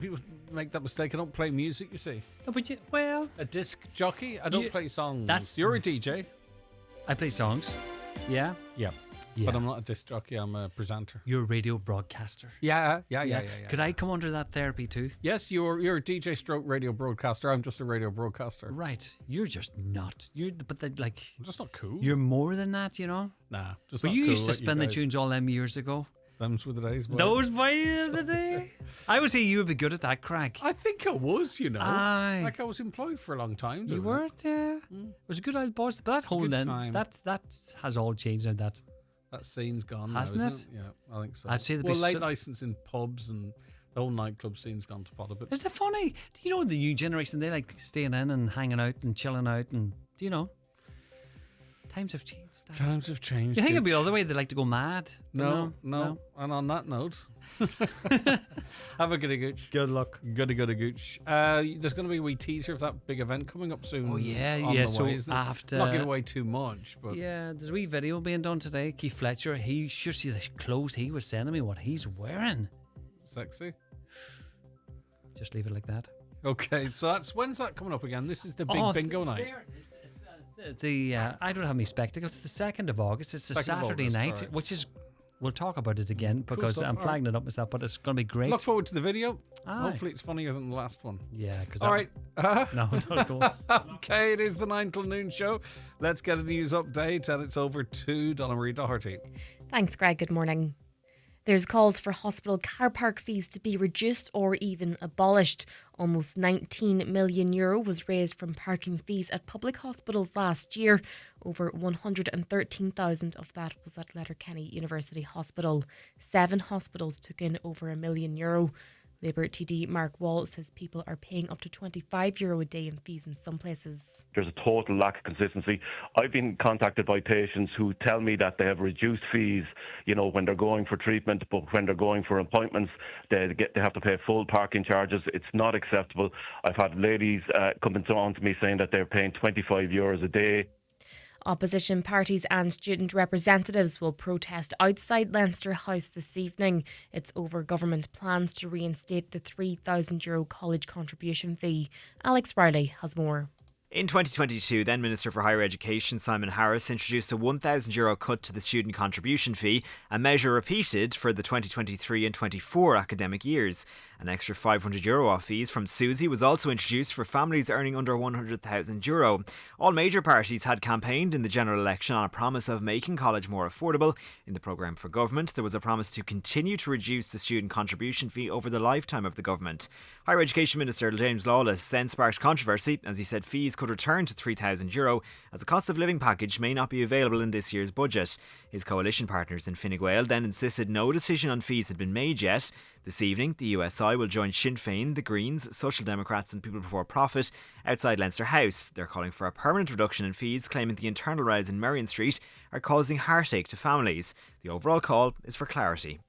People make that mistake. I don't play music, you see. No, but A disc jockey? I don't play songs. You're a DJ. I play songs. Yeah. Yeah. But I'm not a disc jockey, I'm a presenter. You're a radio broadcaster. Yeah. Could I come under that therapy too? Yes, you're a DJ stroke radio broadcaster. I'm just a radio broadcaster. Right. You're just not. I'm just not cool. You're more than that, you know? Nah, just but not you cool used to like spin the tunes all them years ago. Them's were the days. Those were the day. I would say you would be good at that crack. I think I was, you know. Aye. Like I was employed for a long time. You were, yeah. It was a good old boss. But that whole then, time. that has all changed now. That scene's gone, hasn't now, it? isn't it? Yeah, I think so. I'd say late license in pubs and the whole nightclub scene's gone to pot a bit. Is it funny? Do you know the new generation? They like staying in and hanging out and chilling out, and do you know? Times have changed. Times have changed. You think it'd be the other way? They like to go mad. No. And on that note, have a goody gooch. Good luck. Goody gooch. There's going to be a wee teaser of that big event coming up soon. Oh yeah. So way, after not give away too much, but there's a wee video being done today. Keith Fletcher. He should see the clothes he was sending me. What he's wearing. Sexy. Just leave it like that. Okay, so when's that coming up again? This is the big bingo night. It's I don't have any spectacles. It's the 2nd of August. It's a Saturday night, right. Which is, we'll talk about it again because I'm flagging it up myself, but it's going to be great. Look forward to the video. Aye. Hopefully it's funnier than the last one. Yeah. All right. No, don't go. Okay, it is the 9 till noon show. Let's get a news update, and it's over to Donna Marie Doherty. Thanks, Greg. Good morning. There's calls for hospital car park fees to be reduced or even abolished. Almost €19 million was raised from parking fees at public hospitals last year. Over 113,000 of that was at Letterkenny University Hospital. 7 hospitals took in over €1 million. Labour TD Mark Wall says people are paying up to €25 a day in fees in some places. There's a total lack of consistency. I've been contacted by patients who tell me that they have reduced fees, when they're going for treatment, but when they're going for appointments, they have to pay full parking charges. It's not acceptable. I've had ladies coming on to me saying that they're paying €25 a day. Opposition parties and student representatives will protest outside Leinster House this evening. It's over government plans to reinstate the €3,000 college contribution fee. Alex Riley has more. In 2022, then Minister for Higher Education Simon Harris introduced a €1,000 cut to the student contribution fee, a measure repeated for the 2023 and 24 academic years. An extra €500 off fees from Susie was also introduced for families earning under €100,000. All major parties had campaigned in the general election on a promise of making college more affordable. In the programme for government, there was a promise to continue to reduce the student contribution fee over the lifetime of the government. Higher Education Minister James Lawless then sparked controversy as he said fees could return to €3,000 as a cost of living package may not be available in this year's budget. His coalition partners in Fine Gael then insisted no decision on fees had been made yet. This evening, the USI will join Sinn Féin, the Greens, Social Democrats and People Before Profit outside Leinster House. They're calling for a permanent reduction in fees, claiming the internal rows in Merrion Street are causing heartache to families. The overall call is for clarity.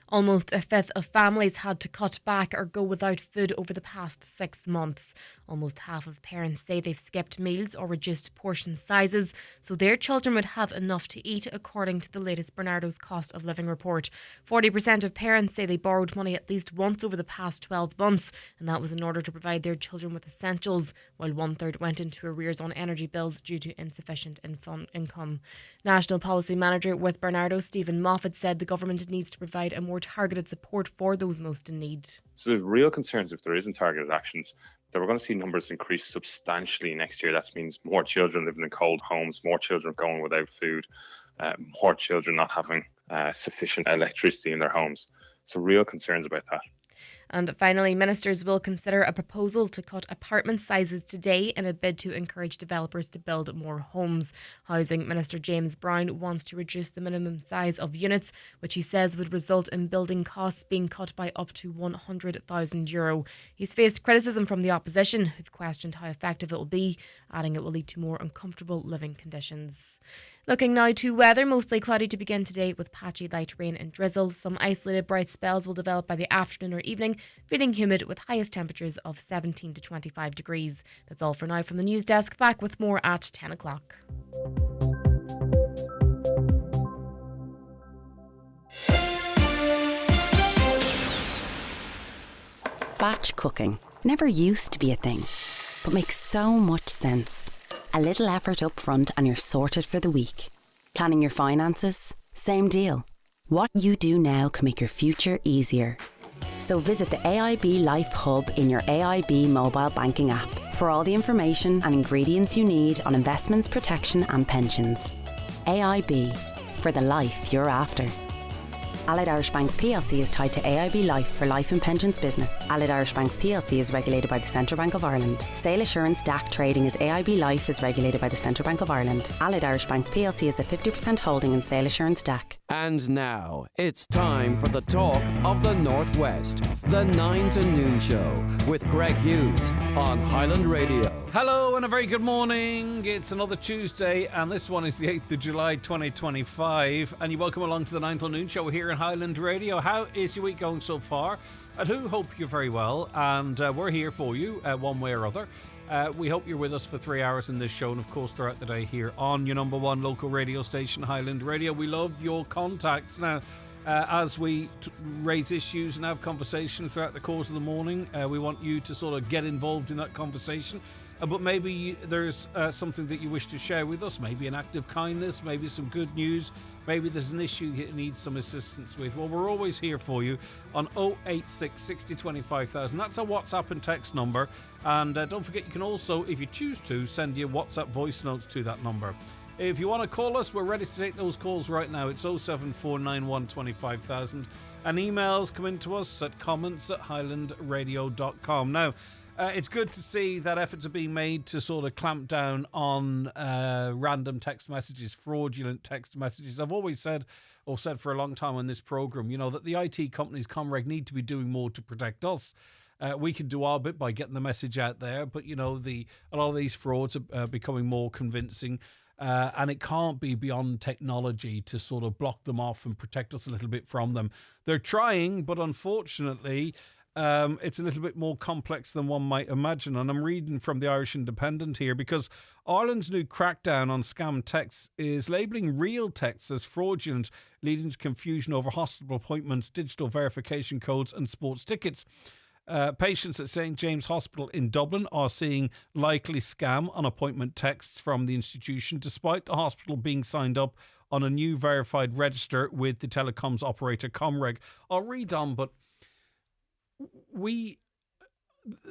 Almost a fifth of families had to cut back or go without food over the past 6 months. Almost half of parents say they've skipped meals or reduced portion sizes so their children would have enough to eat, according to the latest Bernardo's Cost of Living report. 40% of parents say they borrowed money at least once over the past 12 months, and that was in order to provide their children with essentials, while 1/3 went into arrears on energy bills due to insufficient income. National Policy Manager with Bernardo, Stephen Moffat, said the government needs to provide a more targeted support for those most in need. So there's real concerns if there isn't targeted actions that we're going to see numbers increase substantially next year. That means more children living in cold homes, more children going without food, more children not having sufficient electricity in their homes. So real concerns about that. And finally, ministers will consider a proposal to cut apartment sizes today in a bid to encourage developers to build more homes. Housing Minister James Brown wants to reduce the minimum size of units, which he says would result in building costs being cut by up to €100,000. He's faced criticism from the opposition, who've questioned how effective it will be, adding it will lead to more uncomfortable living conditions. Looking now to weather, mostly cloudy to begin today with patchy light rain and drizzle. Some isolated bright spells will develop by the afternoon or evening, feeling humid with highest temperatures of 17 to 25 degrees. That's all for now from the news desk. Back with more at 10 o'clock. Batch cooking never used to be a thing, but makes so much sense. A little effort up front and you're sorted for the week. Planning your finances? Same deal. What you do now can make your future easier. So visit the AIB Life Hub in your AIB mobile banking app for all the information and ingredients you need on investments, protection and pensions. AIB, for the life you're after. Allied Irish Banks plc is tied to AIB Life for life and pensions business. Allied Irish Banks plc is regulated by the Central Bank of Ireland. Sale assurance DAC trading as AIB Life is regulated by the Central Bank of Ireland. Allied Irish Banks plc is a 50% holding in Sale assurance DAC. And now it's time for the talk of the Northwest, the 9 to noon show with Greg Hughes on Highland Radio. Hello and a very good morning. It's another Tuesday and this one is the 8th of July 2025 and you're welcome along to the 9 till noon show here on Highland Radio. How is your week going so far? I do hope you're very well and we're here for you one way or other. We hope you're with us for 3 hours in this show and of course throughout the day here on your number one local radio station, Highland Radio. We love your contacts. Now, as we raise issues and have conversations throughout the course of the morning, we want you to sort of get involved in that conversation. But maybe there's something that you wish to share with us, maybe an act of kindness, maybe some good news, maybe there's an issue that you need some assistance with. Well, we're always here for you on 086 60 25,000. That's our WhatsApp and text number. And don't forget, you can also, if you choose to, send your WhatsApp voice notes to that number. If you want to call us, we're ready to take those calls right now. It's 07491 25,000. And emails come into us at comments@highlandradio.com. Now, it's good to see that efforts are being made to sort of clamp down on random text messages, fraudulent text messages. I've always said, or said for a long time on this programme, you know, that the IT companies, Comreg, need to be doing more to protect us. We can do our bit by getting the message out there, but, you know, a lot of these frauds are becoming more convincing. And it can't be beyond technology to sort of block them off and protect us a little bit from them. They're trying, but unfortunately, it's a little bit more complex than one might imagine. And I'm reading from the Irish Independent here because Ireland's new crackdown on scam texts is labelling real texts as fraudulent, leading to confusion over hospital appointments, digital verification codes and sports tickets. Patients at St James Hospital in Dublin are seeing likely scam on appointment texts from the institution, despite the hospital being signed up on a new verified register with the telecoms operator Comreg. I'll read on, but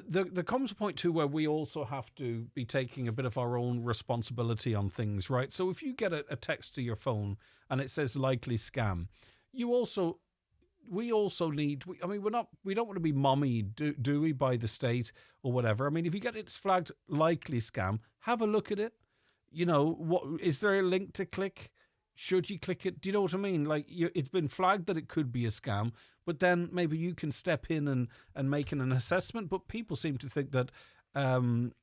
there comes a point too where we also have to be taking a bit of our own responsibility on things, right? So if you get a text to your phone and it says likely scam, we also need, we don't want to be mommied, do we, by the state or whatever. I mean, if you get it's flagged likely scam, have a look at it. You know, what is there a link to click? Should you click it? Do you know what I mean? Like, it's been flagged that it could be a scam, but then maybe you can step in and make an assessment. But people seem to think that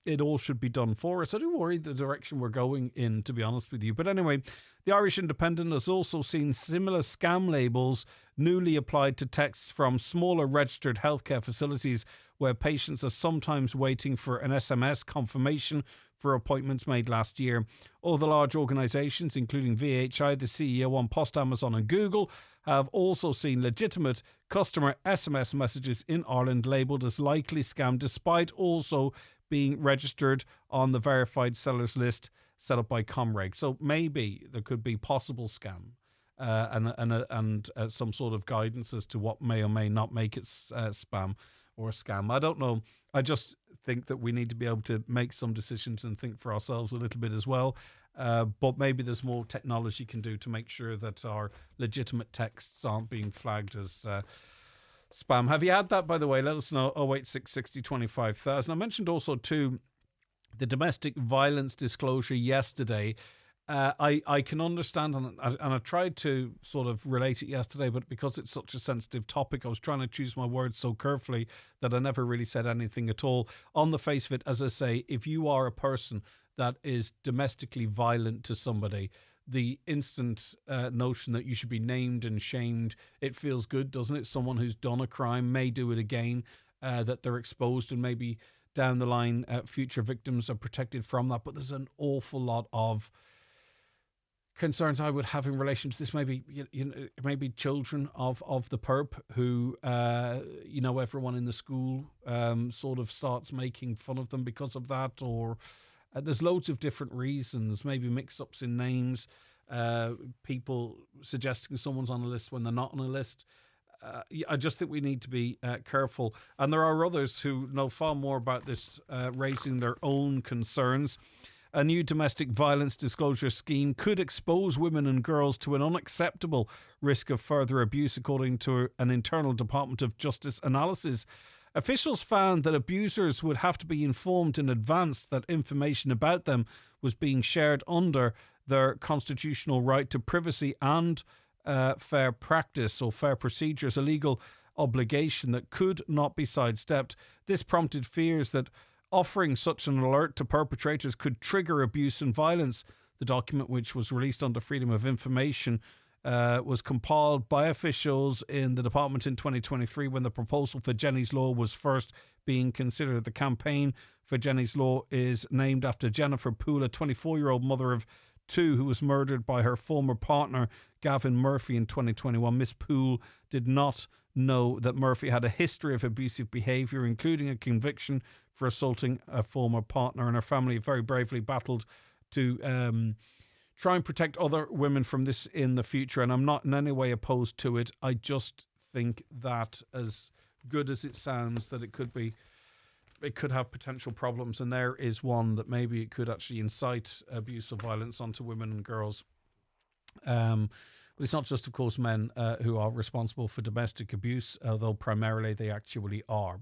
it all should be done for us. I do worry the direction we're going in, to be honest with you. But anyway, the Irish Independent has also seen similar scam labels newly applied to texts from smaller registered healthcare facilities where patients are sometimes waiting for an SMS confirmation for appointments made last year. All the large organisations, including VHI, the CEO on Post, Amazon and Google, have also seen legitimate customer SMS messages in Ireland labelled as likely scam, despite also being registered on the verified sellers list set up by Comreg. So maybe there could be possible scam and some sort of guidance as to what may or may not make it spam or a scam. I don't know. I just think that we need to be able to make some decisions and think for ourselves a little bit as well. But maybe there's more technology can do to make sure that our legitimate texts aren't being flagged as spam. Have you had that, by the way? Let us know. 086 60 25,000. I mentioned also too the domestic violence disclosure yesterday. I can understand, and I tried to sort of relate it yesterday, but because it's such a sensitive topic, I was trying to choose my words so carefully that I never really said anything at all. On the face of it, as I say, if you are a person that is domestically violent to somebody, the instant notion that you should be named and shamed, it feels good, doesn't it? Someone who's done a crime may do it again, that they're exposed, and maybe down the line, future victims are protected from that. But there's an awful lot of concerns I would have in relation to this, maybe maybe children of the perp who everyone in the school sort of starts making fun of them because of that, or there's loads of different reasons, maybe mix-ups in names, people suggesting someone's on a list when they're not on a list. I just think we need to be careful, and there are others who know far more about this, raising their own concerns. A new domestic violence disclosure scheme could expose women and girls to an unacceptable risk of further abuse, according to an internal Department of Justice analysis. Officials found that abusers would have to be informed in advance that information about them was being shared under their constitutional right to privacy and fair practice or fair procedures, a legal obligation that could not be sidestepped. This prompted fears that offering such an alert to perpetrators could trigger abuse and violence. The document, which was released under Freedom of Information, was compiled by officials in the department in 2023 when the proposal for Jenny's Law was first being considered. The campaign for Jenny's Law is named after Jennifer Poole, a 24-year-old mother of two who was murdered by her former partner, Gavin Murphy, in 2021. Miss Poole did not know that Murphy had a history of abusive behaviour, including a conviction for assaulting a former partner, and her family very bravely battled to try and protect other women from this in the future, and I'm not in any way opposed to it. I just think that, as good as it sounds, that it could have potential problems, and there is one that maybe it could actually incite abuse or violence onto women and girls. But it's not just, of course, men who are responsible for domestic abuse, although primarily they actually are.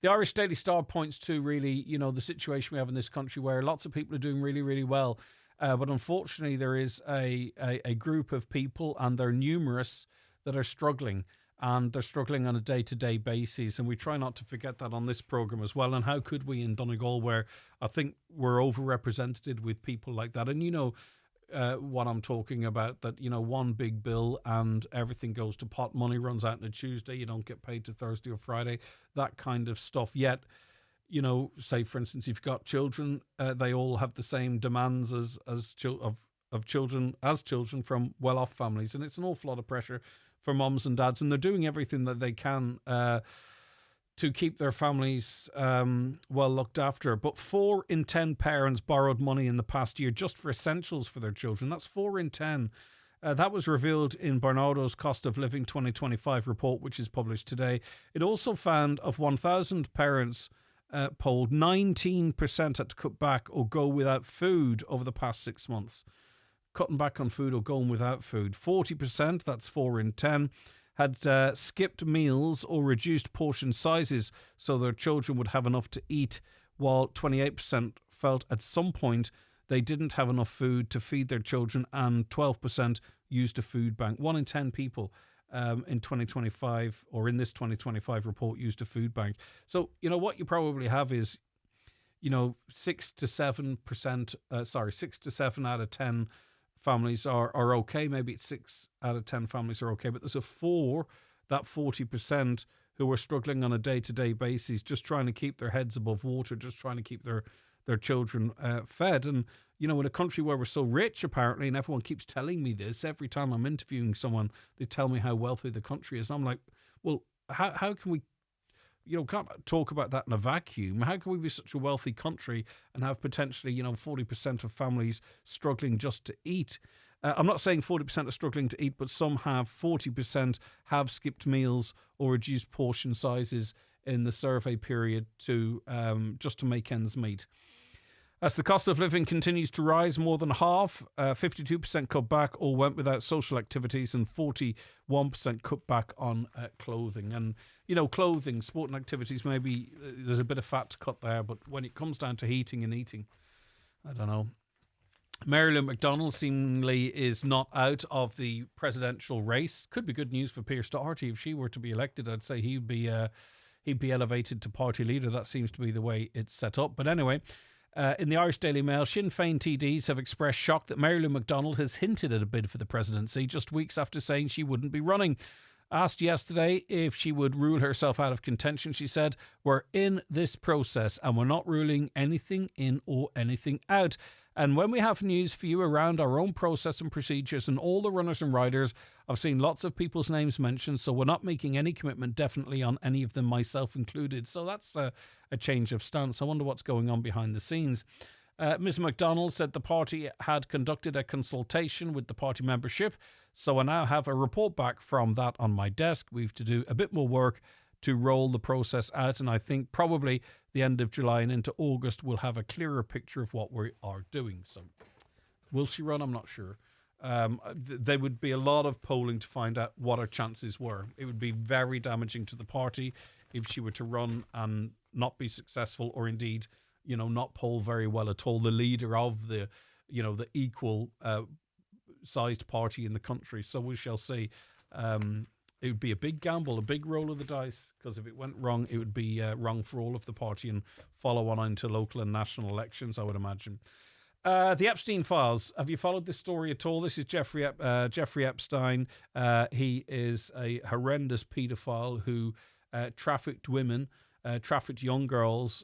The Irish Daily Star points to really, the situation we have in this country where lots of people are doing really, really well. But unfortunately, there is a group of people, and they're numerous, that are struggling. And they're struggling on a day-to-day basis. And we try not to forget that on this programme as well. And how could we in Donegal, where I think we're overrepresented with people like that? And what I'm talking about, that, one big bill and everything goes to pot. Money runs out on a Tuesday. You don't get paid to Thursday or Friday, that kind of stuff. Yet, say, for instance, if you've got children, they all have the same demands as children from well-off families. And it's an awful lot of pressure for mums and dads. And they're doing everything that they can to keep their families well looked after. But 4 in 10 parents borrowed money in the past year just for essentials for their children. That's 4 in 10. That was revealed in Barnardo's Cost of Living 2025 report, which is published today. It also found of 1,000 parents polled, 19% had to cut back or go without food over the past 6 months. Cutting back on food or going without food. 40%, that's 4 in 10, had skipped meals or reduced portion sizes so their children would have enough to eat, while 28% felt at some point they didn't have enough food to feed their children, and 12% used a food bank. 1 in 10 people in 2025, or in this 2025 report, used a food bank. So, what you probably have is, 6 to 7 out of 10 families are okay. Maybe it's 6 out of 10 families are okay, but there's that 40% who are struggling on a day-to-day basis, just trying to keep their heads above water, just trying to keep their children fed. And, in a country where we're so rich, apparently, and everyone keeps telling me this, every time I'm interviewing someone, they tell me how wealthy the country is. And I'm like, well, how can we, can't talk about that in a vacuum. How can we be such a wealthy country and have potentially, 40% of families struggling just to eat? I'm not saying 40% are struggling to eat, but some have. 40% have skipped meals or reduced portion sizes in the survey period to just to make ends meet. As the cost of living continues to rise, more than half, 52% cut back or went without social activities, and 41% cut back on clothing. And, clothing, sporting activities, maybe there's a bit of fat to cut there, but when it comes down to heating and eating, I don't know. Marilyn McDonnell seemingly is not out of the presidential race. Could be good news for Pearse Doherty. If she were to be elected, I'd say he'd be elevated to party leader. That seems to be the way it's set up. But anyway, in the Irish Daily Mail, Sinn Féin TDs have expressed shock that Marilyn McDonnell has hinted at a bid for the presidency just weeks after saying she wouldn't be running. Asked yesterday if she would rule herself out of contention, she said, "We're in this process and we're not ruling anything in or anything out. And when we have news for you around our own process and procedures and all the runners and riders, I've seen lots of people's names mentioned, so we're not making any commitment definitely on any of them, myself included." So that's a change of stance. I wonder what's going on behind the scenes. Ms MacDonald said the party had conducted a consultation with the party membership, so I now have a report back from that on my desk. We've to do a bit more work to roll the process out, and I think probably the end of July and into August we'll have a clearer picture of what we are doing. So will she run? I'm not sure. There would be a lot of polling to find out what her chances were. It would be very damaging to the party if she were to run and not be successful, or indeed, not poll very well at all. The leader of the equal sized party in the country. So we shall see. It would be a big gamble, a big roll of the dice, because if it went wrong, it would be wrong for all of the party and follow on into local and national elections, I would imagine. The Epstein files. Have you followed this story at all? This is Jeffrey Epstein. He is a horrendous paedophile who trafficked women, trafficked young girls,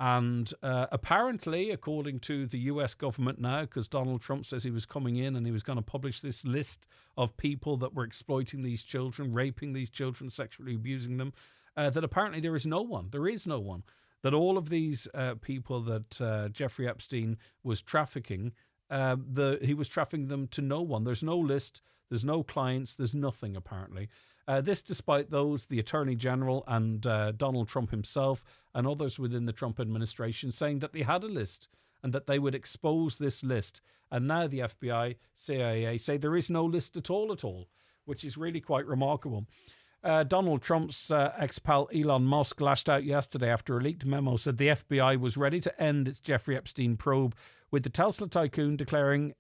and apparently, according to the US government now, because Donald Trump says he was coming in and he was going to publish this list of people that were exploiting these children, raping these children, sexually abusing them, that apparently there is no one. That all of these people that Jeffrey Epstein was trafficking, he was trafficking them to no one. There's no list, there's no clients, there's nothing apparently. This despite the Attorney General and Donald Trump himself and others within the Trump administration saying that they had a list and that they would expose this list. And now the FBI, CIA say there is no list at all, which is really quite remarkable. Donald Trump's ex-pal Elon Musk lashed out yesterday after a leaked memo said the FBI was ready to end its Jeffrey Epstein probe, with the Tesla tycoon declaring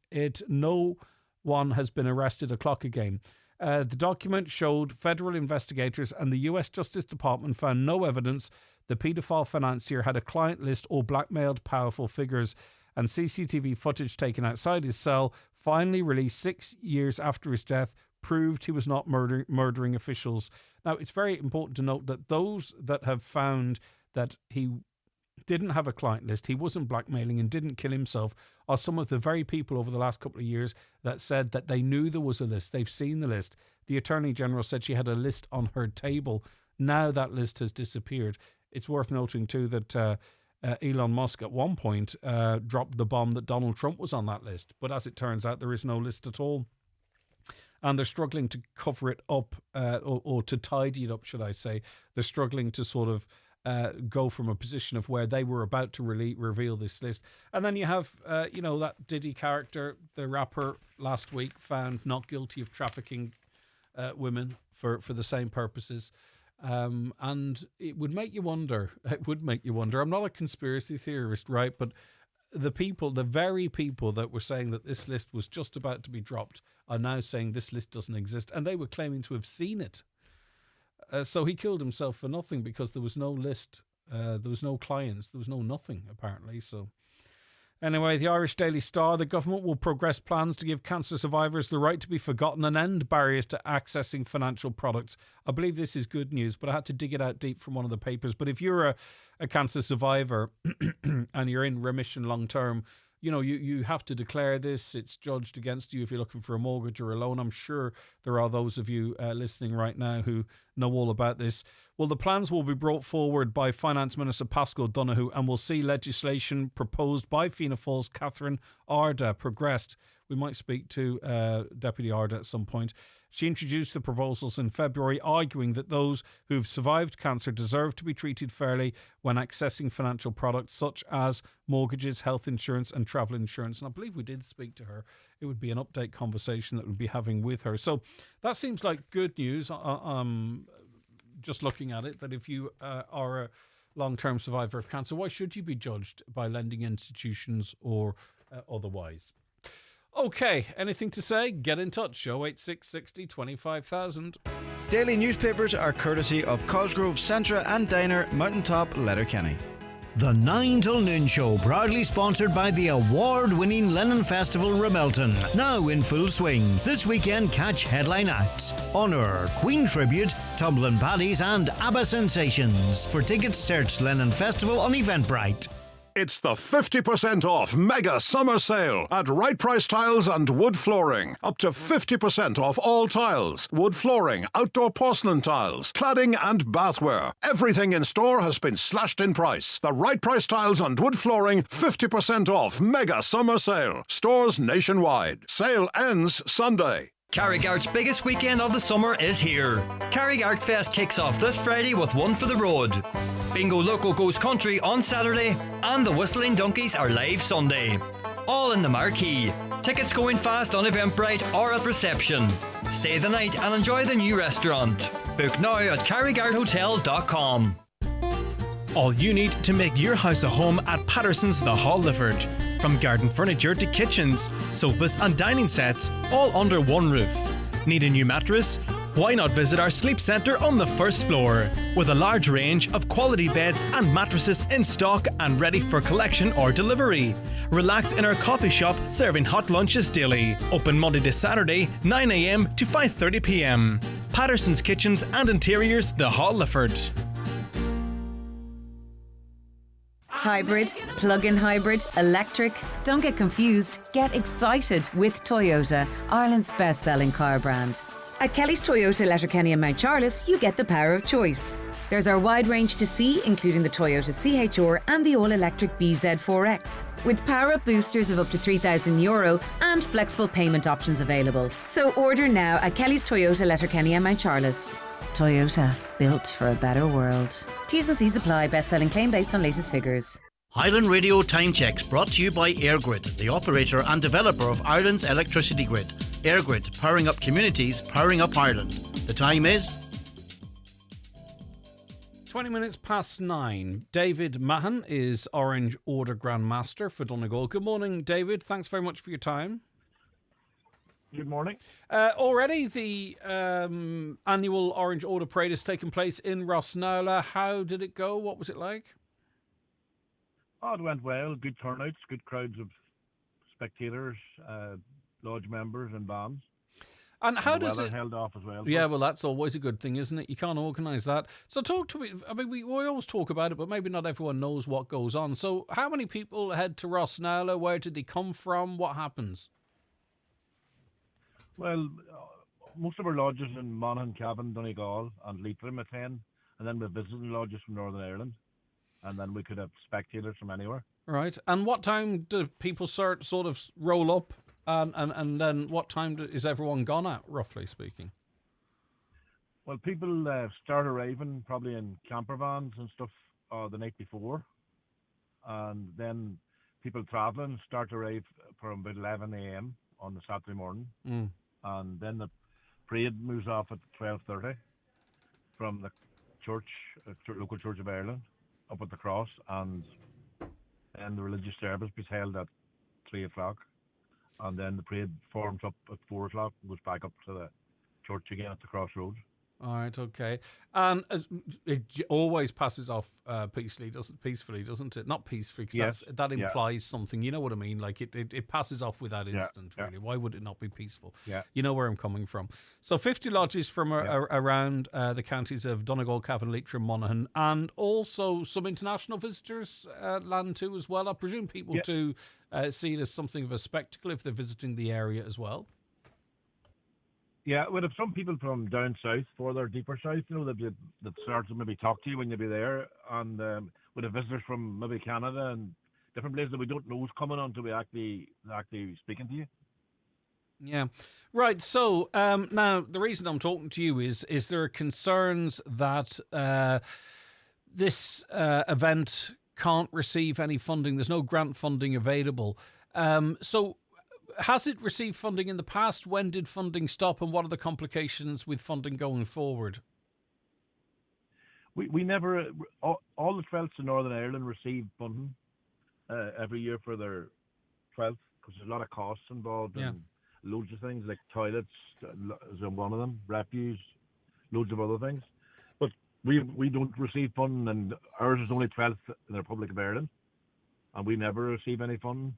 no one has been arrested a clock again. The document showed federal investigators and the US Justice Department found no evidence the paedophile financier had a client list or blackmailed powerful figures, and CCTV footage taken outside his cell, finally released 6 years after his death, proved he was not murdering officials. Now, it's very important to note that those that have found that he didn't have a client list, he wasn't blackmailing and didn't kill himself, are some of the very people over the last couple of years that said that they knew there was a list. They've seen the list. The Attorney General said she had a list on her table. Now that list has disappeared. It's worth noting too that Elon Musk at one point dropped the bomb that Donald Trump was on that list. But as it turns out, there is no list at all. And they're struggling to cover it up or to tidy it up, should I say. They're struggling to sort of go from a position of where they were about to reveal this list. And then you have, that Diddy character, the rapper, last week found not guilty of trafficking women for the same purposes. And it would make you wonder. I'm not a conspiracy theorist, right? But the very people that were saying that this list was just about to be dropped are now saying this list doesn't exist. And they were claiming to have seen it. So he killed himself for nothing because there was no list, there was no clients, there was no nothing, apparently. So anyway, the Irish Daily Star, the government will progress plans to give cancer survivors the right to be forgotten and end barriers to accessing financial products. I believe this is good news, but I had to dig it out deep from one of the papers. But if you're a cancer survivor and you're in remission long term, you have to declare this. It's judged against you if you're looking for a mortgage or a loan. I'm sure there are those of you listening right now who know all about this. Well, the plans will be brought forward by Finance Minister Pascal Donoghue and will see legislation proposed by Fianna Fáil's Catherine Arda progressed. We might speak to Deputy Arda at some point. She introduced the proposals in February, arguing that those who've survived cancer deserve to be treated fairly when accessing financial products such as mortgages, health insurance and travel insurance. And I believe we did speak to her. It would be an update conversation that we'd be having with her. So that seems like good news. Just looking at it, that if you are a long-term survivor of cancer, why should you be judged by lending institutions or otherwise? Okay, anything to say? Get in touch. 086 60 25,000. Daily newspapers are courtesy of Cosgrove, Centra and Diner, Mountaintop, Letterkenny. The 9 till Noon Show, proudly sponsored by the award-winning Lennon Festival Ramelton, now in full swing. This weekend, catch headline acts: Honour, Queen Tribute, Tumbling Paddies and ABBA Sensations. For tickets, search Lennon Festival on Eventbrite. It's the 50% off mega summer sale at Right Price Tiles and Wood Flooring. Up to 50% off all tiles, wood flooring, outdoor porcelain tiles, cladding and bathware. Everything in store has been slashed in price. The Right Price Tiles and Wood Flooring 50% off mega summer sale. Stores nationwide. Sale ends Sunday. Carrigart's biggest weekend of the summer is here. Carrigart Fest kicks off this Friday with One for the Road. Bingo Loco goes country on Saturday, and the Whistling Donkeys are live Sunday. All in the marquee. Tickets going fast on Eventbrite or at reception. Stay the night and enjoy the new restaurant. Book now at carrigarthotel.com. All you need to make your house a home at Patterson's The Hall Lifford. From garden furniture to kitchens, sofas and dining sets, all under one roof. Need a new mattress? Why not visit our sleep centre on the first floor? With a large range of quality beds and mattresses in stock and ready for collection or delivery. Relax in our coffee shop serving hot lunches daily. Open Monday to Saturday, 9 a.m. to 5:30 p.m. Patterson's Kitchens and Interiors, The Hall Lifford. Hybrid, plug-in hybrid, electric. Don't get confused. Get excited with Toyota, Ireland's best-selling car brand. At Kelly's Toyota Letterkenny and Mount Charles, you get the power of choice. There's our wide range to see, including the Toyota CHR and the all-electric BZ4X, with power-up boosters of up to €3,000 and flexible payment options available. So order now at Kelly's Toyota Letterkenny and Mount Charles. Toyota, built for a better world. T's and C's apply. Best-selling claim based on latest figures. Highland Radio Time Checks brought to you by AirGrid, the operator and developer of Ireland's electricity grid. AirGrid, powering up communities, powering up Ireland. The time is 20 minutes past 9. David Mahan is Orange Order Grand Master for Donegal. Good morning, David. Thanks very much for your time. Good morning. Already the annual Orange Order Parade has taken place in Rosnala. How did it go? What was it like? Oh, it went well. Good turnouts, good crowds of spectators, lodge members and bands. And how the does weather it held off as well? Yeah, well, that's always a good thing, isn't it? You can't organise that. So talk to me. I mean, we always talk about it, but maybe not everyone knows what goes on. So how many people head to Rosnala? Where did they come from? What happens? Well, most of our lodges in Monaghan, Cavan, Donegal and Leitrim attend, and then we have visiting lodges from Northern Ireland, and then we could have spectators from anywhere. Right. And what time do people sort of roll up, and then what time is everyone gone at, roughly speaking? Well, people start arriving probably in camper vans and stuff the night before, and then people travelling start to arrive from about 11 a.m. on the Saturday morning. And then the parade moves off at 12:30 from the church, local Church of Ireland, up at the cross, and then the religious service is held at 3 o'clock, and then the parade forms up at 4 o'clock and goes back up to the church again at the crossroads. All right, okay. And it always passes off peacefully, doesn't it? Not peacefully, because that implies something. You know what I mean? Like it passes off with that instant, really. Why would it not be peaceful? Yeah. You know where I'm coming from. So 50 lodges from around the counties of Donegal, Cavan, Leitrim, Monaghan, and also some international visitors land too as well. I presume people to see it as something of a spectacle if they're visiting the area as well. Yeah, we'd have some people from down south, further deeper south, you know, that start to maybe talk to you when you'll be there, and we'd have visitors from maybe Canada and different places that we don't know is coming on until we actually speaking to you. Yeah, right. So now the reason I'm talking to you is there are concerns that this event can't receive any funding. There's no grant funding available. So has it received funding in the past? When did funding stop, and what are the complications with funding going forward? We never, all the 12ths in Northern Ireland receive funding every year for their 12th, because there's a lot of costs involved and loads of things like toilets is one of them, refuse, loads of other things. But we don't receive funding, and ours is only 12th in the Republic of Ireland, and we never receive any funding.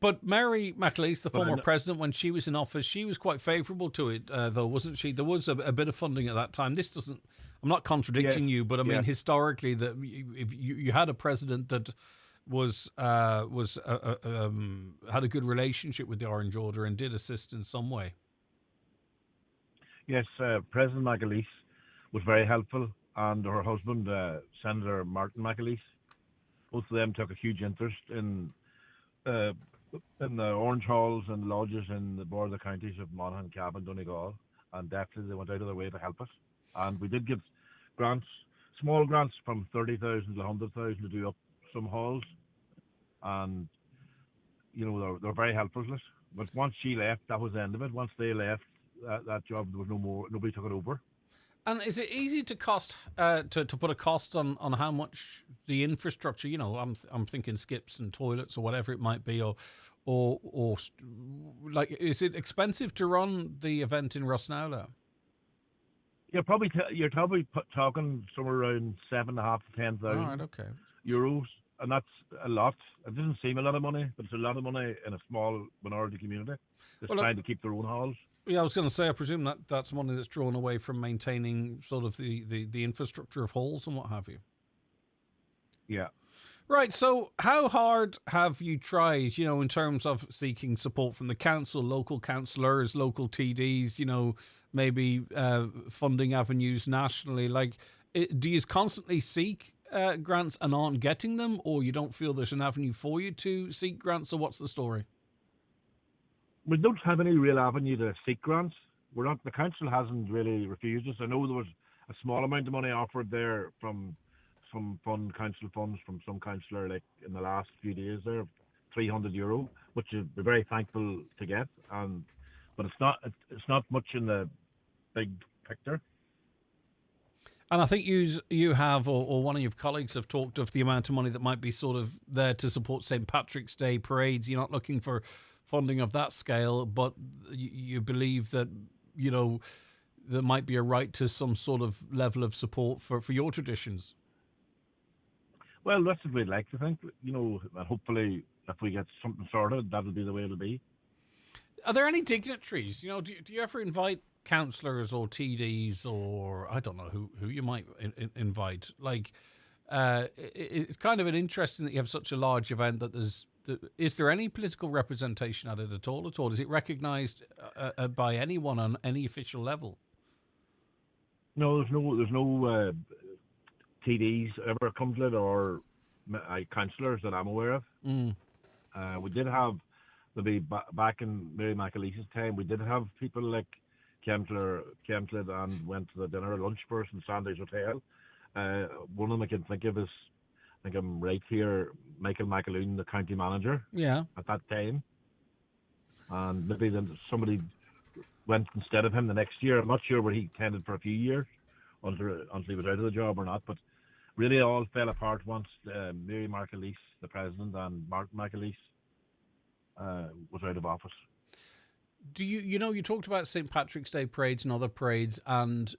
But Mary McAleese, the former president, when she was in office, she was quite favourable to it, though, wasn't she? There was a bit of funding at that time. This doesn't. I'm not contradicting you, but I mean historically, that if you had a president that was had a good relationship with the Orange Order and did assist in some way. Yes, President McAleese was very helpful, and her husband, Senator Martin McAleese, both of them took a huge interest in the Orange Halls and lodges in the border counties of Monaghan, Cavan, Donegal, and definitely they went out of their way to help us. And we did give grants, small grants from 30,000 to 100,000 to do up some halls, and they're very helpful to us. But once she left, that was the end of it. Once they left, that job, there was no more. Nobody took it over. And is it easy to put a cost on how much the infrastructure? I'm thinking skips and toilets or whatever it might be, or like, is it expensive to run the event in Rosnowla? You're probably talking somewhere around 7,500 to 10,000 All right, okay. euros, and that's a lot. It doesn't seem a lot of money, but it's a lot of money in a small minority community that's trying to keep their own halls. Yeah, I was going to say, I presume that's money that's drawn away from maintaining sort of the infrastructure of halls and what have you. Yeah. Right, so how hard have you tried, in terms of seeking support from the council, local councillors, local TDs, maybe funding avenues nationally? Like, do you constantly seek grants and aren't getting them, or you don't feel there's an avenue for you to seek grants, or what's the story? We don't have any real avenue to seek grants. The council hasn't really refused us. I know there was a small amount of money offered there from some council funds from some councillor, like in the last few days there, €300, which we're very thankful to get. But it's not much in the big picture. And I think you have, or one of your colleagues have talked of the amount of money that might be sort of there to support St. Patrick's Day parades. You're not looking for funding of that scale, but you believe that, there might be a right to some sort of level of support for your traditions. Well, that's what we'd like to think, and hopefully if we get something sorted, that'll be the way it'll be. Are there any dignitaries? Do you ever invite councillors or TDs, or I don't know who you might invite? Like, it's kind of interesting that you have such a large event that is there any political representation at it at all? Is it recognised by anyone on any official level? No, there's no TDs ever come to it, or councillors that I'm aware of. We did have, maybe back in Mary McAleese's time, we did have people like Kemsled and went to the dinner lunch first in Sanders Hotel. One of them I can think of is, I think I'm right here, Michael McAloon, the county manager. Yeah. At that time, and maybe then somebody went instead of him the next year. I'm not sure where he tended for a few years until he was out of the job or not. But really, it all fell apart once Mary McAleese, the president, and Martin McAleese was out of office. Do you talked about St. Patrick's Day parades and other parades, and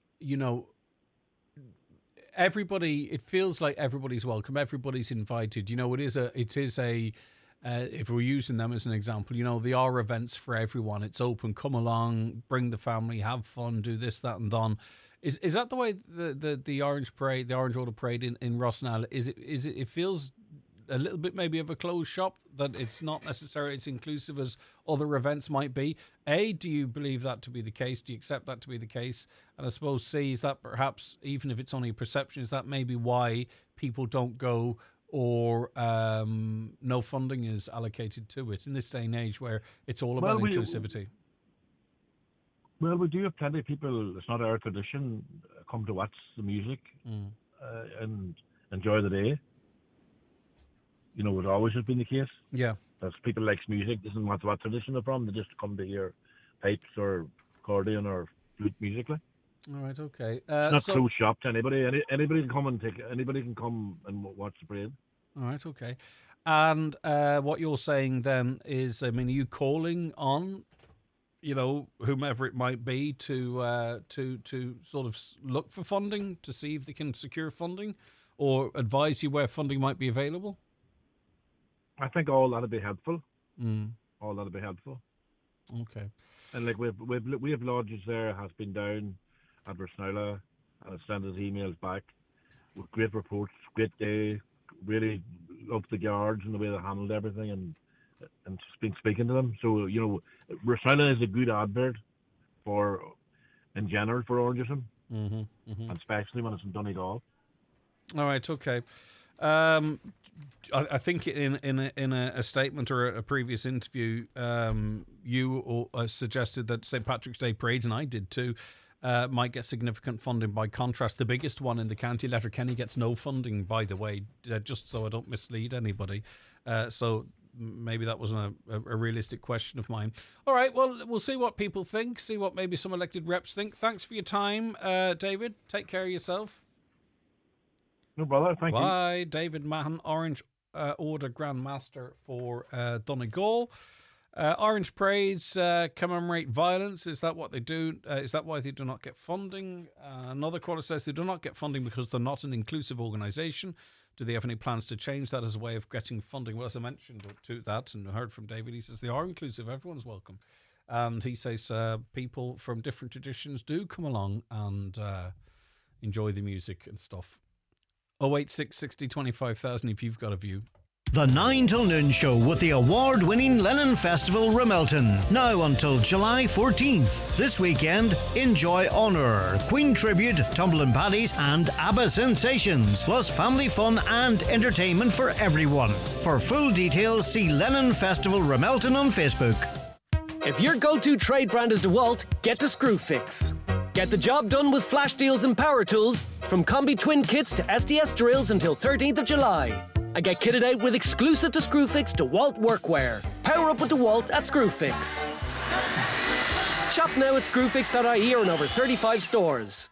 everybody, it feels like everybody's welcome, everybody's invited. It is a if we're using them as an example, they are events for everyone. It's open, come along, bring the family, have fun, do this, that, and done. Is that the way the Orange Parade, the Orange Order Parade in Rosnell? It feels a little bit maybe of a closed shop, that it's not necessarily as inclusive as other events might be. A, do you believe that to be the case? Do you accept that to be the case? And I suppose C, is that perhaps, even if it's only a perception, is that maybe why people don't go, or no funding is allocated to it in this day and age where it's all about inclusivity? Well, we do have plenty of people, it's not our tradition, come to watch the music and enjoy the day. It always has been the case. Yeah. As people likes music, doesn't matter what tradition they're from, they just come to hear pipes or accordion or flute musically. All right, okay. Not closed shop to anybody. Anybody can come and watch the parade. All right, okay. And what you're saying then is, are you calling on, whomever it might be to sort of look for funding to see if they can secure funding or advise you where funding might be available? I think all that'll be helpful. Mm. All that'll be helpful. Okay. And like we have lodges there has been down at Versnella and has sent us emails back with great reports, great day, really loved the guards and the way they handled everything and been speaking to them. So, Versnella is a good advert in general for Orangeism, and especially when it's in Donegal. All right, okay. I think in a statement or a previous interview, you suggested that St. Patrick's Day parades, and I did too, might get significant funding. By contrast, the biggest one in the county, Letterkenny, gets no funding, by the way, just so I don't mislead anybody. So maybe that wasn't a realistic question of mine. All right, well, we'll see what people think, see what maybe some elected reps think. Thanks for your time, David. Take care of yourself. No bother, thank you. Bye. David Mahon, Orange Order Grand Master for Donegal. Orange parades commemorate violence. Is that what they do? Is that why they do not get funding? Another caller says they do not get funding because they're not an inclusive organisation. Do they have any plans to change that as a way of getting funding? Well, as I mentioned to that and heard from David, he says they are inclusive. Everyone's welcome. And he says people from different traditions do come along and enjoy the music and stuff. 086 60 25,000 if you've got a view. The 9 till noon show with the award-winning Lennon Festival Ramelton. Now until July 14th. This weekend, enjoy Honour, Queen Tribute, Tumbling Paddies and ABBA Sensations. Plus family fun and entertainment for everyone. For full details, see Lennon Festival Ramelton on Facebook. If your go-to trade brand is DeWalt, get to Screwfix. Get the job done with flash deals and power tools, from combi twin kits to SDS drills until 13th of July. And get kitted out with exclusive to Screwfix DeWalt workwear. Power up with DeWalt at Screwfix. Shop now at screwfix.ie or in over 35 stores.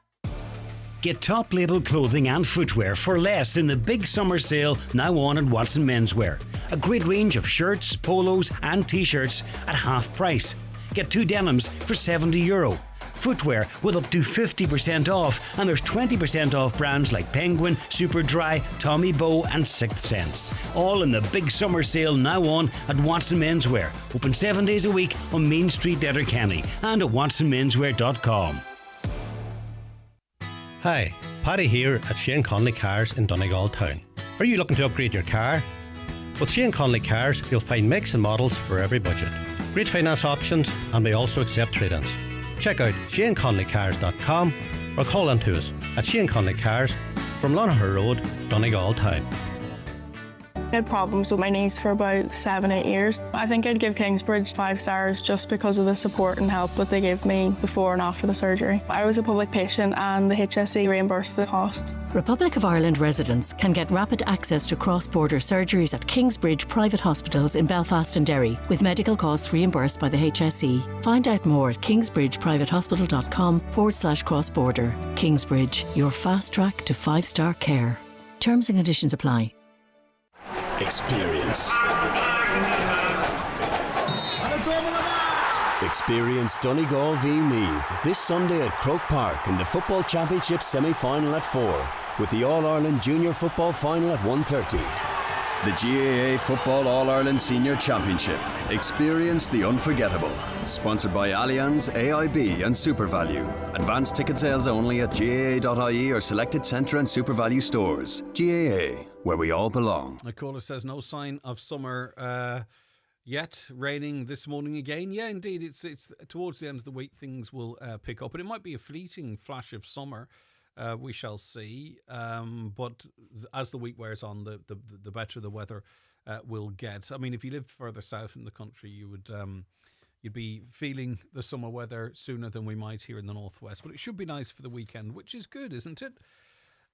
Get top label clothing and footwear for less in the big summer sale now on at Watson Menswear. A great range of shirts, polos and t-shirts at half price. Get 2 denims for €70. Footwear with up to 50% off, and there's 20% off brands like Penguin, Superdry, Tommy Bow and Sixth Sense. All in the big summer sale now on at Watson Menswear. Open 7 days a week on Main Street, Letterkenny, and at watsonmenswear.com. Hi, Paddy here at Shane Conley Cars in Donegal Town. Are you looking to upgrade your car? With Shane Conley Cars, you'll find makes and models for every budget. Great finance options, and we also accept trade-ins. Check out ShaneConleyCars.com or call in to us at Shane Conley Cars from Lonaher Road, Donegal Town. I had problems with my knees for about 7-8 years. I think I'd give Kingsbridge 5 stars just because of the support and help that they gave me before and after the surgery. I was a public patient and the HSE reimbursed the cost. Republic of Ireland residents can get rapid access to cross-border surgeries at Kingsbridge private hospitals in Belfast and Derry, with medical costs reimbursed by the HSE. Find out more at kingsbridgeprivatehospital.com/cross-border. Kingsbridge, your fast track to 5-star care. Terms and conditions apply. Experience. Experience Donegal v Meath this Sunday at Croke Park in the Football Championship semi-final at 4, with the All-Ireland Junior Football Final at 1:30. The GAA Football All-Ireland Senior Championship. Experience the unforgettable. Sponsored by Allianz, AIB and SuperValue. Advanced ticket sales only at GAA.ie or selected Centre and SuperValue stores. GAA, where we all belong. The caller says no sign of summer yet. Raining this morning again. Yeah, indeed. It's towards the end of the week things will pick up, and it might be a fleeting flash of summer. We shall see. But as the week wears on, the better the weather will get. I mean, if you lived further south in the country, you would you'd be feeling the summer weather sooner than we might here in the northwest. But it should be nice for the weekend, which is good, isn't it?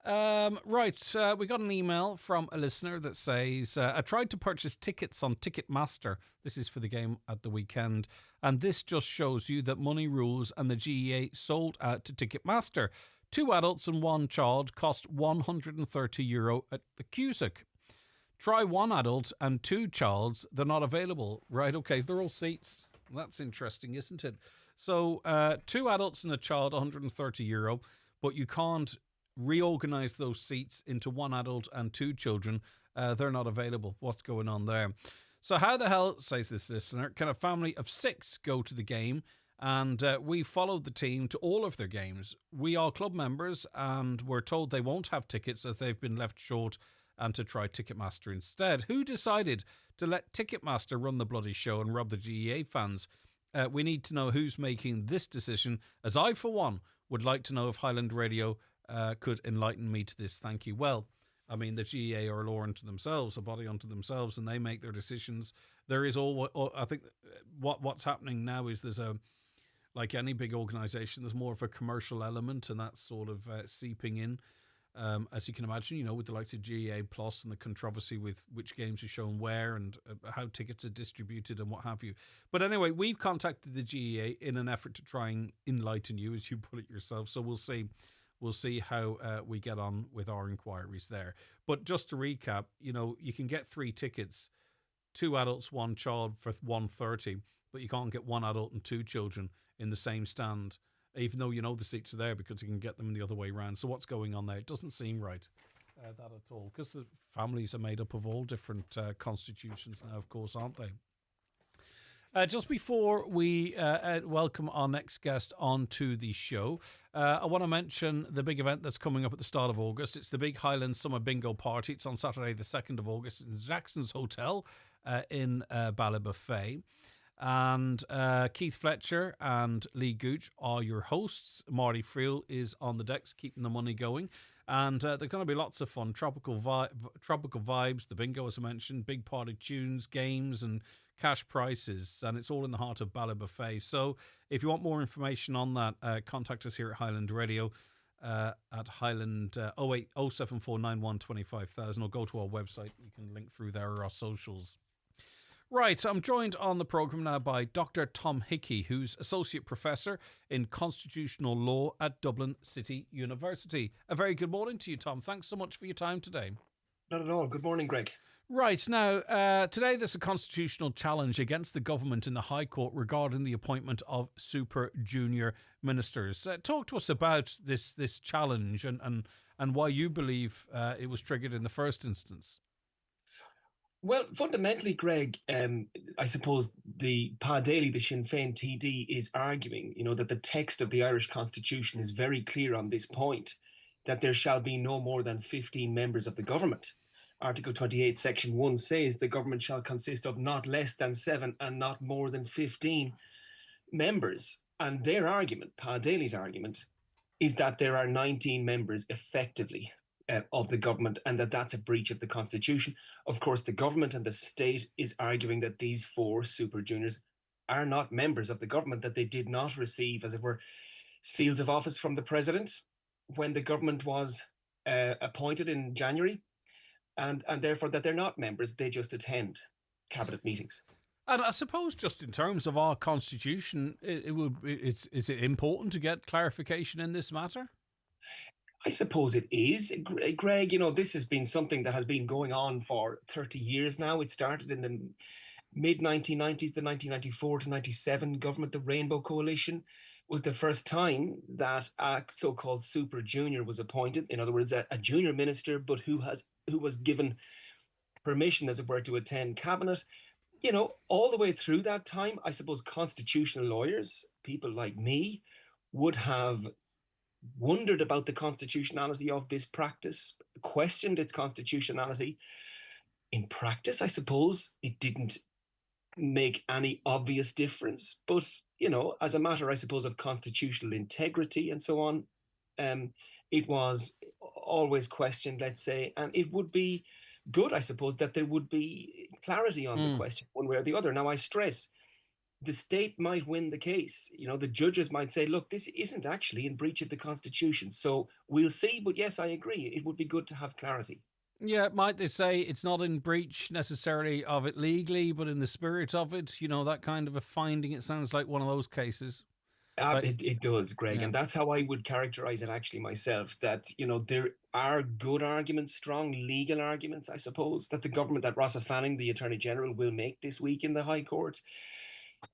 Right, we got an email from a listener that says, I tried to purchase tickets on Ticketmaster. This is for the game at the weekend. And this just shows you that money rules, and the GEA sold out to Ticketmaster. 2 adults and 1 child cost €130 at the Cusack. Try 1 adult and 2 childs. They're not available. Right, okay, they're all seats. That's interesting, isn't it? So 2 adults and a child, €130, but you can't reorganize those seats into 1 adult and 2 children. They're not available. What's going on there? So how the hell, says this listener, can a family of 6 go to the game? And we followed the team to all of their games. We are club members, and we're told they won't have tickets as they've been left short, and to try Ticketmaster instead. Who decided to let Ticketmaster run the bloody show and rob the GEA fans? We need to know who's making this decision, as I, for one, would like to know if Highland Radio could enlighten me to this. Thank you. Well, I mean, the GEA are a law unto themselves, a body unto themselves, and they make their decisions. There is I think what's happening now is there's like any big organisation, there's more of a commercial element, and that's sort of seeping in. As you can imagine, with the likes of GEA Plus and the controversy with which games are shown where and how tickets are distributed and what have you. But anyway, we've contacted the GEA in an effort to try and enlighten you, as you put it yourself. So we'll see how we get on with our inquiries there. But just to recap, you can get 3 tickets, 2 adults, 1 child for $130, but you can't get 1 adult and 2 children in the same stand, even though the seats are there, because you can get them the other way around. So what's going on there? It doesn't seem right, that at all, because the families are made up of all different constitutions now, of course, aren't they? Just before we welcome our next guest onto the show, I want to mention the big event that's coming up at the start of August. It's the Big Highland Summer Bingo Party. It's on Saturday the 2nd of August in Jackson's Hotel in Ballybofey. And Keith Fletcher and Lee Gooch are your hosts. Marty Friel is on the decks, keeping the money going. And there's going to be lots of fun. Tropical vibes, the bingo, as I mentioned, big party tunes, games, and cash prizes. And it's all in the heart of Ballybofey. So if you want more information on that, contact us here at Highland Radio at Highland 0749125,000, or go to our website. You can link through there or our socials. Right, I'm joined on the programme now by Dr. Tom Hickey, who's Associate Professor in Constitutional Law at Dublin City University. A very good morning to you, Tom. Thanks so much for your time today. Not at all. Good morning, Greg. Right, now, today there's a constitutional challenge against the government in the High Court regarding the appointment of super junior ministers. Talk to us about this challenge and why you believe it was triggered in the first instance. Well, fundamentally, Greg, I suppose the Pa Daly, the Sinn Féin TD, is arguing, that the text of the Irish Constitution is very clear on this point, that there shall be no more than 15 members of the government. Article 28, Section 1 says the government shall consist of not less than 7 and not more than 15 members. And their argument, Pa Daly's argument, is that there are 19 members effectively of the government, and that's a breach of the Constitution. Of course, the government and the state is arguing that these 4 super juniors are not members of the government, that they did not receive, as it were, seals of office from the president when the government was appointed in January, and therefore that they're not members, they just attend cabinet meetings. And I suppose just in terms of our Constitution, is it important to get clarification in this matter? I suppose it is, Greg. This has been something that has been going on for 30 years now. It started in the mid-1990s, the 1994 to 97 government. The Rainbow Coalition was the first time that a so-called super junior was appointed. In other words, a junior minister, but who was given permission, as it were, to attend cabinet. All the way through that time, I suppose constitutional lawyers, people like me, would have wondered about the constitutionality of this practice, questioned its constitutionality. In practice, I suppose it didn't make any obvious difference, but as a matter, I suppose, of constitutional integrity and so on, it was always questioned, let's say, and it would be good, I suppose, that there would be clarity on the question one way or the other. Now, I stress, the state might win the case. The judges might say, look, this isn't actually in breach of the Constitution. So we'll see. But yes, I agree. It would be good to have clarity. Yeah, might they say it's not in breach necessarily of it legally, but in the spirit of it? That kind of a finding. It sounds like one of those cases. It does, Greg. Yeah. And that's how I would characterize it actually myself, that, there are good arguments, strong legal arguments, I suppose, that the government, that Rossa Fanning, the Attorney General, will make this week in the High Court.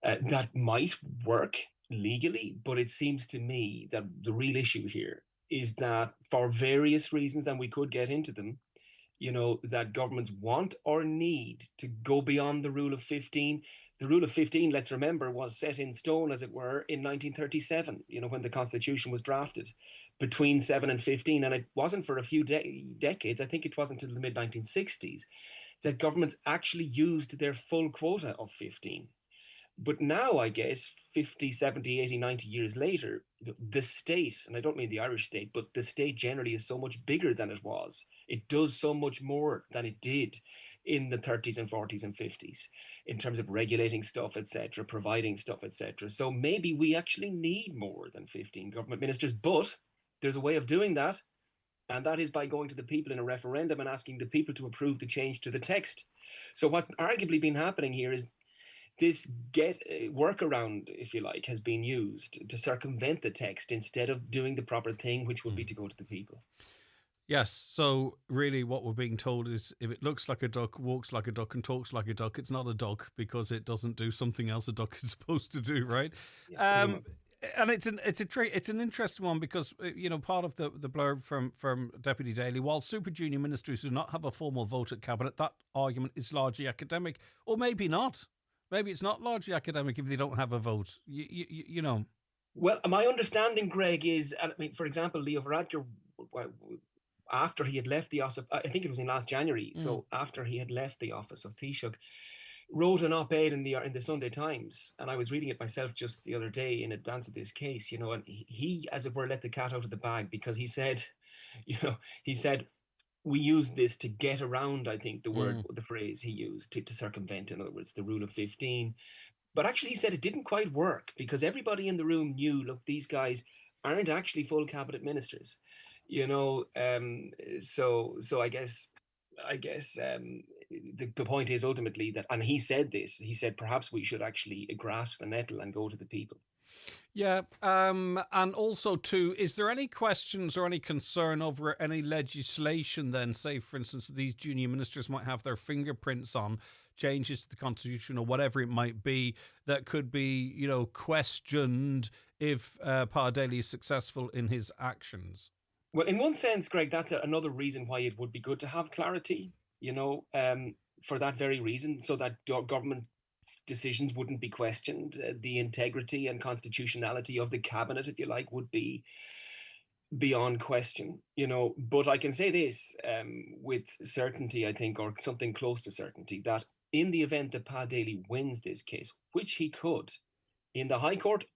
that might work legally, but it seems to me that the real issue here is that for various reasons, and we could get into them, that governments want or need to go beyond the rule of 15. The rule of 15, let's remember, was set in stone, as it were, in 1937, when the Constitution was drafted, between 7 and 15. And it wasn't for a few decades, I think it wasn't until the mid 1960s, that governments actually used their full quota of 15. But now, I guess, 50, 70, 80, 90 years later, the state, and I don't mean the Irish state, but the state generally is so much bigger than it was. It does so much more than it did in the 30s and 40s and 50s in terms of regulating stuff, etc., providing stuff, etc. So maybe we actually need more than 15 government ministers, but there's a way of doing that. And that is by going to the people in a referendum and asking the people to approve the change to the text. So what's arguably been happening here is this workaround, if you like, has been used to circumvent the text instead of doing the proper thing, which would be to go to the people. Yes, so really what we're being told is if it looks like a duck, walks like a duck and talks like a duck, it's not a duck because it doesn't do something else a duck is supposed to do, right? Yeah, and it's an interesting one because part of the blurb from Deputy Daly, while super junior ministers do not have a formal vote at cabinet, that argument is largely academic, or maybe not. Maybe it's not largely academic if they don't have a vote. You know. Well, my understanding, Greg, is, I mean, for example, Leo Varadkar, after he had left the office, I think it was in last January. So after he had left the office of Taoiseach, wrote an op-ed in the Sunday Times, and I was reading it myself just the other day in advance of this case. And he, as it were, let the cat out of the bag because he said, we use this to get around, I think, the phrase he used, to circumvent, in other words, the rule of 15. But actually, he said it didn't quite work because everybody in the room knew, look, these guys aren't actually full cabinet ministers, So I guess the point is ultimately that, and he said this, he said perhaps we should actually grasp the nettle and go to the people. Yeah, and also too, is there any questions or any concern over any legislation then, say for instance these junior ministers might have their fingerprints on changes to the constitution or whatever it might be that could be, questioned if Pa Daly is successful in his actions? Well, in one sense, Greg, that's another reason why it would be good to have clarity, for that very reason, so that government decisions wouldn't be questioned. The integrity and constitutionality of the cabinet, if you like, would be beyond question, But I can say this with certainty, I think, or something close to certainty, that in the event that Pa Daly wins this case, which he could, in the High Court,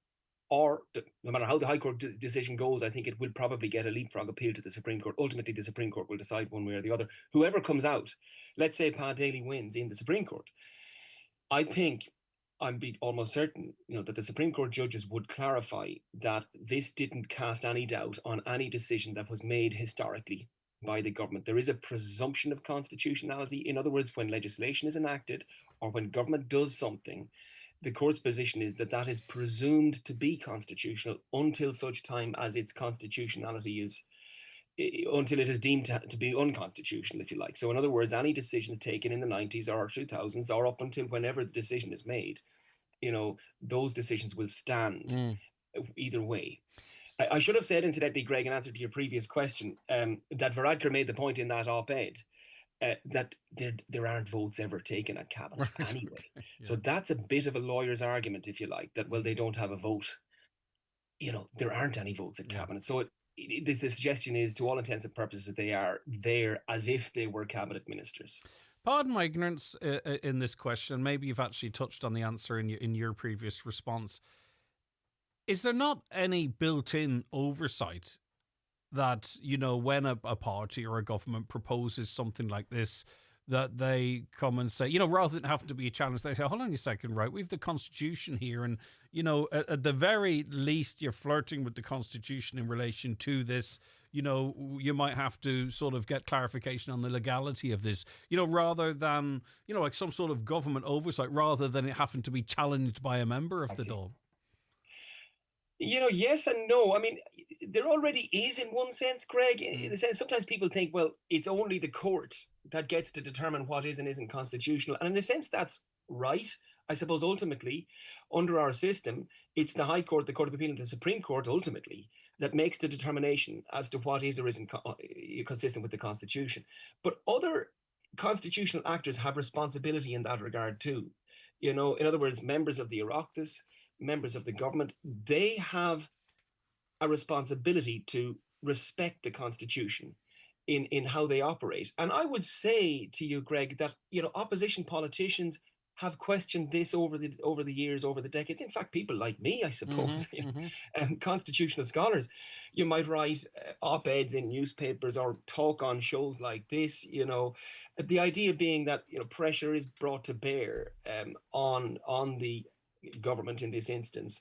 or no matter how the High Court decision goes, I think it will probably get a leapfrog appeal to the Supreme Court. Ultimately, the Supreme Court will decide one way or the other. Whoever comes out, let's say Pa Daly wins in the Supreme Court, I think I'm almost certain, that the Supreme Court judges would clarify that this didn't cast any doubt on any decision that was made historically by the government. There is a presumption of constitutionality. In other words, when legislation is enacted or when government does something, the court's position is that that is presumed to be constitutional until such time as its constitutionality is, until it is deemed to be unconstitutional, if you like. So in other words, any decisions taken in the 90s or 2000s or up until whenever the decision is made, those decisions will stand either way. I should have said, incidentally, Greg, in answer to your previous question, that Varadkar made the point in that op-ed that there aren't votes ever taken at cabinet anyway. Yeah. So that's a bit of a lawyer's argument, if you like, that, well, they don't have a vote. There aren't any votes at cabinet. So the suggestion is, to all intents and purposes, they are there as if they were cabinet ministers. Pardon my ignorance in this question. Maybe you've actually touched on the answer in your previous response. Is there not any built-in oversight that, when a party or a government proposes something like this, that they come and say, rather than having to be a challenge, they say, hold on a second, right, we've the Constitution here, and, at the very least, you're flirting with the Constitution in relation to this. You might have to sort of get clarification on the legality of this, rather than, like some sort of government oversight, rather than it having to be challenged by a member of the Dáil. Yes and no. I mean, there already is in one sense, Greg. In a sense, sometimes people think, well, it's only the court that gets to determine what is and isn't constitutional. And in a sense, that's right. I suppose ultimately, under our system, it's the High Court, the Court of Appeal, and the Supreme Court ultimately that makes the determination as to what is or isn't consistent with the Constitution. But other constitutional actors have responsibility in that regard too. In other words, members of the Oireachtas, members of the government, they have a responsibility to respect the Constitution in how they operate. And I would say to you, Greg, that opposition politicians have questioned this over the years, over the decades. In fact, people like me, I suppose, and constitutional scholars, you might write op-eds in newspapers or talk on shows like this. The idea being that pressure is brought to bear on the government in this instance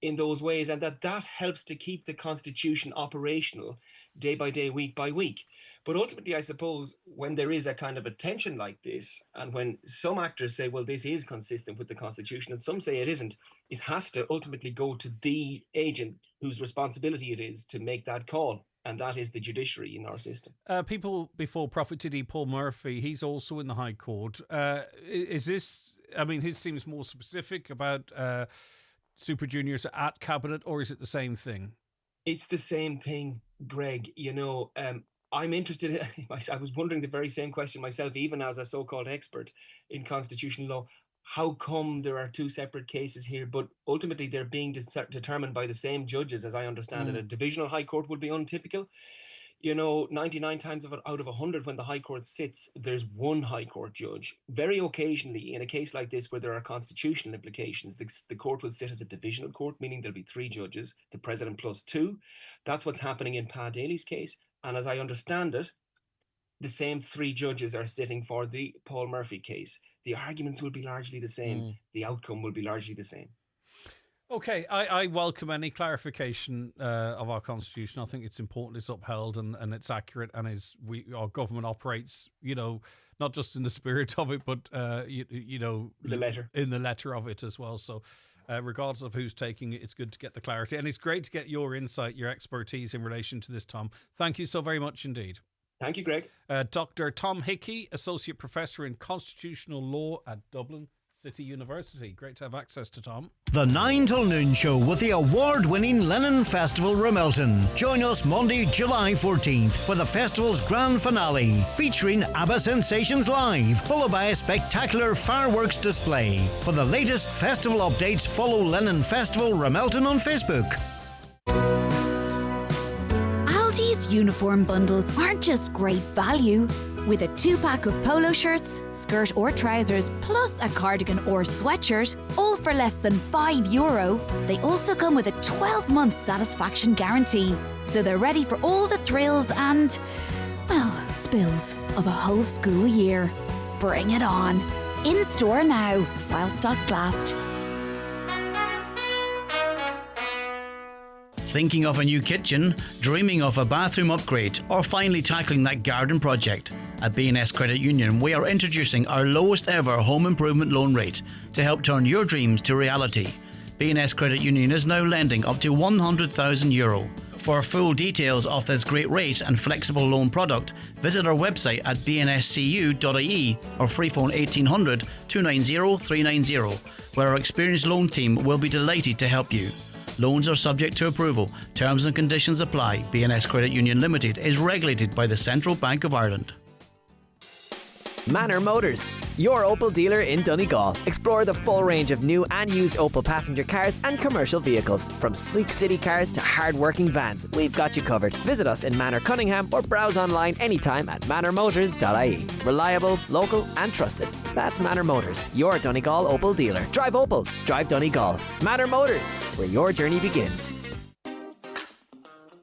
in those ways, and that helps to keep the Constitution operational day by day, week by week. But ultimately, I suppose, when there is a kind of a tension like this, and when some actors say, well, this is consistent with the Constitution, and some say it isn't, it has to ultimately go to the agent whose responsibility it is to make that call. And that is the judiciary in our system. People before Prophet Diddy, Paul Murphy, he's also in the High Court. Is this, his seems more specific about Super Juniors at Cabinet, or is it the same thing? It's the same thing, Greg. I'm interested in, I was wondering the very same question myself, even as a so-called expert in constitutional law. How come there are two separate cases here, but ultimately they're being determined by the same judges, as I understand it? A divisional High Court would be untypical. 99 times out of 100 when the High Court sits, there's one High Court judge. Very occasionally, in a case like this where there are constitutional implications, the court will sit as a divisional court, meaning there'll be 3 judges, the President plus 2. That's what's happening in Pa Daly's case. And as I understand it, the same 3 judges are sitting for the Paul Murphy case. The arguments will be largely the same. The outcome will be largely the same. Okay, I welcome any clarification of our Constitution. I think it's important it's upheld and it's accurate, and our government operates, not just in the spirit of it, but the letter. In the letter of it as well. So regardless of who's taking it, it's good to get the clarity. And it's great to get your insight, your expertise in relation to this, Tom. Thank you so very much indeed. Thank you, Greg. Dr. Tom Hickey, Associate Professor in Constitutional Law at Dublin City University. Great to have access to Tom. The 9 till noon show with the award-winning Lennon Festival Ramelton. Join us Monday, July 14th for the festival's grand finale, featuring ABBA Sensations Live, followed by a spectacular fireworks display. For the latest festival updates, follow Lennon Festival Ramelton on Facebook. Aldi's uniform bundles aren't just great value. With a 2-pack of polo shirts, skirt or trousers, plus a cardigan or sweatshirt, all for less than €5. They also come with a 12-month satisfaction guarantee. So they're ready for all the thrills and, spills of a whole school year. Bring it on. In store now, while stocks last. Thinking of a new kitchen, dreaming of a bathroom upgrade, or finally tackling that garden project? At B&S Credit Union, we are introducing our lowest ever home improvement loan rate to help turn your dreams to reality. B&S Credit Union is now lending up to €100,000. For full details of this great rate and flexible loan product, visit our website at bnscu.ie or freephone 1800 290 390, where our experienced loan team will be delighted to help you. Loans are subject to approval. Terms and conditions apply. B&S Credit Union Limited is regulated by the Central Bank of Ireland. Manor Motors, your Opel dealer in Donegal. Explore the full range of new and used Opel passenger cars and commercial vehicles. From sleek city cars to hard-working vans, we've got you covered. Visit us in Manor Cunningham or browse online anytime at manormotors.ie. Reliable, local and trusted. That's Manor Motors, your Donegal Opel dealer. Drive Opel, drive Donegal. Manor Motors, where your journey begins.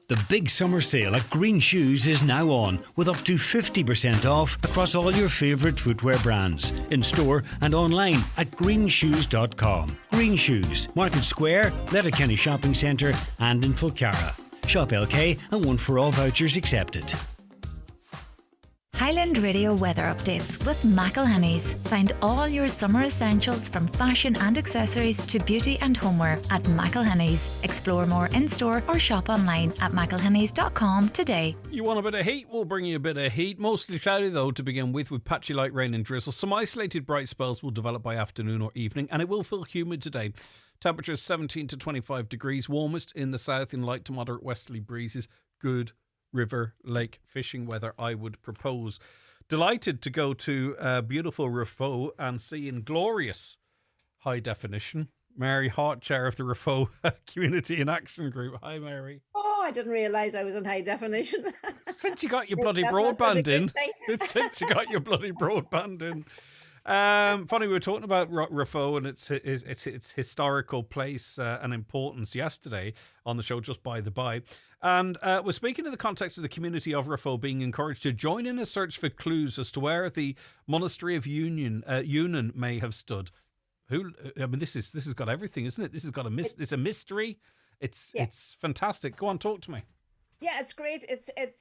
The big summer sale at Green Shoes is now on, with up to 50% off across all your favourite footwear brands, in store and online at greenshoes.com. Green Shoes, Market Square, Letterkenny Shopping Centre and in Fulcara. Shop LK and 1 for all vouchers accepted. Highland Radio weather updates with McElhenney's. Find all your summer essentials from fashion and accessories to beauty and homeware at McElhenney's. Explore more in-store or shop online at mcelhenneys.com today. You want a bit of heat? We'll bring you a bit of heat. Mostly cloudy though to begin with patchy light rain and drizzle. Some isolated bright spells will develop by afternoon or evening, and it will feel humid today. Temperatures 17 to 25 degrees, warmest in the south in light to moderate westerly breezes. Good river, lake fishing weather, I would propose. Delighted to go to beautiful Rafo and see in glorious high definition Mary Hart, chair of the Rafo Community in Action Group. Hi, Mary. Oh, I didn't realise I was in high definition. Since you got your bloody That's not such a broadband good in. thing. It's since you got your bloody broadband in. Funny, we were talking about Rafo and its historical place and importance yesterday on the show, just by the by. And we're speaking in the context of the community of Rafo being encouraged to join in a search for clues as to where the Monastery of Union may have stood. This has got everything, isn't it? This has got it's a mystery. It's fantastic. Go on, talk to me. Yeah, it's great.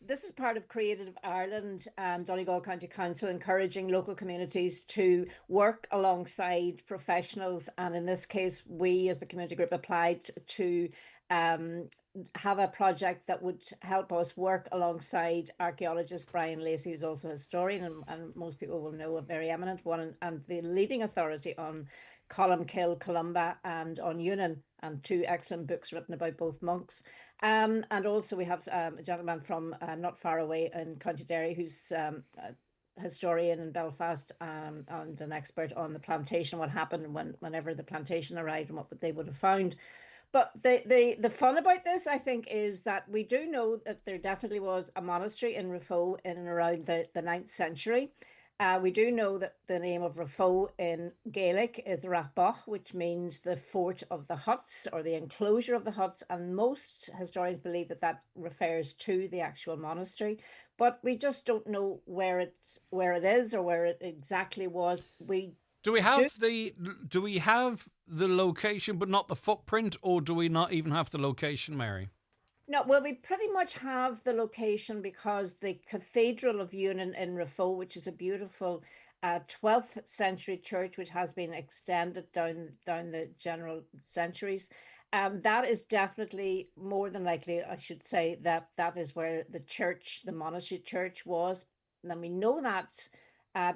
This is part of Creative Ireland and Donegal County Council encouraging local communities to work alongside professionals, and in this case, we as the community group applied to have a project that would help us work alongside archaeologist Brian Lacey, who's also a historian, and most people will know a very eminent one, and the leading authority on Columkill, Columba, and on Union, and two excellent books written about both monks. And also we have a gentleman from not far away in County Derry who's a historian in Belfast and an expert on the plantation, what happened whenever the plantation arrived and what they would have found. But the fun about this, I think, is that we do know that there definitely was a monastery in Rafo in and around the 9th century. We do know that the name of Rafo in Gaelic is Rapboch, which means the fort of the huts or the enclosure of the huts, and most historians believe that that refers to the actual monastery. But we just don't know where it is or where it exactly was. Do we have the location but not the footprint, or do we not even have the location, Mary? No, well, we pretty much have the location because the Cathedral of Union in Rafo, which is a beautiful 12th century church, which has been extended down the general centuries, that is definitely, more than likely, I should say, that is where the monastery church was. And we know that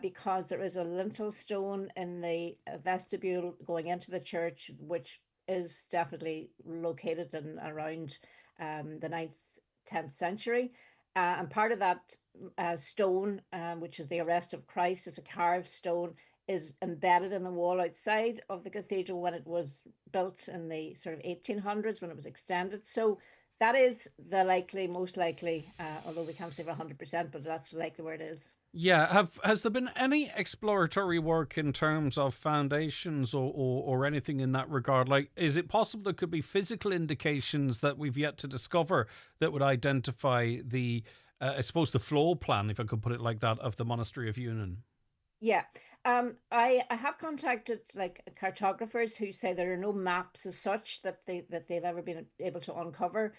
because there is a lintel stone in the vestibule going into the church, which is definitely located in around the 9th, 10th century. And part of that stone, which is the arrest of Christ, is a carved stone, is embedded in the wall outside of the cathedral when it was built in the sort of 1800s, when it was extended. So that is the most likely, although we can't say for 100%, but that's likely where it is. Yeah, has there been any exploratory work in terms of foundations or anything in that regard? Like, is it possible there could be physical indications that we've yet to discover that would identify the, I suppose, the floor plan, if I could put it like that, of the Monastery of Union? Yeah. I have contacted cartographers who say there are no maps as such that they've ever been able to uncover.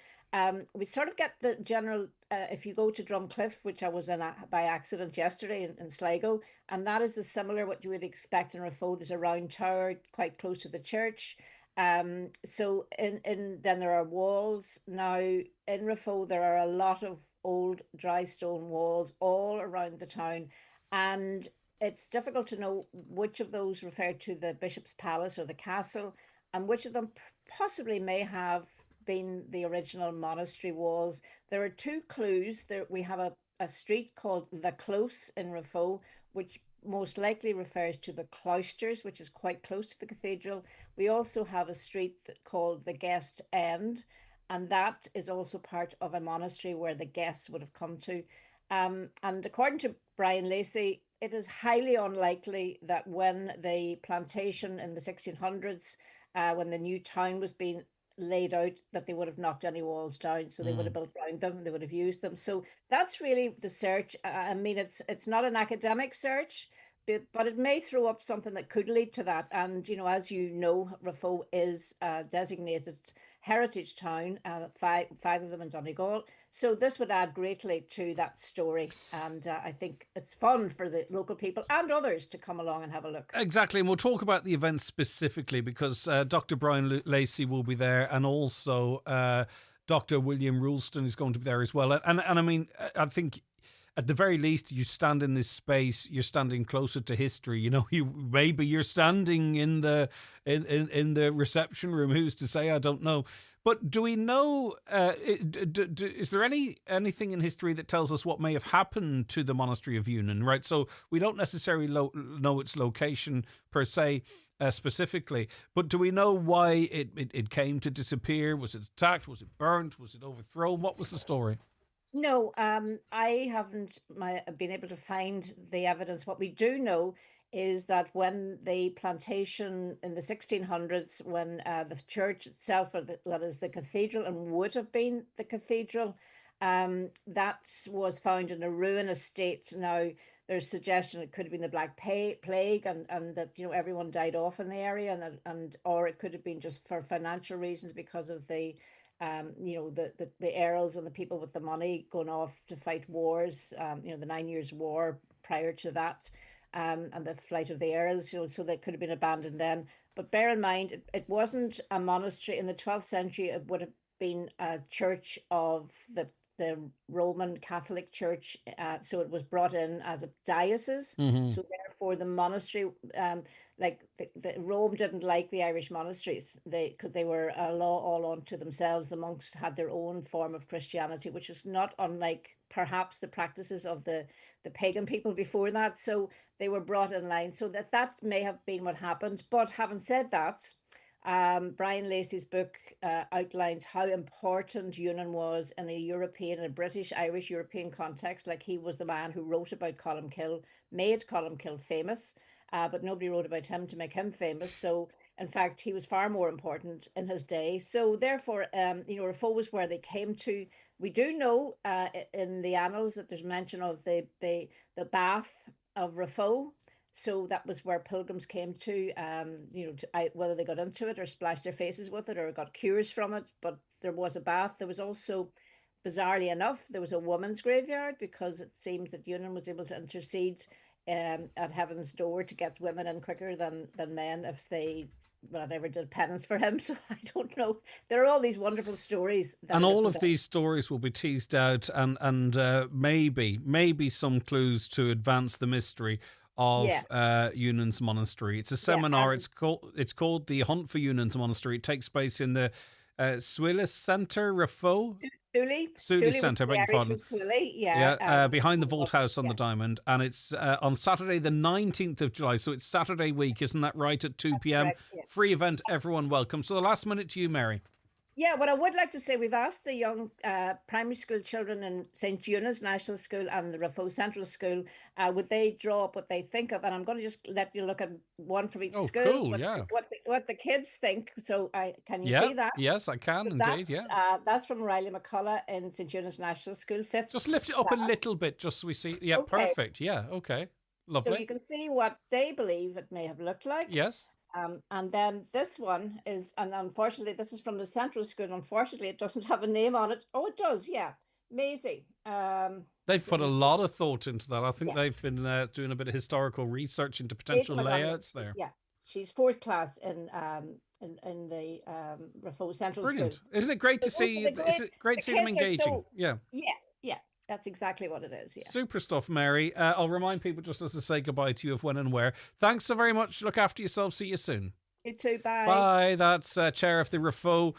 We sort of get the general, if you go to Drumcliff, which I was in by accident yesterday in Sligo, and that is similar what you would expect in Rafo. There's a round tower quite close to the church. So then there are walls. Now in Rafo there are a lot of old dry stone walls all around the town, and it's difficult to know which of those refer to the Bishop's Palace or the castle, and which of them possibly may have been the original monastery walls. There are two clues. We have a street called the Close in Rafo, which most likely refers to the cloisters, which is quite close to the cathedral. We also have a street called the Guest End, and that is also part of a monastery where the guests would have come to. And according to Brian Lacey, it is highly unlikely that when the plantation in the 1600s, when the new town was being laid out, that they would have knocked any walls down. So they would have built around them, they would have used them. So that's really the search. I mean, it's not an academic search, but it may throw up something that could lead to that. And, as you know, Rafo is a designated heritage town, five of them in Donegal. So this would add greatly to that story. And I think it's fun for the local people and others to come along and have a look. Exactly, and we'll talk about the event specifically because Dr. Brian Lacey will be there, and also Dr. William Rulston is going to be there as well. And I mean, I think at the very least, you stand in this space, you're standing closer to history. You know, maybe you're standing in the reception room. Who's to say? I don't know. But do we know? Is there anything in history that tells us what may have happened to the monastery of Union? Right. So we don't necessarily know its location per se. Specifically, but do we know why it came to disappear? Was it attacked? Was it burnt? Was it overthrown? What was the story? No, I haven't been able to find the evidence. What we do know is that when the plantation in the 1600s, when the church itself, that is the cathedral and would have been the cathedral, that was found in a ruinous state. Now, there's suggestion it could have been the Black Plague, and that everyone died off in the area, and or it could have been just for financial reasons because of the earls and the people with the money going off to fight wars. The 9 Years' War prior to that, and the flight of the earls. So they could have been abandoned then. But bear in mind, it wasn't a monastery in the 12th century. It would have been a church of the Roman Catholic Church, so it was brought in as a diocese. Mm-hmm. So therefore, the monastery, like the Rome didn't like the Irish monasteries, because they were a law all unto themselves. The monks had their own form of Christianity, which was not unlike perhaps the practices of the pagan people before that. So they were brought in line. So that may have been what happened. But having said that, Brian Lacey's book outlines how important Union was in a European, a British, Irish, European context. Like, he was the man who wrote about Columkill, made Columkill famous, but nobody wrote about him to make him famous. So, in fact, he was far more important in his day. So, therefore, Raphoe was where they came to. We do know in the annals that there's mention of the bath of Raphoe. So that was where pilgrims came to, whether they got into it or splashed their faces with it or got cures from it. But there was a bath. There was also, bizarrely enough, there was a woman's graveyard, because it seems that Union was able to intercede at heaven's door to get women in quicker than men if they ever did penance for him. So I don't know. There are all these wonderful stories. And all of these stories will be teased out, and maybe some clues to advance the mystery of Union's Monastery. It's a seminar. It's called the Hunt for Union's Monastery. It takes place in the Swillis Centre, Raphoe. Swilly Centre, beg your pardon. Behind the Vault House on the Diamond, and it's on Saturday the 19th of July, so it's Saturday week, isn't that right, at 2 p.m? Correct, yeah. Free event, everyone welcome. So the last minute to you, Mary. Yeah, what I would like to say, we've asked the young primary school children in St. Eunice National School and the Raphoe Central School, would they draw up what they think of? And I'm going to just let you look at one from each school. Cool, what the kids think. So can you see that? Yes, I can, So indeed, that's from Riley McCullough in St. Eunice National School, 5th. Just lift it up a little bit, just so we see. Yeah, Okay. perfect. Yeah, okay. Lovely. So you can see what they believe it may have looked like. Yes. And then this one is, and unfortunately, this is from the Central School. Unfortunately, it doesn't have a name on it. Oh, it does, yeah. Maisie. They've put a lot of thought into that. I think they've been doing a bit of historical research into potential layouts there. Yeah, she's 4th class in the Raphoe Central Brilliant. School. Isn't it great to see? Is it great to see them engaging? Yeah. That's exactly what it is. Yeah. Super stuff, Mary. I'll remind people just as to say goodbye to you of when and where. Thanks so very much. Look after yourself. See you soon. You too. Bye. Bye. That's Chair of the Raphoe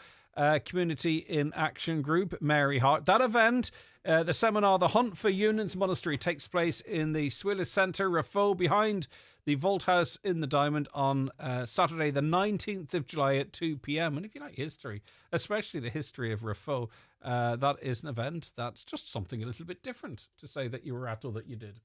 Community in Action Group, Mary Hart. That event, the seminar, The Hunt for Union's Monastery, takes place in the Swillis Centre, Raphoe, behind the Vault House in the Diamond on Saturday the 19th of July at 2 p.m. And if you like history, especially the history of Raphoe, that is an event that's just something a little bit different to say that you were at or that you did.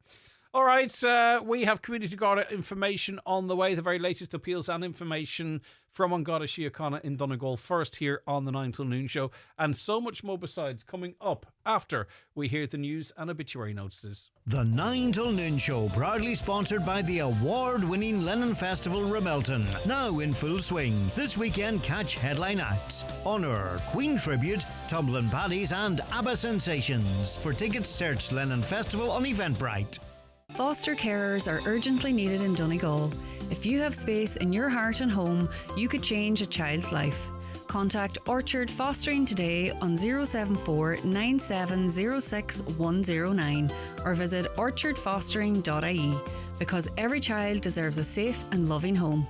All right, we have Community Garda information on the way, the very latest appeals and information from An Garda Síochána in Donegal first here on the 9 till noon show, and so much more besides coming up after we hear the news and obituary notices. The 9 till noon show, proudly sponsored by the award-winning Lennon Festival Ramelton, now in full swing. This weekend, catch headline acts: Honour, Queen Tribute, Tumbling Paddies and ABBA Sensations. For tickets, search Lennon Festival on Eventbrite. Foster carers are urgently needed in Donegal. If you have space in your heart and home, you could change a child's life. Contact Orchard Fostering today on 074 9706 109 or visit orchardfostering.ie, because every child deserves a safe and loving home.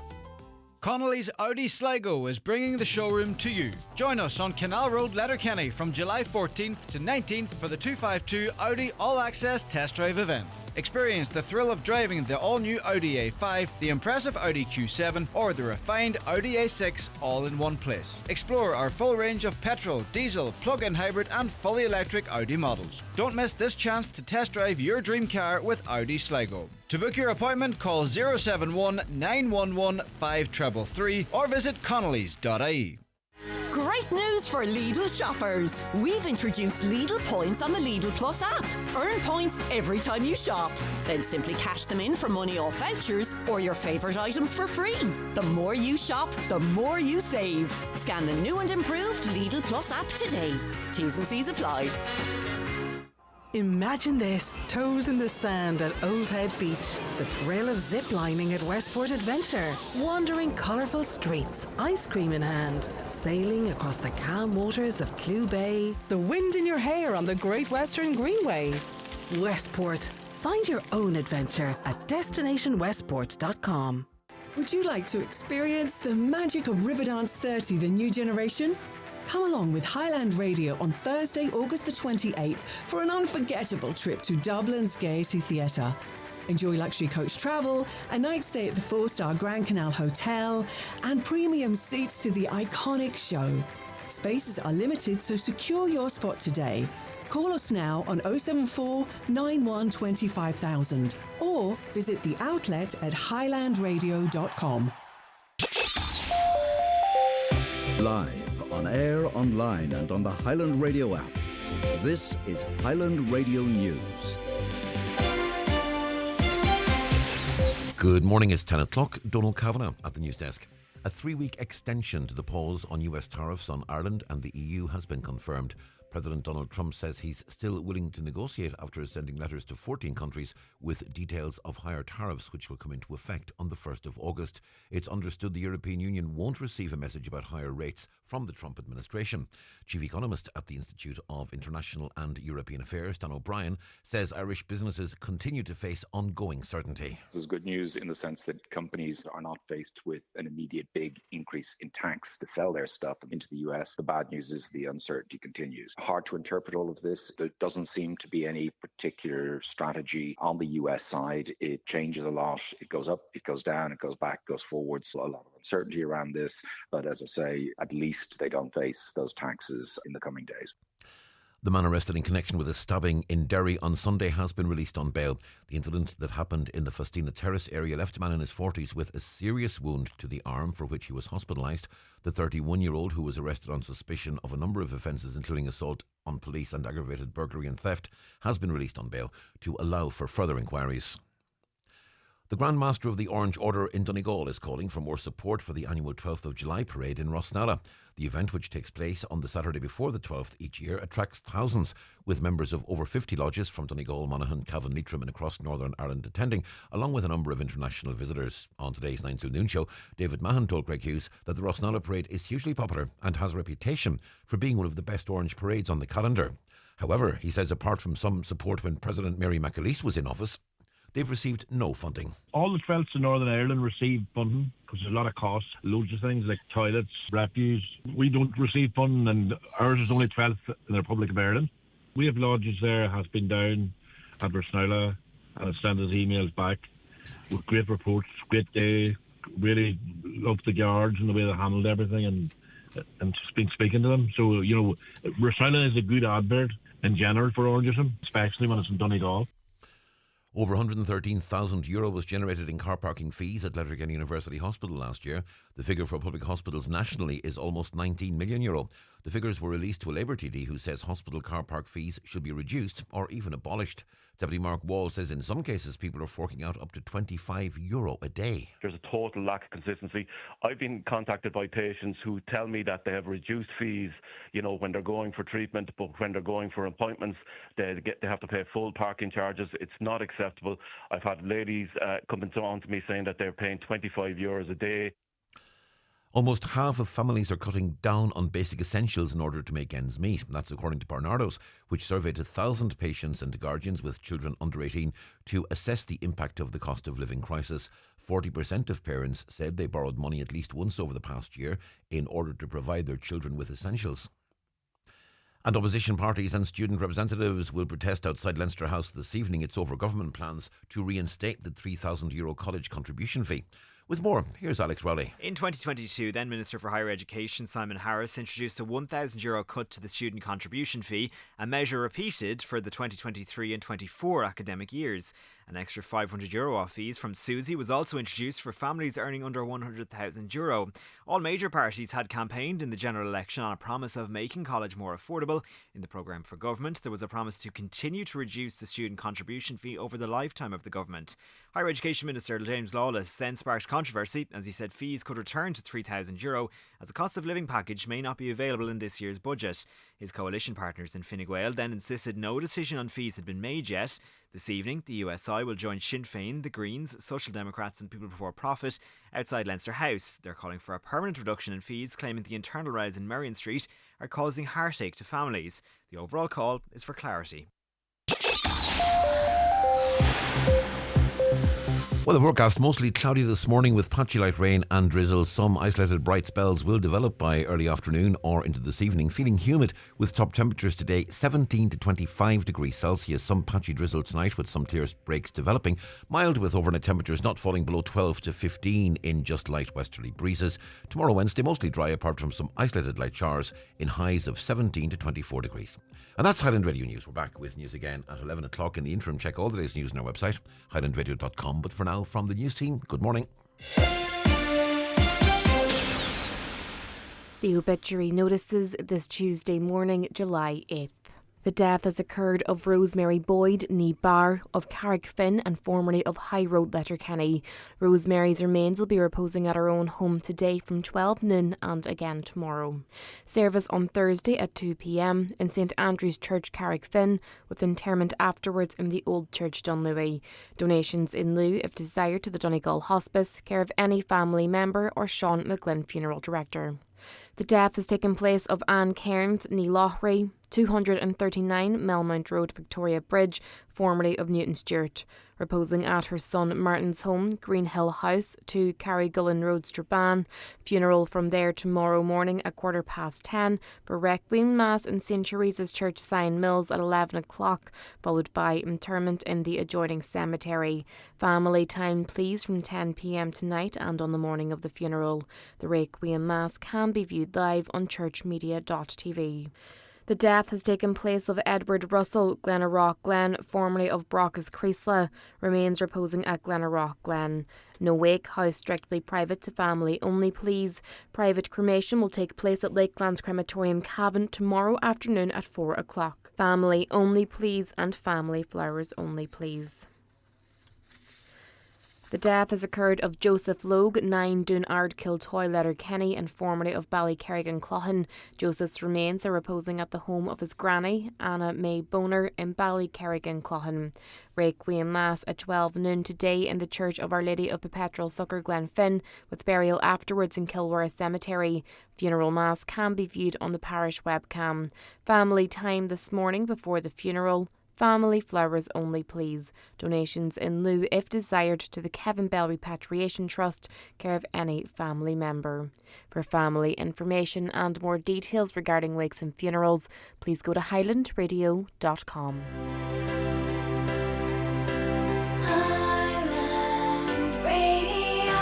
Connolly's Audi Sligo is bringing the showroom to you. Join us on Canal Road, Letterkenny from July 14th to 19th for the 252 Audi All Access Test Drive event. Experience the thrill of driving the all-new Audi A5, the impressive Audi Q7 or the refined Audi A6 all in one place. Explore our full range of petrol, diesel, plug-in hybrid and fully electric Audi models. Don't miss this chance to test drive your dream car with Audi Sligo. To book your appointment, call 071 911 5333 or visit connellys.ie. Great news for Lidl shoppers. We've introduced Lidl points on the Lidl Plus app. Earn points every time you shop. Then simply cash them in for money off vouchers or your favourite items for free. The more you shop, the more you save. Scan the new and improved Lidl Plus app today. T's and C's apply. Imagine this, toes in the sand at Old Head Beach, the thrill of zip-lining at Westport Adventure, wandering colourful streets, ice cream in hand, sailing across the calm waters of Clew Bay, the wind in your hair on the Great Western Greenway. Westport. Find your own adventure at destinationwestport.com. Would you like to experience the magic of Riverdance 30, the new generation? Come along with Highland Radio on Thursday, August the 28th for an unforgettable trip to Dublin's Gaiety Theatre. Enjoy luxury coach travel, a night stay at the 4-star Grand Canal Hotel, and premium seats to the iconic show. Spaces are limited, so secure your spot today. Call us now on 074 91 25000 or visit the outlet at highlandradio.com. Live, on air, online and on the Highland Radio app. This is Highland Radio News. Good morning, it's 10 o'clock. Donald Kavanagh at the news desk. A 3-week extension to the pause on US tariffs on Ireland and the EU has been confirmed. President Donald Trump says he's still willing to negotiate after sending letters to 14 countries with details of higher tariffs which will come into effect on the 1st of August. It's understood the European Union won't receive a message about higher rates from the Trump administration. Chief economist at the Institute of International and European Affairs, Dan O'Brien, says Irish businesses continue to face ongoing uncertainty. There's good news in the sense that companies are not faced with an immediate big increase in tax to sell their stuff into the US. The bad news is the uncertainty continues. Hard to interpret all of this. There doesn't seem to be any particular strategy on the US side. It changes a lot. It goes up, it goes down, it goes back, goes forward. So a lot of uncertainty around this. But as I say, at least they don't face those taxes in the coming days. The man arrested in connection with a stabbing in Derry on Sunday has been released on bail. The incident that happened in the Festina Terrace area left a man in his 40s with a serious wound to the arm for which he was hospitalised. The 31-year-old, who was arrested on suspicion of a number of offences including assault on police and aggravated burglary and theft, has been released on bail to allow for further inquiries. The Grand Master of the Orange Order in Donegal is calling for more support for the annual 12th of July parade in Rosnala. The event, which takes place on the Saturday before the 12th each year, attracts thousands, with members of over 50 lodges from Donegal, Monaghan, Cavan, Leitrim and across Northern Ireland attending, along with a number of international visitors. On today's 9 till noon show, David Mahon told Greg Hughes that the Rosnala parade is hugely popular and has a reputation for being one of the best orange parades on the calendar. However, he says apart from some support when President Mary McAleese was in office, they've received no funding. All the 12ths in Northern Ireland receive funding because there's a lot of costs, loads of things like toilets, refuse. We don't receive funding and ours is only 12th in the Republic of Ireland. We have lodges there, has been down at Rosnala and has sent us emails back with great reports, great day, really loved the guards and the way they handled everything and been speaking to them. So, you know, Rosnala is a good advert in general for Orangism, especially when it's in Donegal. Over €113,000 was generated in car parking fees at Letterkenny University Hospital last year. The figure for public hospitals nationally is almost €19 million. The figures were released to a Labour TD who says hospital car park fees should be reduced or even abolished. Deputy Mark Wall says in some cases people are forking out up to €25 a day. There's a total lack of consistency. I've been contacted by patients who tell me that they have reduced fees, when they're going for treatment, but when they're going for appointments, they have to pay full parking charges. It's not acceptable. I've had ladies coming on to me saying that they're paying €25 a day. Almost half of families are cutting down on basic essentials in order to make ends meet. That's according to Barnardo's, which surveyed 1,000 patients and guardians with children under 18 to assess the impact of the cost of living crisis. 40% of parents said they borrowed money at least once over the past year in order to provide their children with essentials. And opposition parties and student representatives will protest outside Leinster House this evening. It's over government plans to reinstate the €3,000 college contribution fee. With more, here's Alex Rowley. In 2022, then Minister for Higher Education Simon Harris introduced a €1,000 cut to the student contribution fee, a measure repeated for the 2023 and 24 academic years. An extra €500 off fees from Susie was also introduced for families earning under €100,000. All major parties had campaigned in the general election on a promise of making college more affordable. In the programme for government, there was a promise to continue to reduce the student contribution fee over the lifetime of the government. Higher Education Minister James Lawless then sparked controversy as he said fees could return to €3,000 as a cost of living package may not be available in this year's budget. His coalition partners in Fine Gael then insisted no decision on fees had been made yet. This evening, the USI will join Sinn Féin, the Greens, Social Democrats and People Before Profit outside Leinster House. They're calling for a permanent reduction in fees, claiming the internal rise in Merrion Street are causing heartache to families. The overall call is for clarity. Well, the forecast mostly cloudy this morning with patchy light rain and drizzle. Some isolated bright spells will develop by early afternoon or into this evening. Feeling humid with top temperatures today 17 to 25 degrees Celsius. Some patchy drizzle tonight with some clear breaks developing. Mild with overnight temperatures not falling below 12 to 15 in just light westerly breezes. Tomorrow Wednesday mostly dry apart from some isolated light showers in highs of 17 to 24 degrees. And that's Highland Radio News. We're back with news again at 11 o'clock. In the interim, check all the day's news on our website, highlandradio.com. But for now, from the news team, good morning. The obituary notices this Tuesday morning, July 8th. The death has occurred of Rosemary Boyd, ní Barr, of Carrickfinn and formerly of High Road, Letterkenny. Rosemary's remains will be reposing at her own home today from 12 noon and again tomorrow. Service on Thursday at 2 p.m. in St Andrew's Church, Carrickfinn, with interment afterwards in the Old Church, Dunlewy. Donations in lieu, if desired, to the Donegal Hospice, care of any family member or Sean McGlynn, Funeral Director. The death has taken place of Anne Cairns, ní Loughry, 239 Melmount Road, Victoria Bridge, formerly of Newton Stewart. Reposing at her son Martin's home, Greenhill House, 2 Carrygullen Road, Strabane. Funeral from there tomorrow morning at 10:15 for Requiem Mass in St Teresa's Church, Sion Mills at 11 o'clock, followed by interment in the adjoining cemetery. Family time please from 10 p.m. tonight and on the morning of the funeral. The Requiem Mass can be viewed live on churchmedia.tv. The death has taken place of Edward Russell, Glenarroch Glen, formerly of Brockes Creasla. Remains reposing at Glenarroch Glen. No wake, house strictly private to family only please. Private cremation will take place at Lakelands Crematorium, Cavan, tomorrow afternoon at 4 o'clock. Family only please and family flowers only please. The death has occurred of Joseph Logue, 9 Dún Ardkill Toy, Letterkenny, and formerly of Ballykerrigan Cloughan. Joseph's remains are reposing at the home of his granny, Anna May Boner, in Ballykerrigan Cloughan. Requiem Mass at 12 noon today in the Church of Our Lady of Perpetual Succour, Glenfin, with burial afterwards in Kilwara Cemetery. Funeral Mass can be viewed on the parish webcam. Family time this morning before the funeral. Family flowers only please. Donations in lieu, if desired, to the Kevin Bell Repatriation Trust, care of any family member. For family information and more details regarding wakes and funerals, please go to highlandradio.com. Highland Radio.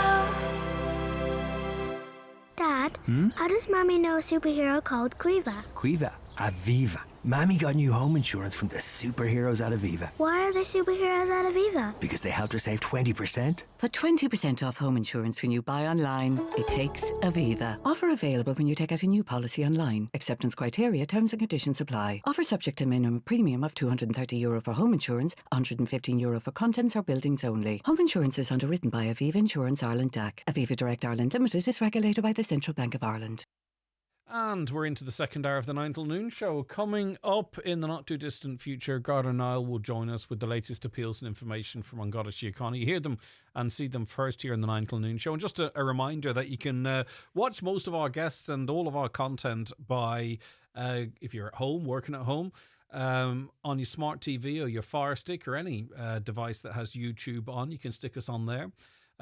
Dad, how does Mommy know a superhero called Quiva? Quiva? Aviva. Mammy got new home insurance from the superheroes at Aviva. Why are they superheroes at Aviva? Because they helped her save 20%. For 20% off home insurance when you buy online, it takes Aviva. Offer available when you take out a new policy online. Acceptance criteria, terms and conditions apply. Offer subject to minimum premium of €230 for home insurance, €115 for contents or buildings only. Home insurance is underwritten by Aviva Insurance Ireland DAC. Aviva Direct Ireland Limited is regulated by the Central Bank of Ireland. And we're into the second hour of the 9 till noon show. Coming up in the not too distant future, Garda Nile will join us with the latest appeals and information from An Garda Síochána. You hear them and see them first here in the 9 till noon show. And just a reminder that you can watch most of our guests and all of our content by, if you're at home, working at home, on your smart TV or your Fire Stick or any device that has YouTube on. You can stick us on there.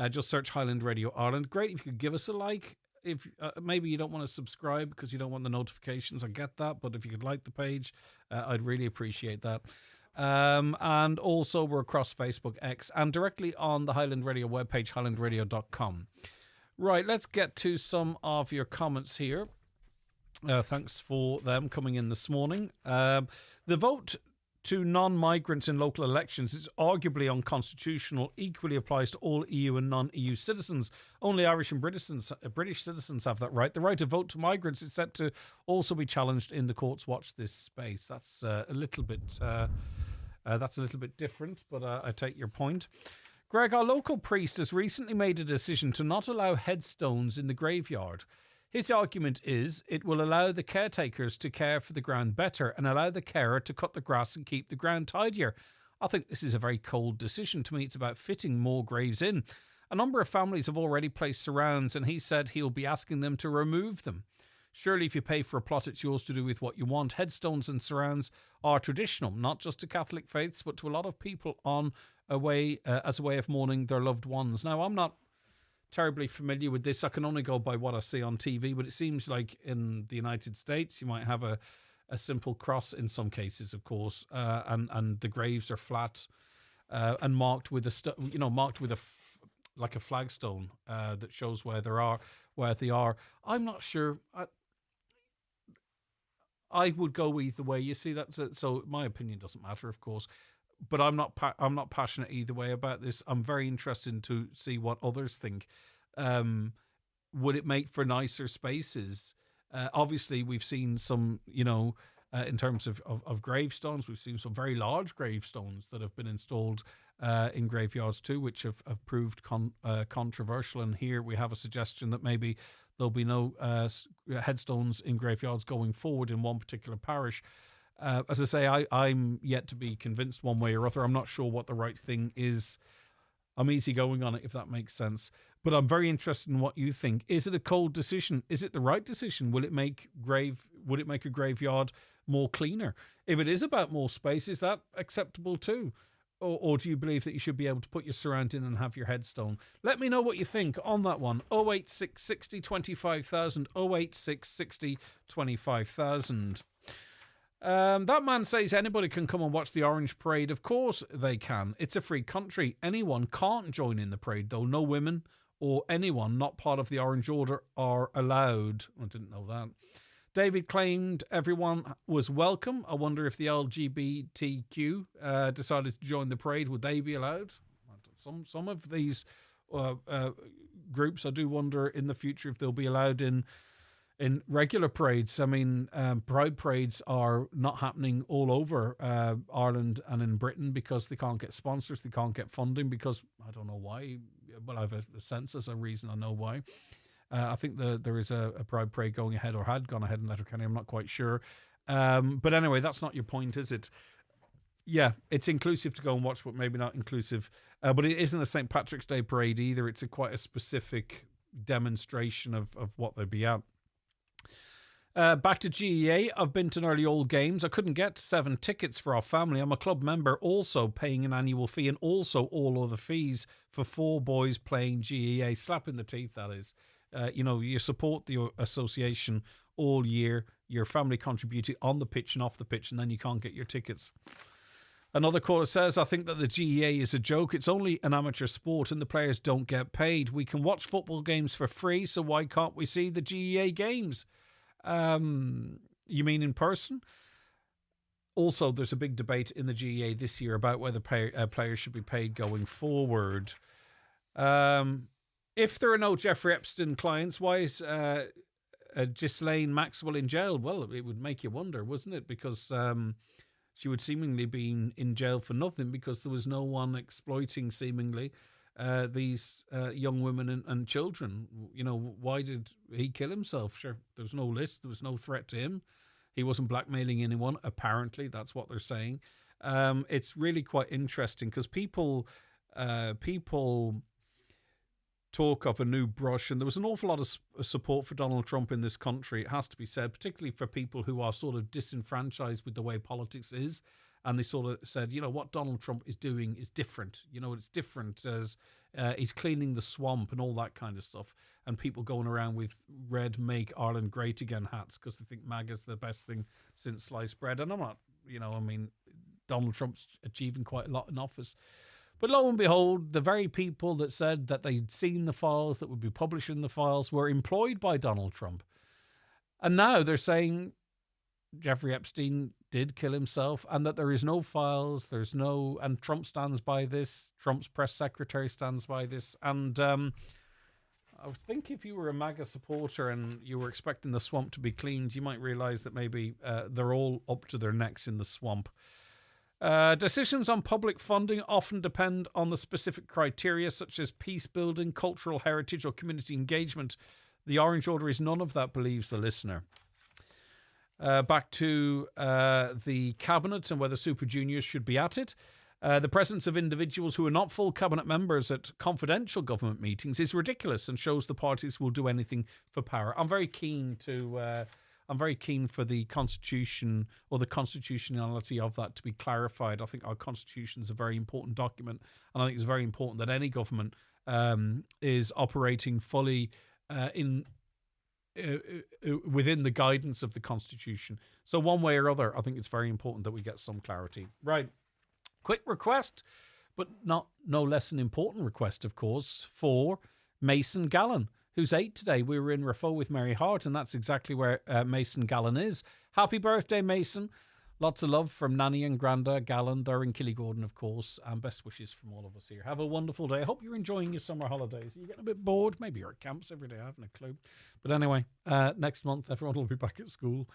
Just search Highland Radio Ireland. Great if you could give us a like. If maybe you don't want to subscribe because you don't want the notifications, I get that. But if you could like the page, I'd really appreciate that. And also we're across Facebook, X, and directly on the Highland Radio webpage, highlandradio.com. Right, let's get to some of your comments here. Thanks for them coming in this morning. The vote to non-migrants in local elections is arguably unconstitutional, equally applies to all EU and non-EU citizens. Only Irish and British citizens have that right. The right to vote to migrants is set to also be challenged in the courts. Watch this space. That's a little bit different, but I take your point. Greg, our local priest has recently made a decision to not allow headstones in the graveyard. His argument is it will allow the caretakers to care for the ground better and allow the carer to cut the grass and keep the ground tidier. I think this is a very cold decision. To me, it's about fitting more graves in. A number of families have already placed surrounds, and he said he'll be asking them to remove them. Surely if you pay for a plot, it's yours to do with what you want. Headstones and surrounds are traditional, not just to Catholic faiths, but to a lot of people on a way as a way of mourning their loved ones. Now, I'm not terribly familiar with this. I can only go by what I see on TV, but it seems like in the United States you might have a simple cross in some cases, of course, and the graves are flat and marked with like a flagstone that shows where they are. I'm not sure. I would go either way. You see, so my opinion doesn't matter, of course. But I'm not passionate either way about this. I'm very interested to see what others think. Would it make for nicer spaces? Obviously, we've seen some, in terms of gravestones, we've seen some very large gravestones that have been installed in graveyards too, which have proved controversial. And here we have a suggestion that maybe there'll be no headstones in graveyards going forward in one particular parish. As I say, I'm yet to be convinced one way or other. I'm not sure what the right thing is. I'm easygoing on it, if that makes sense. But I'm very interested in what you think. Is it a cold decision? Is it the right decision? Will it make a graveyard more cleaner? If it is about more space, is that acceptable too? Or do you believe that you should be able to put your surround in and have your headstone? Let me know what you think on that one. 086 60 25,000, 086 60 25,000. That man says anybody can come and watch the Orange Parade. Of course they can. It's a free country. Anyone can't join in the parade, though. No women or anyone not part of the Orange Order are allowed. I didn't know that. David claimed everyone was welcome. I wonder if the LGBTQ decided to join the parade, would they be allowed? Some of these groups, I do wonder in the future if they'll be allowed in regular parades. I mean, pride parades are not happening all over Ireland and in Britain because they can't get sponsors, they can't get funding because, I don't know why, but I have a sense there's a reason I know why. I think there is a pride parade going ahead or had gone ahead in Letterkenny, I'm not quite sure. But anyway, that's not your point, is it? Yeah, it's inclusive to go and watch, but maybe not inclusive. But it isn't a St. Patrick's Day parade either. It's quite a specific demonstration of what they'd be at. Back to GEA. I've been to nearly all games. I couldn't get 7 tickets for our family. I'm a club member, also paying an annual fee and also all other fees for 4 boys playing GEA. Slap in the teeth, that is. You support the association all year. Your family contributing on the pitch and off the pitch, and then you can't get your tickets. Another caller says, I think that the GEA is a joke. It's only an amateur sport and the players don't get paid. We can watch football games for free, so why can't we see the GEA games? You mean in person? Also, there's a big debate in the GAA this year about whether players should be paid going forward. If there are no Jeffrey Epstein clients, why is Ghislaine Maxwell in jail? Well, it would make you wonder, wouldn't it? Because she would seemingly be in jail for nothing because there was no one exploiting, seemingly, these young women and children. You know, why did he kill himself? Sure, there was no list. There was no threat to him. He wasn't blackmailing anyone, apparently. That's what they're saying. It's really quite interesting because people talk of a new brush, and there was an awful lot of support for Donald Trump in this country, it has to be said, particularly for people who are sort of disenfranchised with the way politics is. And they sort of said, you know, what Donald Trump is doing is different. You know, it's different as he's cleaning the swamp and all that kind of stuff. And people going around with red Make Ireland Great Again hats because they think MAGA's the best thing since sliced bread. And I'm not, you know, I mean, Donald Trump's achieving quite a lot in office. But lo and behold, the very people that said that they'd seen the files, that would be publishing the files, were employed by Donald Trump. And now they're saying Jeffrey Epstein did kill himself and that there is no files, and Trump stands by this, Trump's press secretary stands by this. And I think if you were a MAGA supporter and you were expecting the swamp to be cleaned, you might realise that maybe they're all up to their necks in the swamp. Decisions on public funding often depend on the specific criteria, such as peace building, cultural heritage, or community engagement. The Orange Order is none of that, believes the listener. Back to the Cabinet and whether Super Juniors should be at it. The presence of individuals who are not full Cabinet members at confidential government meetings is ridiculous and shows the parties will do anything for power. I'm very keen for the Constitution or the constitutionality of that to be clarified. I think our Constitution is a very important document, and I think it's very important that any government is operating fully within the guidance of the Constitution. So one way or other, I think it's very important that we get some clarity. Right. Quick request, but no less an important request, of course, for Mason Gallen, who's 8 today. We were in Rafo with Mary Hart, and that's exactly where Mason Gallen is. Happy birthday, Mason. Lots of love from Nanny and Granda Gallen. They're in Killygordon, of course, and best wishes from all of us here. Have a wonderful day. I hope you're enjoying your summer holidays. Are you getting a bit bored? Maybe you're at camps every day. I haven't a clue. But anyway, next month, everyone will be back at school.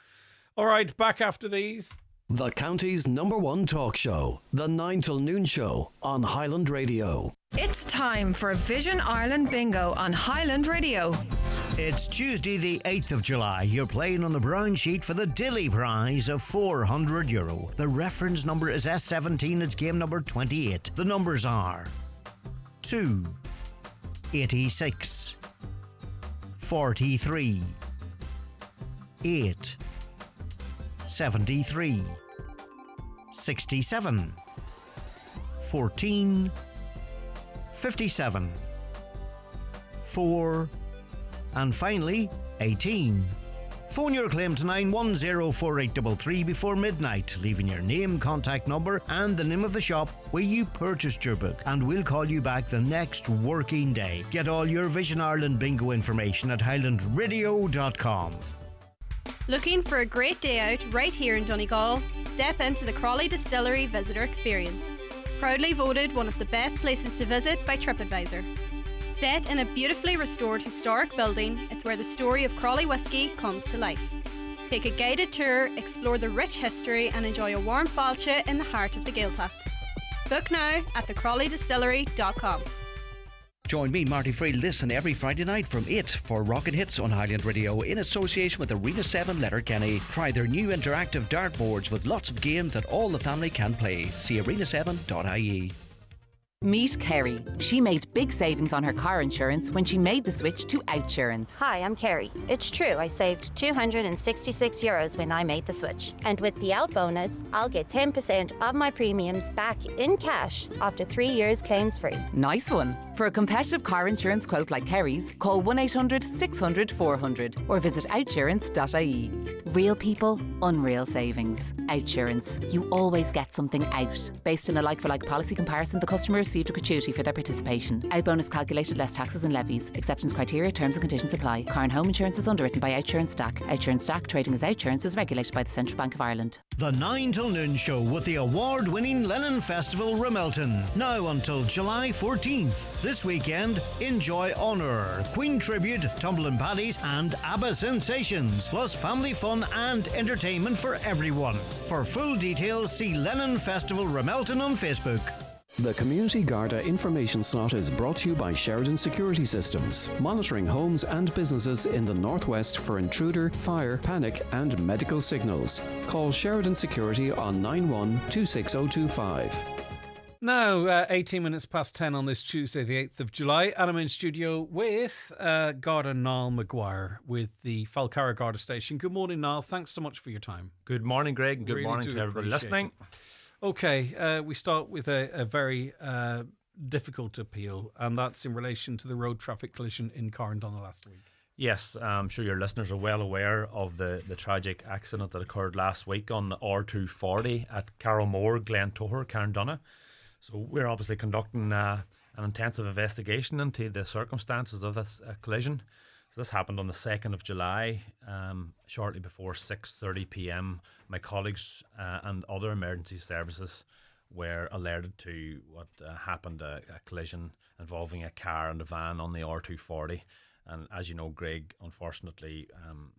All right, back after these. The county's #1 talk show, The 9 till Noon Show on Highland Radio. It's time for Vision Ireland Bingo on Highland Radio. It's Tuesday the 8th of July. You're playing on the brown sheet for the Dilly prize of €400. The reference number is S17. It's game number 28. The numbers are 2, 86, 43, 8, 73, 67, 14, 57, 4, and finally 18. Phone your claim to 9104833 before midnight, leaving your name, contact number and the name of the shop where you purchased your book, and we'll call you back the next working day. Get all your Vision Ireland bingo information at highlandradio.com. Looking for a great day out right here in Donegal? Step into the Crawley Distillery Visitor Experience. Proudly voted one of the best places to visit by TripAdvisor. Set in a beautifully restored historic building, it's where the story of Crawley whisky comes to life. Take a guided tour, explore the rich history and enjoy a warm fáilte in the heart of the Gaeltacht. Book now at thecrawleydistillery.com. Join me, Marty Friel, this and every Friday night from 8 for Rocket Hits on Highland Radio in association with Arena 7 Letterkenny. Try their new interactive dartboards with lots of games that all the family can play. See arena7.ie. Meet Kerry. She made big savings on her car insurance when she made the switch to Outsurance. Hi, I'm Kerry. It's true, I saved €266 when I made the switch. And with the Out bonus, I'll get 10% of my premiums back in cash after 3 years claims free. Nice one. For a competitive car insurance quote like Kerry's, call 1-800 600 400 or visit outsurance.ie. Real people, unreal savings. Outsurance. You always get something out. Based on a like-for-like policy comparison, the customer received a gratuity for their participation. Out bonus calculated less taxes and levies. Acceptance criteria, terms and conditions apply. Car and home insurance is underwritten by Outsurance DAC. Outsurance DAC trading as Outsurance is regulated by the Central Bank of Ireland. The 9 till noon show with the award-winning Lennon Festival Ramelton. Now until July 14th. This weekend, enjoy Honour, Queen Tribute, Tumbling Paddies and ABBA Sensations. Plus family fun and entertainment for everyone. For full details, see Lennon Festival Ramelton on Facebook. The Community Garda information slot is brought to you by Sheridan Security Systems, monitoring homes and businesses in the northwest for intruder, fire, panic and medical signals. Call Sheridan Security on 91 Now, 18 minutes past 10 on this Tuesday, the 8th of July, and I'm in studio with Garda Niall Maguire with the Falcarra Garda Station. Good morning, Niall. Thanks so much for your time. Good morning, Greg, and good Really morning do to everybody appreciate listening. it. Okay, we start with a very difficult appeal, and that's in relation to the road traffic collision in Carndonna last week. Yes, I'm sure your listeners are well aware of the tragic accident that occurred last week on the R240 at Carrowmore, Glentoher, Carndonna. So we're obviously conducting an intensive investigation into the circumstances of this collision. So this happened on the 2nd of July, shortly before 6:30 p.m. My colleagues and other emergency services were alerted to what happened, a collision involving a car and a van on the R240. And as you know, Greg, unfortunately,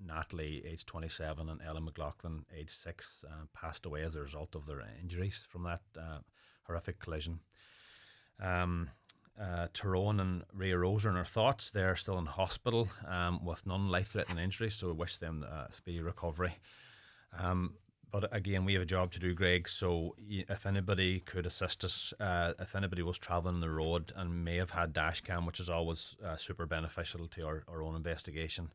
Natalie, aged 27, and Ella McLaughlin, aged 6, passed away as a result of their injuries from that horrific collision. Tyrone and Ria Rose are in our thoughts. They're still in hospital with non-life-threatening injuries, so we wish them a speedy recovery. But again, we have a job to do, Greg, so if anybody could assist us, if anybody was travelling on the road and may have had dash cam, which is always super beneficial to our own investigation,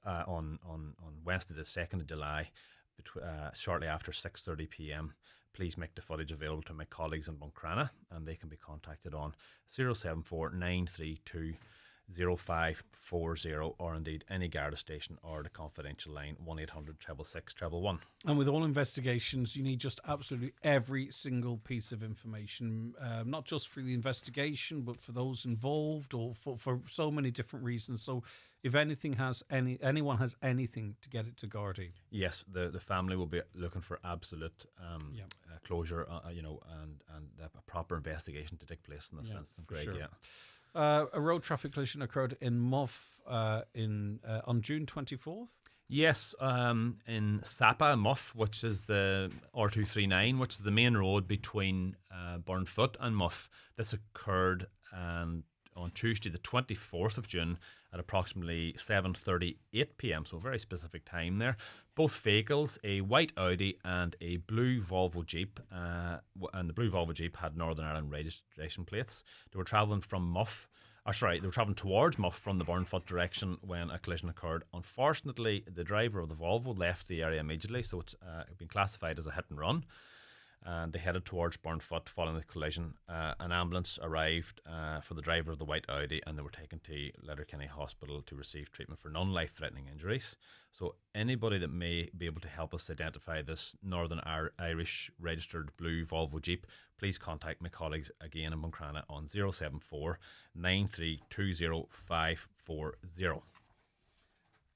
on Wednesday the 2nd of July, shortly after 6:30 p.m, please make the footage available to my colleagues in Buncrana, and they can be contacted on 074 932 0540, or indeed any Garda station or the confidential line 1800 666 111. And with all investigations, you need just absolutely every single piece of information, not just for the investigation, but for those involved, or for so many different reasons. So if anyone has anything, to get it to Gardaí. Yes, the family will be looking for absolute closure, and a proper investigation to take place in this instance, Greg. Sure. Yeah. A road traffic collision occurred in Muff on June 24th. Yes, in Sapa, Muff, which is the R239, which is the main road between Burnfoot and Muff. This occurred on Tuesday, the 24th of June, at approximately 7:38 p.m, so a very specific time there. Both vehicles, a white Audi and a blue Volvo Jeep, and the blue Volvo Jeep had Northern Ireland registration plates. They were travelling towards Muff from the Burnfoot direction when a collision occurred. Unfortunately, the driver of the Volvo left the area immediately, so it's been classified as a hit and run. And they headed towards Burnfoot following the collision. An ambulance arrived for the driver of the white Audi, and they were taken to Letterkenny Hospital to receive treatment for non-life-threatening injuries. So anybody that may be able to help us identify this Northern Irish registered blue Volvo Jeep, please contact my colleagues again in Buncrana on 074 9320 540.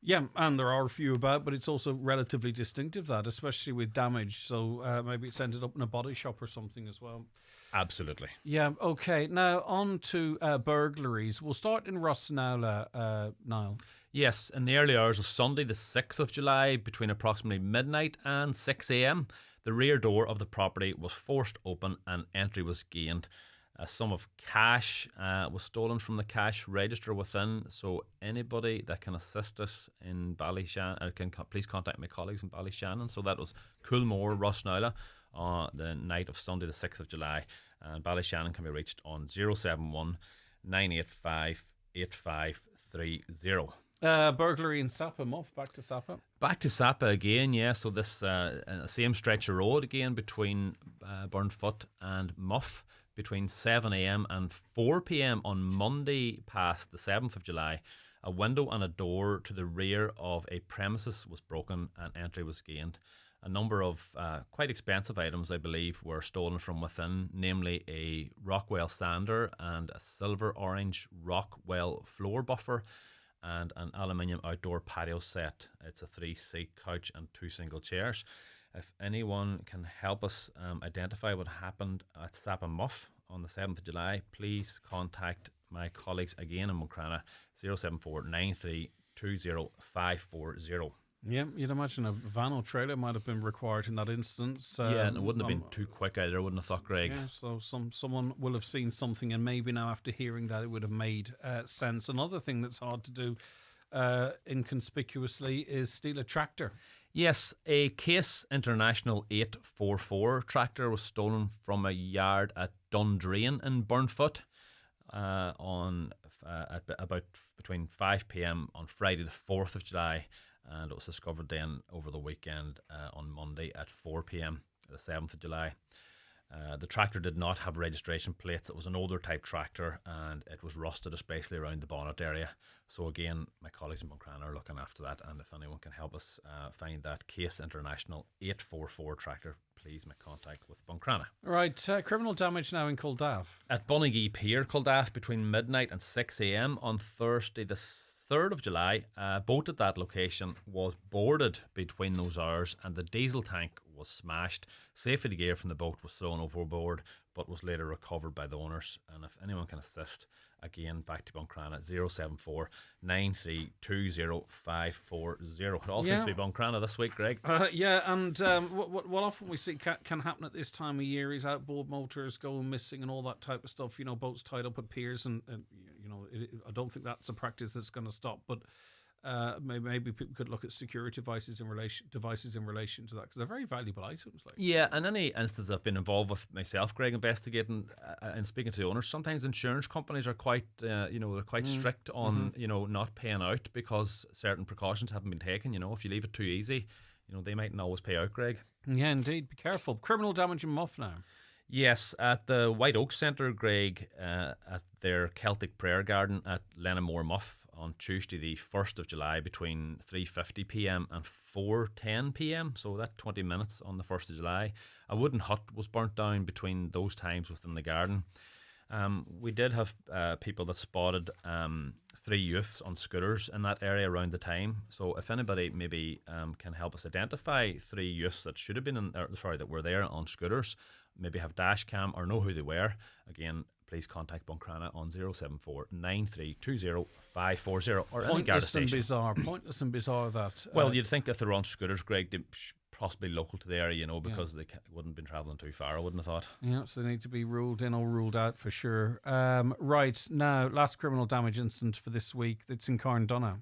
Yeah, and there are a few about, but it's also relatively distinctive, that, especially with damage. So maybe it's ended up in a body shop or something as well. Absolutely. Yeah, okay. Now, on to burglaries. We'll start in Rossnowla, Niall. Yes, in the early hours of Sunday, the 6th of July, between approximately midnight and 6 a.m, the rear door of the property was forced open and entry was gained. A sum of cash was stolen from the cash register within, so anybody that can assist us in Ballyshannon can please contact my colleagues in Ballyshannon. So that was Coolmore, Rossnowla, on the night of Sunday the 6th of July, and Ballyshannon can be reached on 071 985 8530. Burglary in Sapa, Muff. Back to Sapa. Back to Sapa again, yeah. So this same stretch of road again between Burnfoot and Muff, between 7 a.m. and 4 p.m. on Monday past the 7th of July. A window and a door to the rear of a premises was broken and entry was gained. a number of quite expensive items, I believe, were stolen from within, namely a Rockwell sander and a silver orange Rockwell floor buffer and an aluminium outdoor patio set. It's a 3-seat couch and 2 single chairs. If anyone can help us identify what happened at Sappa Muff on the 7th of July, please contact my colleagues again in Buncrana, 074 93 20540. Yeah, you'd imagine a van or trailer might have been required in that instance. Yeah, and it wouldn't have been too quick either, I wouldn't have thought, Greg. Yeah, so someone will have seen something, and maybe now after hearing that, it would have made sense. Another thing that's hard to do inconspicuously is steal a tractor. Yes, a Case International 844 tractor was stolen from a yard at Dundrain in Burnfoot at about between 5 p.m. on Friday the 4th of July, and it was discovered then over the weekend on Monday at 4 p.m. the 7th of July. The tractor did not have registration plates. It was an older type tractor, and it was rusted, especially around the bonnet area. So again, my colleagues in Buncrana are looking after that, and if anyone can help us find that Case International 844 tractor, please make contact with Buncrana. Right, criminal damage now in Culdaff. At Bunnegee Pier, Culdaff, between midnight and 6 a.m. on Thursday the 3rd of July, a boat at that location was boarded between those hours, and the diesel tank was smashed. Safety gear from the boat was thrown overboard, but was later recovered by the owners. And if anyone can assist, again, back to Buncrana, 074 93 540. It all seems to be Buncrana this week, Greg. Yeah, and what often we see can happen at this time of year is outboard motors going missing and all that type of stuff. You know, boats tied up at piers, and you know, I don't think that's a practice that's going to stop. But maybe people could look at security devices in relation to that, because they're very valuable items. Yeah, and any instance I've been involved with myself, Greg, investigating and speaking to the owners, sometimes insurance companies are quite, they're quite strict on, not paying out because certain precautions haven't been taken. You know, if you leave it too easy, they mightn't always pay out, Greg. Yeah, indeed. Be careful. Criminal damage in Muff now. Yes, at the White Oak Centre, Greg, at their Celtic Prayer Garden at Lenamore Muff on Tuesday the 1st of July between 3:50 p.m. and 4:10 p.m, so that 20 minutes on the 1st of July. A wooden hut was burnt down between those times within the garden. We did have people that spotted 3 youths on scooters in that area around the time. So if anybody maybe can help us identify 3 youths that should have been that were there on scooters, maybe have dash cam or know who they were, again, please contact Buncrana on 074 93 540 or any Garda station. Pointless and bizarre that. Well, you'd think if they're on scooters, Greg, they're possibly local to the area, because they wouldn't have been travelling too far, I wouldn't have thought. Yeah, so they need to be ruled in or ruled out for sure. Right, now, last criminal damage incident for this week. It's in Carndonagh.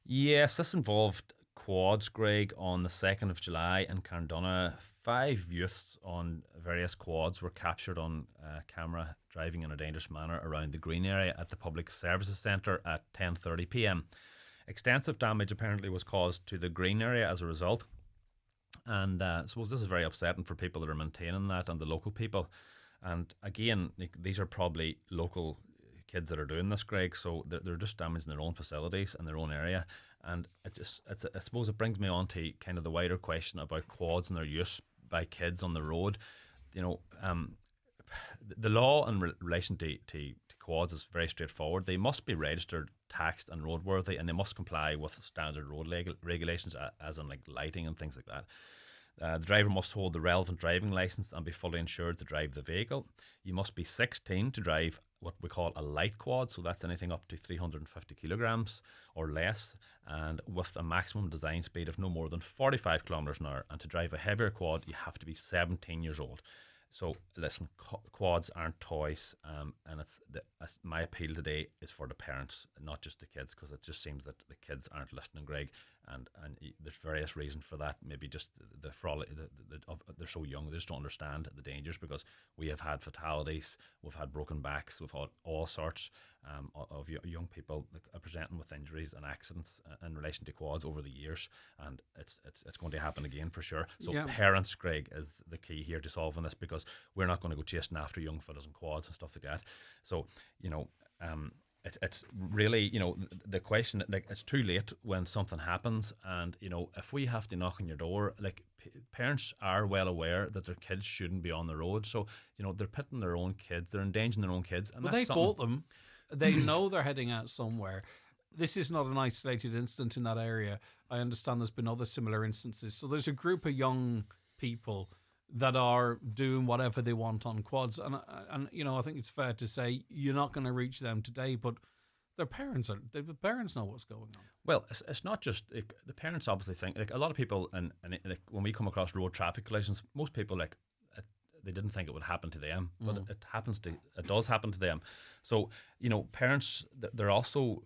Yes, this involved quads, Greg, on the 2nd of July in Carndonagh. 5 youths on various quads were captured on camera driving in a dangerous manner around the green area at the Public Services Centre at 10:30 p.m. Extensive damage apparently was caused to the green area as a result, and I suppose this is very upsetting for people that are maintaining that and the local people. And again, these are probably local kids that are doing this, Greg, so they're just damaging their own facilities and their own area. And I suppose it brings me on to kind of the wider question about quads and their use by kids on the road. The law in relation to quads is very straightforward. They must be registered, taxed and roadworthy, and they must comply with standard road regulations, as in like lighting and things like that. The driver must hold the relevant driving licence and be fully insured to drive the vehicle. You must be 16 to drive what we call a light quad, so that's anything up to 350 kilograms or less, and with a maximum design speed of no more than 45 kilometres an hour. And to drive a heavier quad, you have to be 17 years old. So listen, quads aren't toys, and my appeal today is for the parents, not just the kids, because it just seems that the kids aren't listening, Greg, and there's various reasons for that. Maybe just they're so young, they just don't understand the dangers, because we have had fatalities, we've had broken backs, we've had all sorts of young people presenting with injuries and accidents in relation to quads over the years, and it's going to happen again for sure. So parents, Greg, is the key here to solving this, because we're not going to go chasing after young fellas and quads and stuff like that. So it's really, the question, like, it's too late when something happens, and if we have to knock on your door, like, parents are well aware that their kids shouldn't be on the road, so they're putting their own kids, they're endangering their own kids, and Well, that's they bought them. They know they're heading out somewhere. This is not an isolated incident in that area. I understand there's been other similar instances. So there's a group of young people that are doing whatever they want on quads, and I think it's fair to say you're not going to reach them today, but the parents know what's going on. Well, it's not just the parents obviously think, like, a lot of people, and like, when we come across road traffic collisions, most people, like, they didn't think it would happen to them, but it does happen to them. So parents, they're also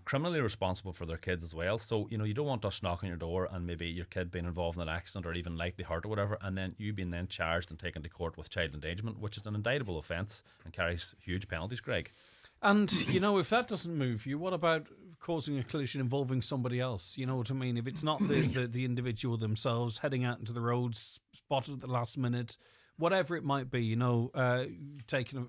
criminally responsible for their kids as well. So you don't want us knocking your door and maybe your kid being involved in an accident or even lightly hurt or whatever, and then you being then charged and taken to court with child endangerment, which is an indictable offence and carries huge penalties, Greg. And, if that doesn't move you, what about causing a collision involving somebody else? You know what I mean? If it's not the individual themselves heading out into the roads, spotted at the last minute, whatever it might be, taking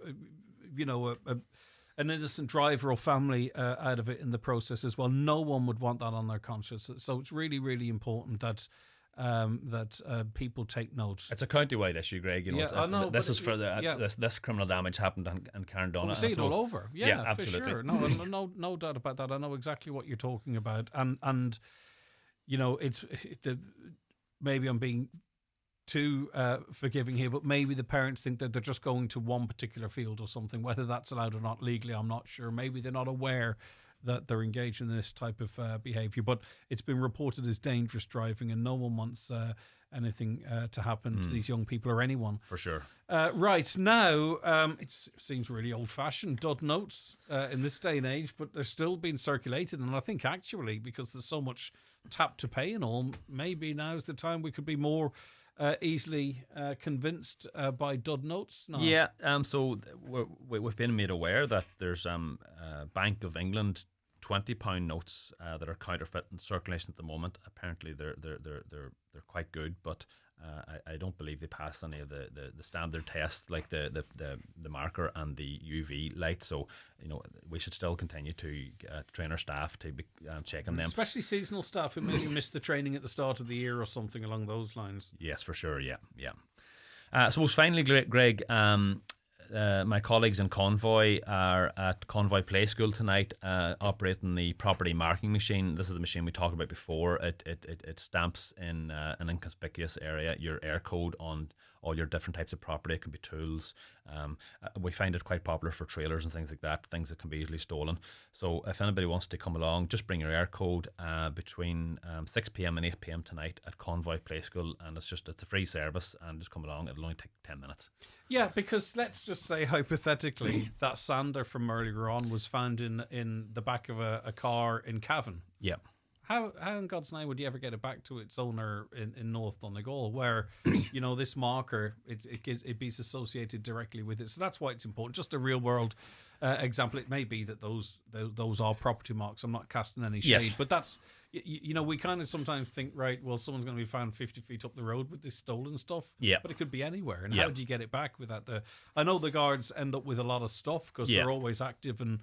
an innocent driver or family out of it in the process as well. No one would want that on their conscience. So it's really, really important that people take note. It's a county-wide issue, Greg. I know, this is for this criminal damage happened in Carndonna. We see it all over. Yeah, absolutely. For sure. No doubt about that. I know exactly what you're talking about, and maybe I'm being too forgiving here, but maybe the parents think that they're just going to one particular field or something. Whether that's allowed or not legally, I'm not sure. Maybe they're not aware that they're engaged in this type of behaviour, but it's been reported as dangerous driving, and no one wants anything to happen to these young people or anyone. For sure. Right, now, it seems really old-fashioned, dud notes in this day and age, but they're still being circulated, and I think actually, because there's so much tap to pay and all, maybe now's the time we could be more easily convinced by dud notes. No. Yeah, so we've been made aware that there's Bank of England £20 notes that are counterfeit in circulation at the moment. Apparently they're quite good, but I don't believe they pass any of the standard tests, like the marker and the UV light. So we should still continue to train our staff to be checking them, especially seasonal staff who maybe missed the training at the start of the year or something along those lines. Yes, for sure. Yeah. So most finally, Greg, my colleagues in Convoy are at Convoy Play School tonight, operating the property marking machine. This is the machine we talked about before. It stamps in an inconspicuous area your air code on all your different types of property. It can be tools. We find it quite popular for trailers and things like that, things that can be easily stolen. So if anybody wants to come along, just bring your air code between 6 p.m. and 8 p.m. tonight at Convoy Play School, and it's a free service, and just come along. It'll only take 10 minutes. Yeah, because let's just say hypothetically that sander from earlier on was found in the back of a car in Cavan. Yeah. How in God's name would you ever get it back to its owner in North Donegal, where this marker it be associated directly with it? So that's why it's important. Just a real world example. It may be that those are property marks. I'm not casting any shade, yes. But that's we kind of sometimes think, right, well, someone's going to be found 50 feet up the road with this stolen stuff. Yeah, but it could be anywhere. And how do you get it back without I know the guards end up with a lot of stuff because they're always active and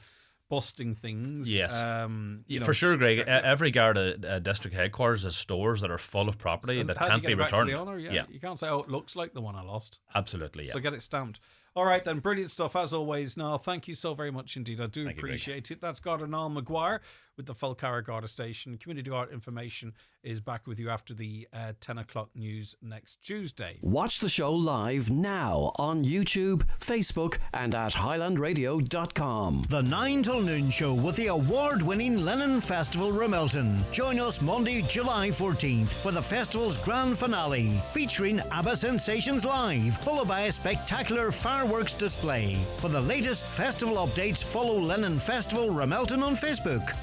busting things. Yes, for sure, Greg. Every Garda district headquarters has stores that are full of property that can't be returned. To the owner? Yeah, you can't say, "Oh, it looks like the one I lost." Absolutely, yeah. So get it stamped. All right, then, brilliant stuff as always. Niall, thank you so very much indeed. I do appreciate it. That's Garda Niall Maguire with the Fulcarra Garda Station. Community Guard information is back with you after the 10 o'clock news next Tuesday. Watch the show live now on YouTube, Facebook, and at highlandradio.com. The 9 till noon show with the award-winning Lennon Festival Ramelton. Join us Monday, July 14th for the festival's grand finale, featuring ABBA Sensations Live, followed by a spectacular fireworks display. For the latest festival updates, follow Lennon Festival Ramelton on Facebook.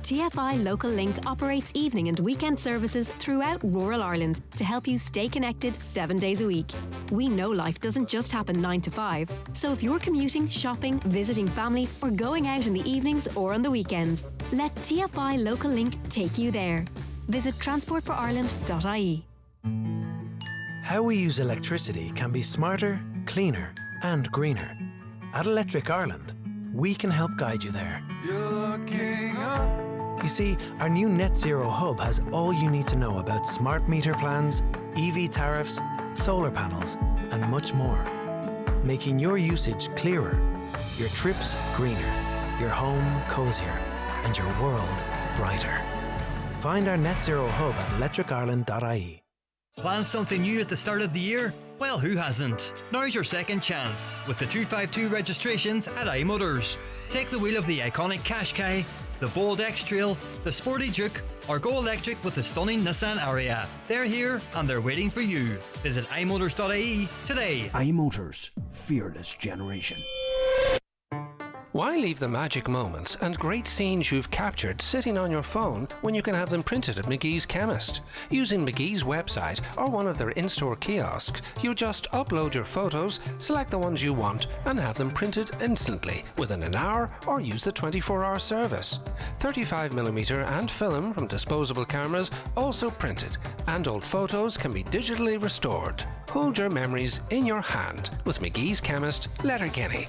TFI Local Link operates evening and weekend services throughout rural Ireland to help you stay connected 7 days a week. We know life doesn't just happen 9 to 5, so if you're commuting, shopping, visiting family, or going out in the evenings or on the weekends, let TFI Local Link take you there. Visit transportforireland.ie. How we use electricity can be smarter, cleaner, and greener. At Electric Ireland, we can help guide you there. You see, our new Net Zero Hub has all you need to know about smart meter plans, EV tariffs, solar panels, and much more, making your usage clearer, your trips greener, your home cozier, and your world brighter. Find our Net Zero Hub at electricireland.ie. Plan something new at the start of the year? Well, who hasn't? Now's your second chance with the 252 registrations at iMotors. Take the wheel of the iconic Qashqai, the bold X-Trail, the sporty Juke, or go electric with the stunning Nissan Ariya. They're here and they're waiting for you. Visit imotors.ie today. iMotors, fearless generation. Why leave the magic moments and great scenes you've captured sitting on your phone when you can have them printed at McGee's Chemist? Using McGee's website or one of their in-store kiosks, you just upload your photos, select the ones you want, and have them printed instantly within an hour, or use the 24-hour service. 35mm and film from disposable cameras also printed, and old photos can be digitally restored. Hold your memories in your hand with McGee's Chemist, Letterkenny.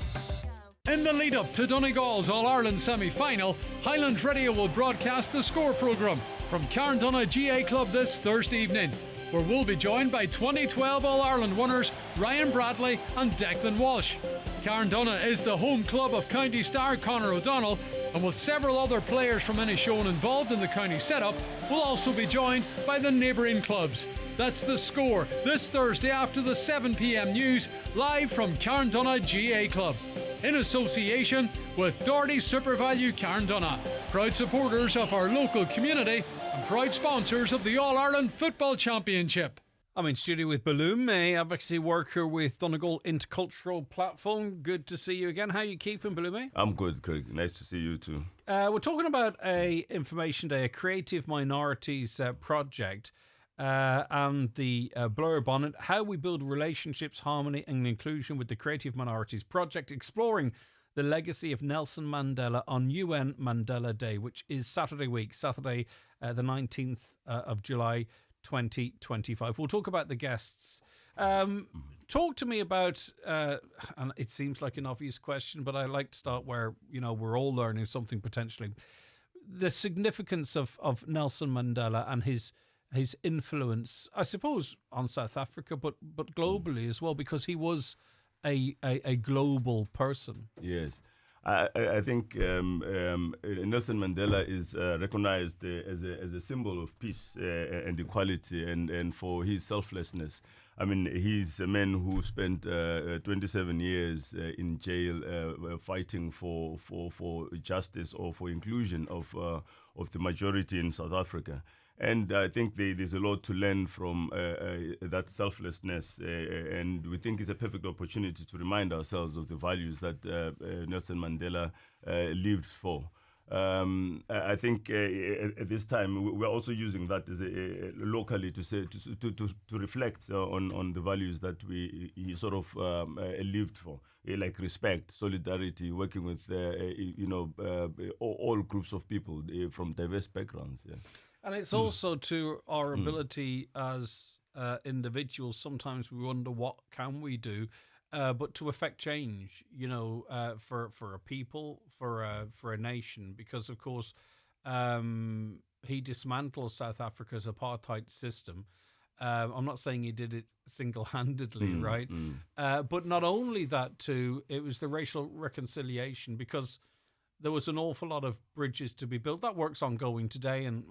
In the lead-up to Donegal's All-Ireland semi-final, Highland Radio will broadcast the Score programme from Carndonagh GA Club this Thursday evening, where we'll be joined by 2012 All-Ireland winners Ryan Bradley and Declan Walsh. Carndonagh is the home club of county star Conor O'Donnell, and with several other players from Inishowen involved in the county setup, we'll also be joined by the neighbouring clubs. That's the Score this Thursday after the 7 p.m. news, live from Carndonagh GA Club, in association with Doherty SuperValue Carndonagh, proud supporters of our local community and proud sponsors of the All-Ireland Football Championship. I'm in studio with Balloon, a advocacy worker with Donegal Intercultural Platform. Good to see you again. How are you keeping, Balloon? I'm good, Craig. Nice to see you too. We're talking about a Information Day, a creative minorities project, and the blurb on it, how we build relationships, harmony and inclusion with the Creative Minorities Project, exploring the legacy of Nelson Mandela on UN Mandela Day, which is Saturday week, Saturday the 19th of July 2025. We'll talk about the guests. Talk to me about, and it seems like an obvious question, but I like to start where, we're all learning something potentially. The significance of Nelson Mandela and his influence, I suppose, on South Africa, but globally as well, because he was a global person. Yes. I think Nelson Mandela is recognized as a symbol of peace and equality, and for his selflessness. I mean, he's a man who spent 27 years in jail fighting for justice or for inclusion of the majority in South Africa. And I think there's a lot to learn from that selflessness, and we think it's a perfect opportunity to remind ourselves of the values that Nelson Mandela lived for. I think at this time we're also using that as locally to say to reflect on the values that he sort of lived for, like respect, solidarity, working with all groups of people from diverse backgrounds. Yeah. And it's also to our ability as individuals. Sometimes we wonder what can we do, but to affect change, for a people, for a nation, because of course he dismantled South Africa's apartheid system. I'm not saying he did it single-handedly, right? But not only that, too, it was the racial reconciliation, because there was an awful lot of bridges to be built. That work's ongoing today, and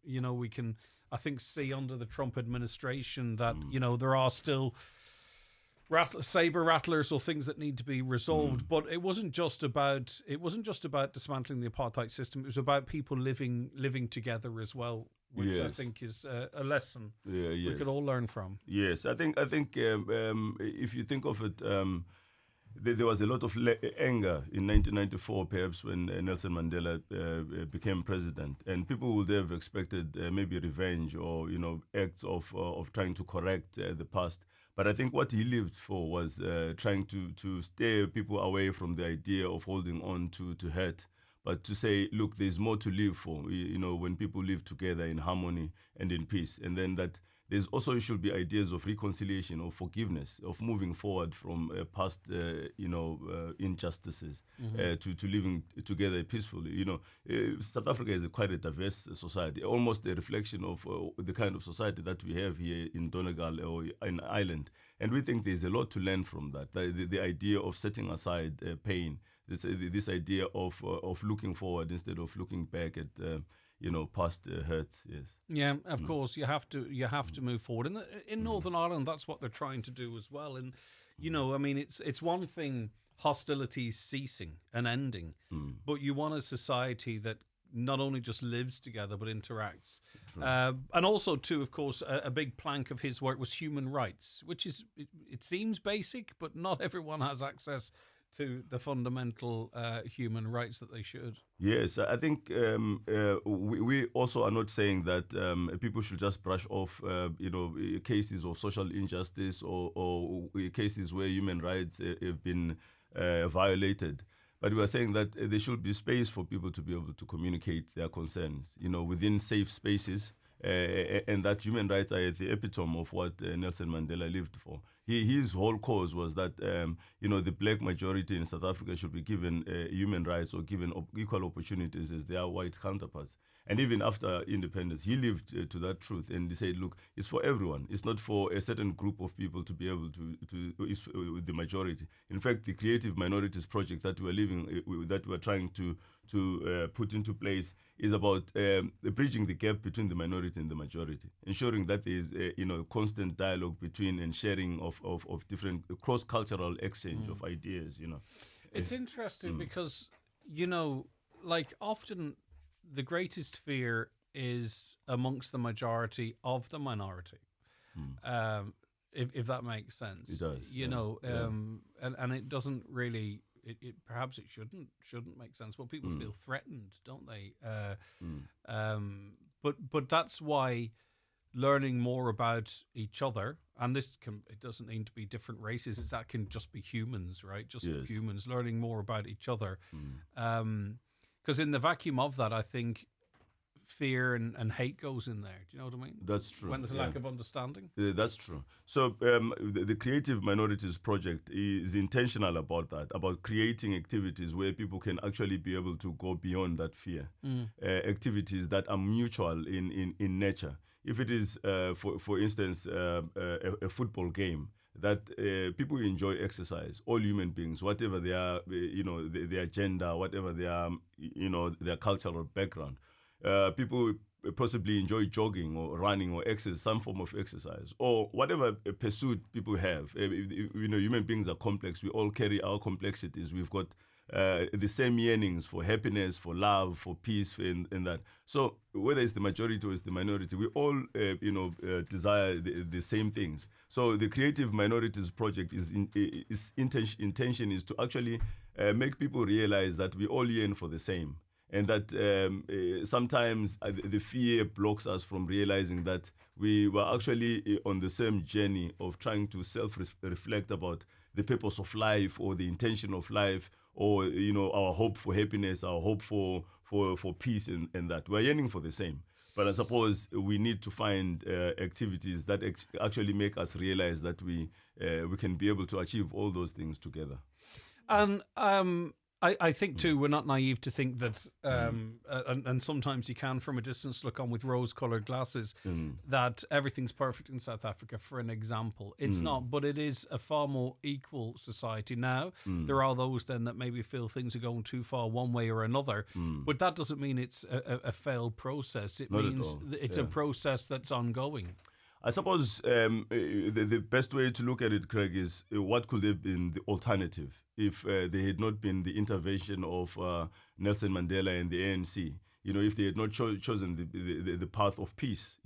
we can, I think, see under the Trump administration that there are still saber rattlers or things that need to be resolved. But it wasn't just about dismantling the apartheid system. It was about people living together as well, which I think is a lesson we could all learn from. Yes, I think if you think of it. There was a lot of anger in 1994, perhaps, when Nelson Mandela became president, and people would have expected maybe revenge or acts of trying to correct the past. But I think what he lived for was trying to steer people away from the idea of holding on to hurt, but to say, look, there's more to live for. When people live together in harmony and in peace, and then that there's also should be ideas of reconciliation, of forgiveness, of moving forward from past, injustices to living together peacefully. South Africa is quite a diverse society, almost a reflection of the kind of society that we have here in Donegal or in Ireland. And we think there's a lot to learn from that. The idea of setting aside pain, this idea of looking forward instead of looking back at past hurts. Yes. Yeah, of course you have to move forward. And in Northern Ireland, that's what they're trying to do as well. And it's one thing hostilities ceasing and ending, but you want a society that not only just lives together but interacts. And also too, of course, a big plank of his work was human rights, which is it seems basic, but not everyone has access to the fundamental human rights that they should. Yes, I think we also are not saying that people should just brush off, cases of social injustice or cases where human rights have been violated. But we are saying that there should be space for people to be able to communicate their concerns, within safe spaces, and that human rights are at the epitome of what Nelson Mandela lived for. His whole cause was that, the black majority in South Africa should be given human rights or given equal opportunities as their white counterparts. And even after independence, he lived to that truth. And he said, look, it's for everyone. It's not for a certain group of people to be able it's with the majority. In fact, the Creative Minorities Project that we're trying to put into place is about bridging the gap between the minority and the majority, ensuring that there is constant dialogue between and sharing of different cross-cultural exchange of ideas. It's interesting because often the greatest fear is amongst the majority of the minority. If that makes sense. It does. And it doesn't really. Perhaps it shouldn't make sense, but people feel threatened, don't they? But that's why learning more about each other, and it doesn't need to be different races. That can just be humans, right? Just humans learning more about each other. Because in the vacuum of that, I think fear and hate goes in there. Do you know what I mean? That's true. When there's a lack of understanding. That's true. So the Creative Minorities Project is intentional about that, about creating activities where people can actually be able to go beyond that fear. Activities that are mutual in nature. If it is, for instance, a football game, that people enjoy exercise, all human beings, whatever they are, their gender, whatever their cultural background. People possibly enjoy jogging or running or exercise, some form of exercise, or whatever pursuit people have. Human beings are complex. We all carry our complexities. We've got the same yearnings for happiness, for love, for peace, and that. So whether it's the majority or it's the minority, we all, desire the same things. So the Creative Minorities Project intention is to actually make people realize that we all yearn for the same. And that sometimes the fear blocks us from realizing that we were actually on the same journey of trying to self-reflect about the purpose of life or the intention of life, or our hope for happiness, our hope for peace, and that we're yearning for the same. But I suppose we need to find activities that actually make us realize that we can be able to achieve all those things together. And I think too, we're not naive to think that, and sometimes you can from a distance look on with rose-coloured glasses, that everything's perfect in South Africa, for an example. It's not, but it is a far more equal society now. There are those then that maybe feel things are going too far one way or another, but that doesn't mean it's a failed process. It means it's a process that's ongoing. I suppose the best way to look at it, Craig, is what could have been the alternative if there had not been the intervention of Nelson Mandela and the ANC. If they had not chosen the path of peace.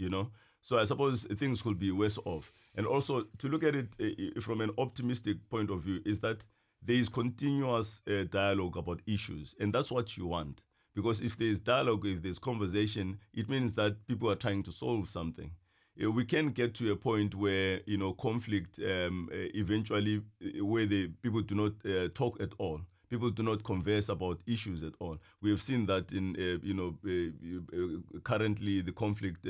So I suppose things could be worse off. And also to look at it from an optimistic point of view is that there is continuous dialogue about issues, and that's what you want. Because if there's dialogue, if there's conversation, it means that people are trying to solve something. We can get to a point where conflict eventually, where the people do not talk at all. People do not converse about issues at all. We have seen that in, currently the conflict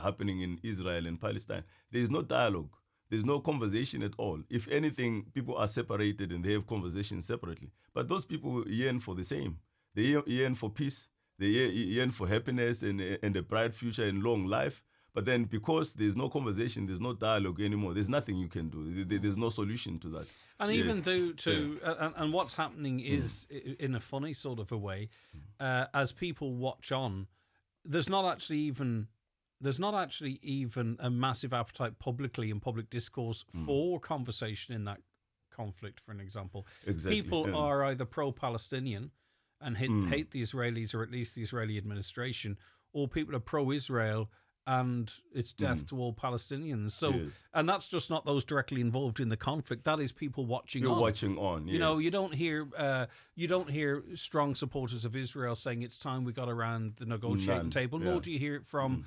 happening in Israel and Palestine. There is no dialogue. There's no conversation at all. If anything, people are separated and they have conversations separately. But those people yearn for the same. They yearn for peace. They yearn for happiness and a bright future and long life. But then because there's no conversation, there's no dialogue anymore, there's nothing you can do. There's no solution to that. And even and what's happening is, in a funny sort of a way, as people watch on, there's not actually even a massive appetite publicly in public discourse for conversation in that conflict, for an example. Exactly. People are either pro-Palestinian and hate the Israelis, or at least the Israeli administration, or people are pro-Israel and it's death to all Palestinians. So, and that's just not those directly involved in the conflict. That is people watching on. You're watching on, yes. You know, you don't hear strong supporters of Israel saying it's time we got around the negotiating table, nor do you hear it from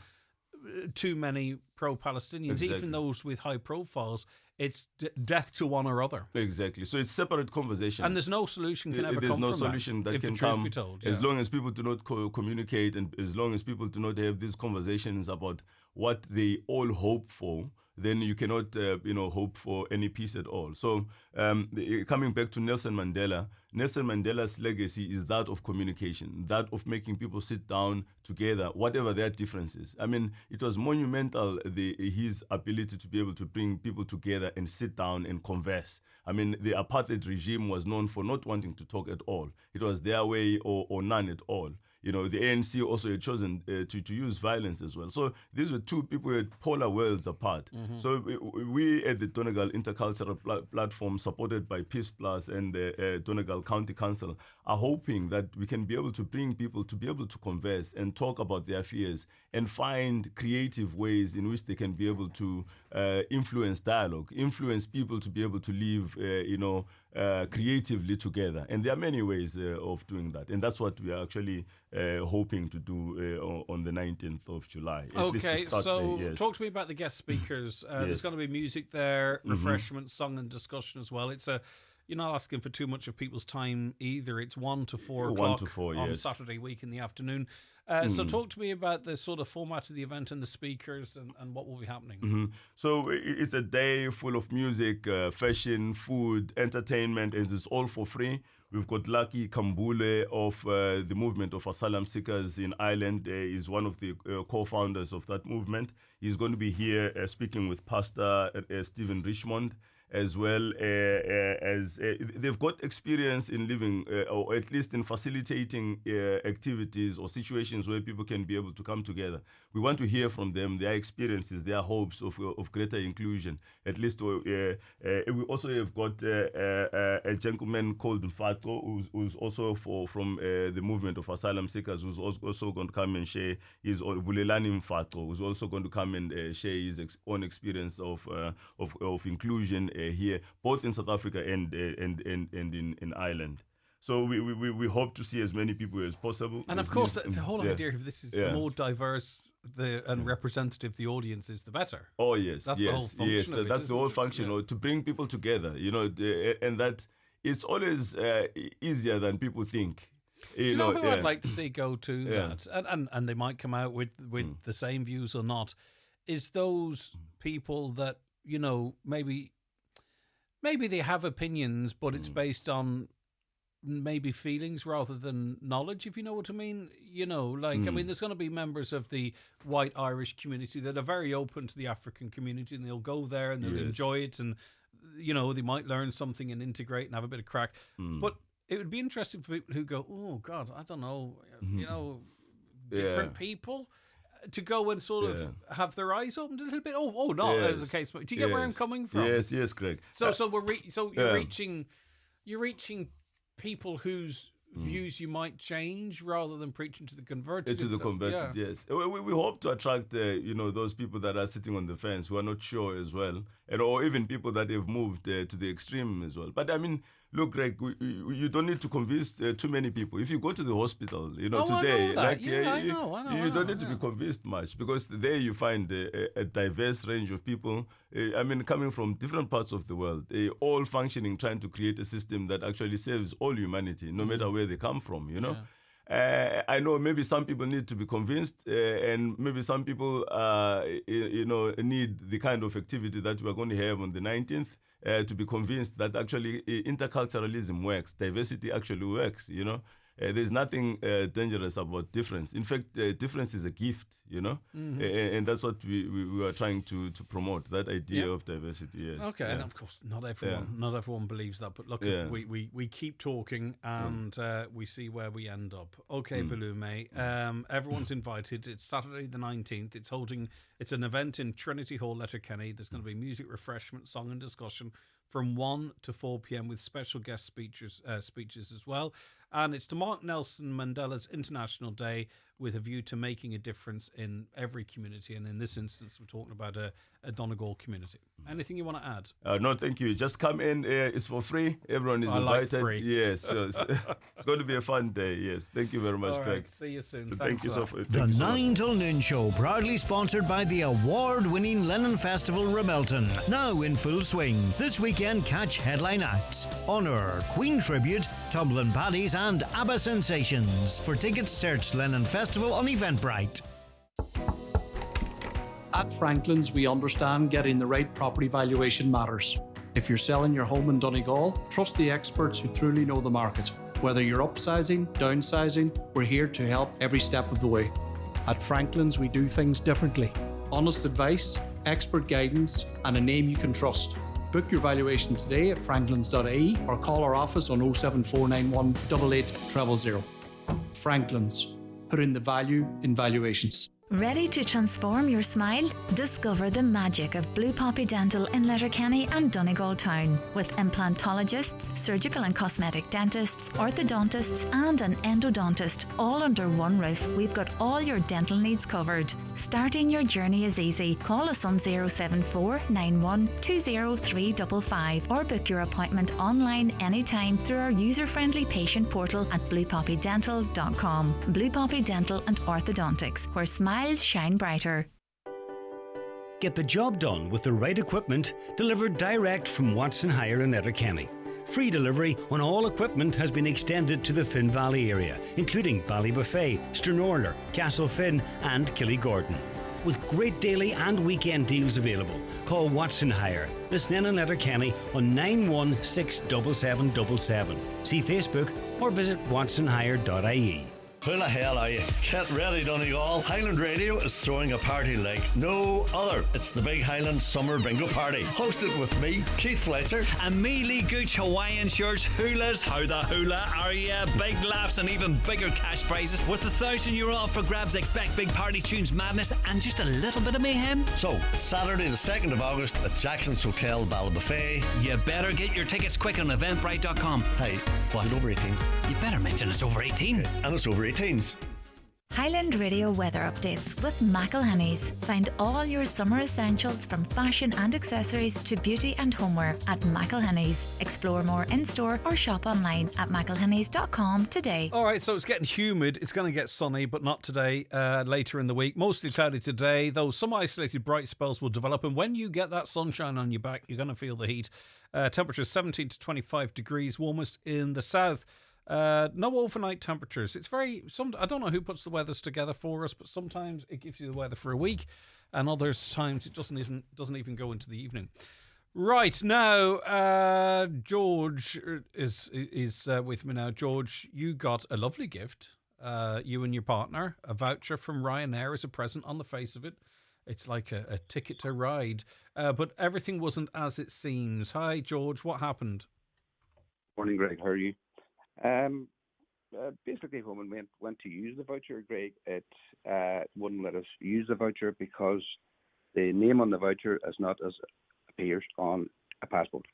too many pro-Palestinians, even those with high profiles. It's death to one or other. Exactly. So it's separate conversations. And there's no solution can ever come There's from no that, solution that if can the truth come be told, as long as people do not communicate, and as long as people do not have these conversations about what they all hope for. Then you cannot, hope for any peace at all. So coming back to Nelson Mandela's legacy is that of communication, that of making people sit down together, whatever their differences. I mean, it was monumental, his ability to be able to bring people together and sit down and converse. I mean, the apartheid regime was known for not wanting to talk at all. It was their way or none at all. You know, the ANC also had chosen to use violence as well. So these were two people who had polar worlds apart. Mm-hmm. So we at the Donegal Intercultural Platform, supported by Peace Plus and the Donegal County Council, are hoping that we can be able to bring people to be able to converse and talk about their fears and find creative ways in which they can be able to influence dialogue, influence people to be able to live, creatively together. And there are many ways of doing that. And that's what we are actually hoping to do on the 19th of July. Okay, so talk to me about the guest speakers. There's going to be music there, refreshments, song and discussion as well. You're not asking for too much of people's time either. It's 1 to 4 o'clock on Saturday week in the afternoon. So talk to me about the sort of format of the event and the speakers and what will be happening. Mm-hmm. So it's a day full of music, fashion, food, entertainment, and it's all for free. We've got Lucky Kambule of the movement of asylum seekers in Ireland. He's one of the co-founders of that movement. He's going to be here speaking with Pastor Stephen Richmond, as well as they've got experience in living, or at least in facilitating activities or situations where people can be able to come together. We want to hear from them, their experiences, their hopes of greater inclusion. At least we also have got a gentleman called Mfatko, who's also from the movement of asylum seekers, who's also going to come and share his Bulelani Mfatko, who's also going to come and share his own experience of inclusion here, both in South Africa and in Ireland. So we hope to see as many people as possible. And of course, the whole idea of this is the more diverse and representative the audience is, the better. Oh yes, that's the whole function of it, that's the whole function, to bring people together. And that it's always easier than people think. Do you know who I'd like to see go to that? And they might come out with the same views or not. Is those people that maybe they have opinions, but it's based on maybe feelings rather than knowledge, if you know what I mean. I mean, there's going to be members of the white Irish community that are very open to the African community, and they'll go there and they'll enjoy it, and they might learn something and integrate and have a bit of crack. But it would be interesting for people who go, oh God, I don't know, different people, to go and sort of have their eyes opened a little bit. Oh no, as the case. Do you get where I'm coming from? Yes, Greg. So you're reaching people whose views you might change rather than preaching to the converted. To the converted, yes. We hope to attract those people that are sitting on the fence who are not sure as well, or even people that have moved to the extreme as well. But I mean, look, Greg, you don't need to convince too many people. If you go to the hospital, I know today, that. I know, you don't need to be convinced much, because there you find a diverse range of people. Coming from different parts of the world, all functioning, trying to create a system that actually serves all humanity, no matter where they come from. I know maybe some people need to be convinced, and maybe some people, need the kind of activity that we're going to have on the 19th to be convinced that actually interculturalism works, diversity actually works. There's nothing dangerous about difference. In fact, difference is a gift, and that's what we are trying to promote, that idea of diversity. Yes. Okay, and of course, not everyone believes that, but look, we keep talking, and we see where we end up. Okay, Balume, everyone's invited. It's Saturday the 19th. It's an event in Trinity Hall, Letterkenny. There's going to be music, refreshment, song and discussion from 1 to 4 p.m. with special guest speeches as well. And it's to mark Nelson Mandela's International Day, with a view to making a difference in every community. And in this instance, we're talking about a Donegal community. Anything you want to add? No, thank you. Just come in. It's for free. Everyone is invited. Like free. Yes. It's going to be a fun day. Yes. Thank you very much, All Greg. right, see you soon. Thank you so much. The 9 till noon show, proudly sponsored by the award-winning Lennon Festival Ramelton, now in full swing. This weekend, catch headline acts: Honour, Queen Tribute, Tumbling Paddies and ABBA Sensations. For tickets, search Lennon Festival on Eventbrite. At Franklin's, we understand getting the right property valuation matters. If you're selling your home in Donegal, trust the experts who truly know the market. Whether you're upsizing, downsizing, we're here to help every step of the way. At Franklin's, we do things differently. Honest advice, expert guidance, and a name you can trust. Book your valuation today at franklins.ie or call our office on 07491 88 Franklin's, putting the value in valuations. Ready to transform your smile? Discover the magic of Blue Poppy Dental in Letterkenny and Donegal Town. With implantologists, surgical and cosmetic dentists, orthodontists and an endodontist all under one roof, we've got all your dental needs covered. Starting your journey is easy. Call us on 074 91 20355 or book your appointment online anytime through our user-friendly patient portal at bluepoppydental.com. Blue Poppy Dental and Orthodontics, where smiles shine brighter. Get the job done with the right equipment delivered direct from Watson Hire in Letterkenny. Free delivery on all equipment has been extended to the Finn Valley area, including Ballybuffet, Stranorlar, Castlefin and Killygordon. With great daily and weekend deals available, call Watson Hire, Lisnen in Letterkenny on 9167777. See Facebook or visit watsonhire.ie. Who the hell are you? Get ready, Donegal. Highland Radio is throwing a party like no other. It's the Big Highland Summer Bingo Party, hosted with me, Keith Fletcher. And me, Lee Gooch, Hawaiian shirts, hulas, how the hula are ya? Big laughs and even bigger cash prizes. With €1,000 off for grabs, expect big party tunes, madness and just a little bit of mayhem. So, Saturday the 2nd of August at Jackson's Hotel, Ballybuffet. You better get your tickets quick on eventbrite.com. Hey, what? Is it over 18s? You better mention it's over 18. Okay. And it's over 18s. Highland Radio weather updates with McElhenney's. Find all your summer essentials from fashion and accessories to beauty and homeware at McElhenney's. Explore more in-store or shop online at mcelhenneys.com today. All right, so it's getting humid. It's going to get sunny, but not today. Later in the week. Mostly cloudy today, though some isolated bright spells will develop. And when you get that sunshine on your back, you're going to feel the heat. Temperatures 17 to 25 degrees, warmest in the south. No overnight temperatures. It's I don't know who puts the weathers together for us, but sometimes it gives you the weather for a week, and other times it doesn't even go into the evening. Right now, George is with me now. George, you got a lovely gift. You and your partner, a voucher from Ryanair as a present. On the face of it, it's like a ticket to ride, but everything wasn't as it seems. Hi, George. What happened? Morning, Greg. How are you? Basically, when we went to use the voucher, Greg, it wouldn't let us use the voucher because the name on the voucher is not as appears on a passport.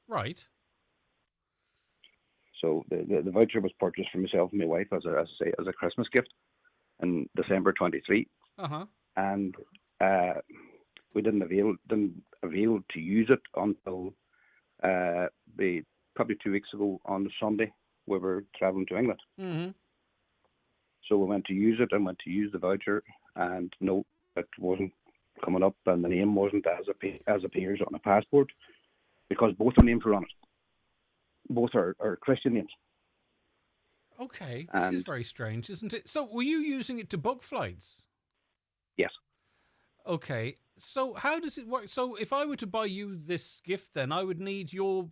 Right. So the voucher was purchased for myself and my wife as a Christmas gift in December 23. And we didn't avail to use it until the probably 2 weeks ago on the Sunday, we were travelling to England. Mm-hmm. So we went to use it and went to use the voucher, and no, it wasn't coming up, and the name wasn't as appears on a passport, because both our names were on it. Both are Christian names. Okay, this is very strange, isn't it? So were you using it to book flights? Yes. Okay, so how does it work? So if I were to buy you this gift, then I would need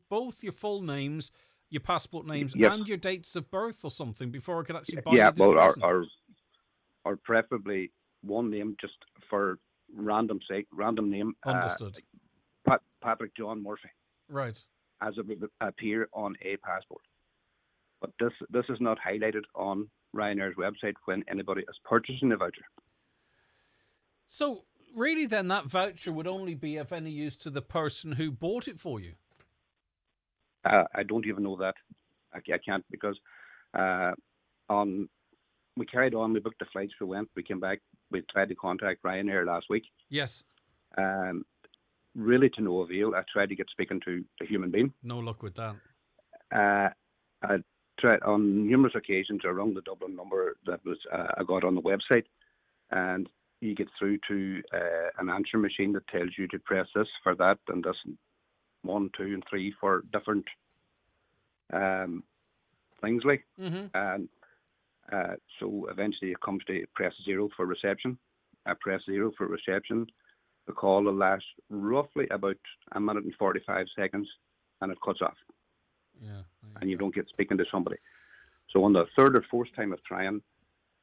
both your full names, your passport names, Yes. and your dates of birth or something before I could actually buy you this well, present. or preferably one name just for random name. Understood. Patrick John Murphy. Right. As it would appear on a passport. But this is not highlighted on Ryanair's website when anybody is purchasing a voucher. So really then that voucher would only be of any use to the person who bought it for you? I don't even know that. I can't, because we carried on, we booked the flights, we went, we came back, we tried to contact Ryanair last week. Yes. Really to no avail. I tried to get speaking to a human being. No luck with that. I tried on numerous occasions. I rang the Dublin number that was I got on the website, and you get through to an answer machine that tells you to press this for that, and this 1, 2, and 3 for different things like. Mm-hmm. And so eventually it comes to press 0 for reception. I press 0 for reception. The call will last roughly about 1 minute and 45 seconds, and it cuts off. Yeah. And you don't get speaking to somebody. So on the third or fourth time of trying,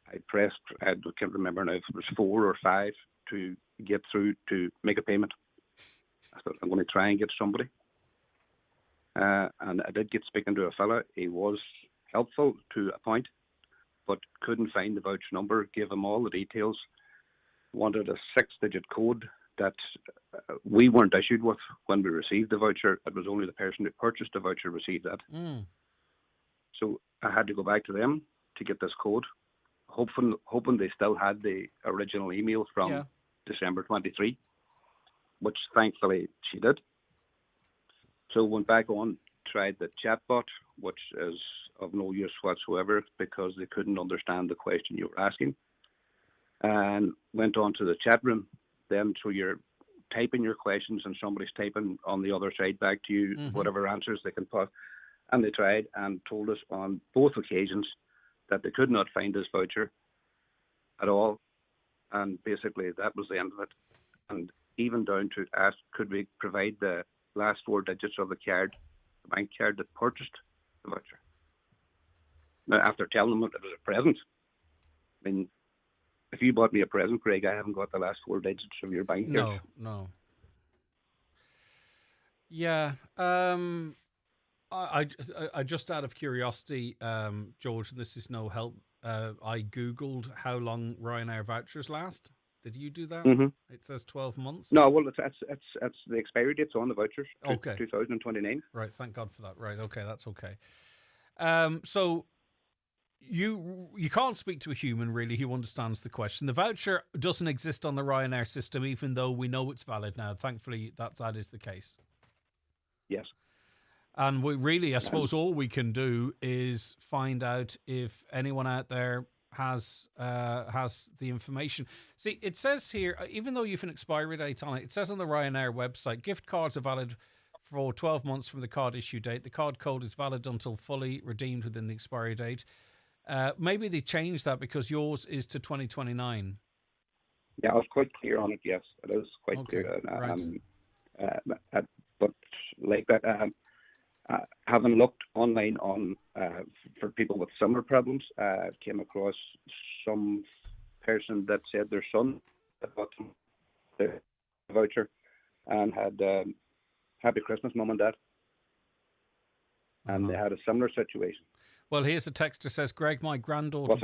I pressed, I can't remember now if it was 4 or 5 to get through to make a payment. I thought, I'm going to try and get somebody. And I did get speaking to a fella. He was helpful to a point, but couldn't find the voucher number, gave him all the details, wanted a 6-digit code that we weren't issued with when we received the voucher. It was only the person who purchased the voucher received that. Mm. So I had to go back to them to get this code, hoping they still had the original email from December 23, which thankfully she did. So went back on, tried the chatbot, which is of no use whatsoever because they couldn't understand the question you were asking, and went on to the chat room. Then so you're typing your questions and somebody's typing on the other side back to you whatever answers they can put. And they tried and told us on both occasions that they could not find this voucher at all. And basically that was the end of it. And even down to ask, could we provide the last 4 digits of the card, the bank card that purchased the voucher? Now, after telling them it was a present, I mean, if you bought me a present, Craig, I haven't got the last 4 digits of your bank card. No. Yeah. I just out of curiosity, George, and this is no help, I Googled how long Ryanair vouchers last. Did you do that? Mm-hmm. It says 12 months. No, well, it's the expiry date's on the vouchers. Okay. 2029. Right. Thank God for that. Right. Okay. That's okay. So you can't speak to a human really who understands the question. The voucher doesn't exist on the Ryanair system, even though we know it's valid now. Thankfully, that is the case. Yes. And we really, I suppose, all we can do is find out if anyone out there has the information. See, it says here, even though you've an expiry date on it, it says on the Ryanair website, gift cards are valid for 12 months from the card issue date. The card code is valid until fully redeemed within the expiry date. Maybe they changed that because yours is to 2029. Yeah, I was quite clear on it. Yes, it is quite clear. But like that, having looked online on for people with similar problems, came across some person that said their son got the voucher and had Happy Christmas, Mum and Dad, and they had a similar situation. Well, here's a text that says, Greg, my granddaughter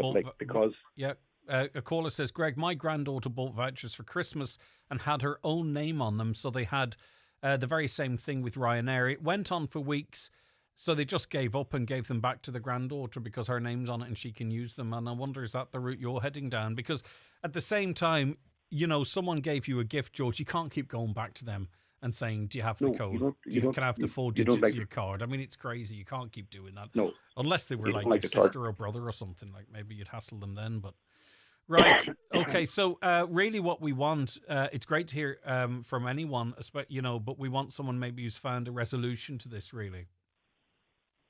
a caller says, Greg, my granddaughter bought vouchers for Christmas and had her own name on them, so they had the very same thing with Ryanair. It went on for weeks, so they just gave up and gave them back to the granddaughter because her name's on it and she can use them. And I wonder, is that the route you're heading down? Because at the same time, you know, someone gave you a gift, George. You can't keep going back to them and saying, do you have No, the code? you don't- Can I have the you- 4 you don't digits like of your card? I mean, it's crazy. You can't keep doing that. No. Unless they were You like don't your like the card. sister or brother or something. Like maybe you'd hassle them then. But right. Okay. So really what we want, it's great to hear from anyone, but we want someone maybe who's found a resolution to this, really.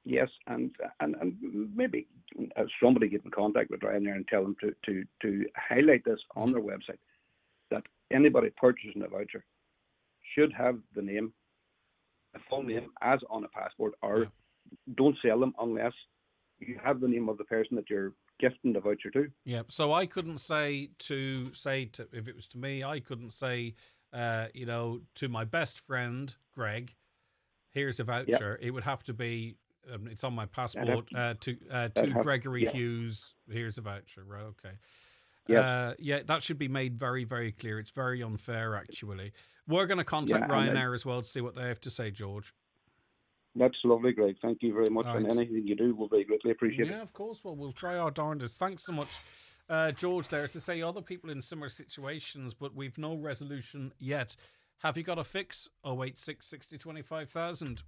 Yes, and maybe somebody get in contact with Ryanair and tell them to highlight this on their website, that anybody purchasing a voucher should have the name, the full name as on a passport, or don't sell them unless you have the name of the person that you're gifting the voucher to. Yeah. So I couldn't say to if it was to me, I couldn't say, to my best friend Greg, here's a voucher. It would have to be. It's on my passport. To Gregory Hughes, here's a voucher. Right, okay. That should be made very, very clear. It's very unfair, actually. We're going to contact Ryanair as well to see what they have to say, George. That's lovely, Greg. Thank you very much. All And right. anything you do will be greatly appreciated. Yeah, of course. Well, we'll try our darndest. Thanks so much, George. There, as to say, other people in similar situations, but we've no resolution yet. Have you got a fix? 086 60 25,000.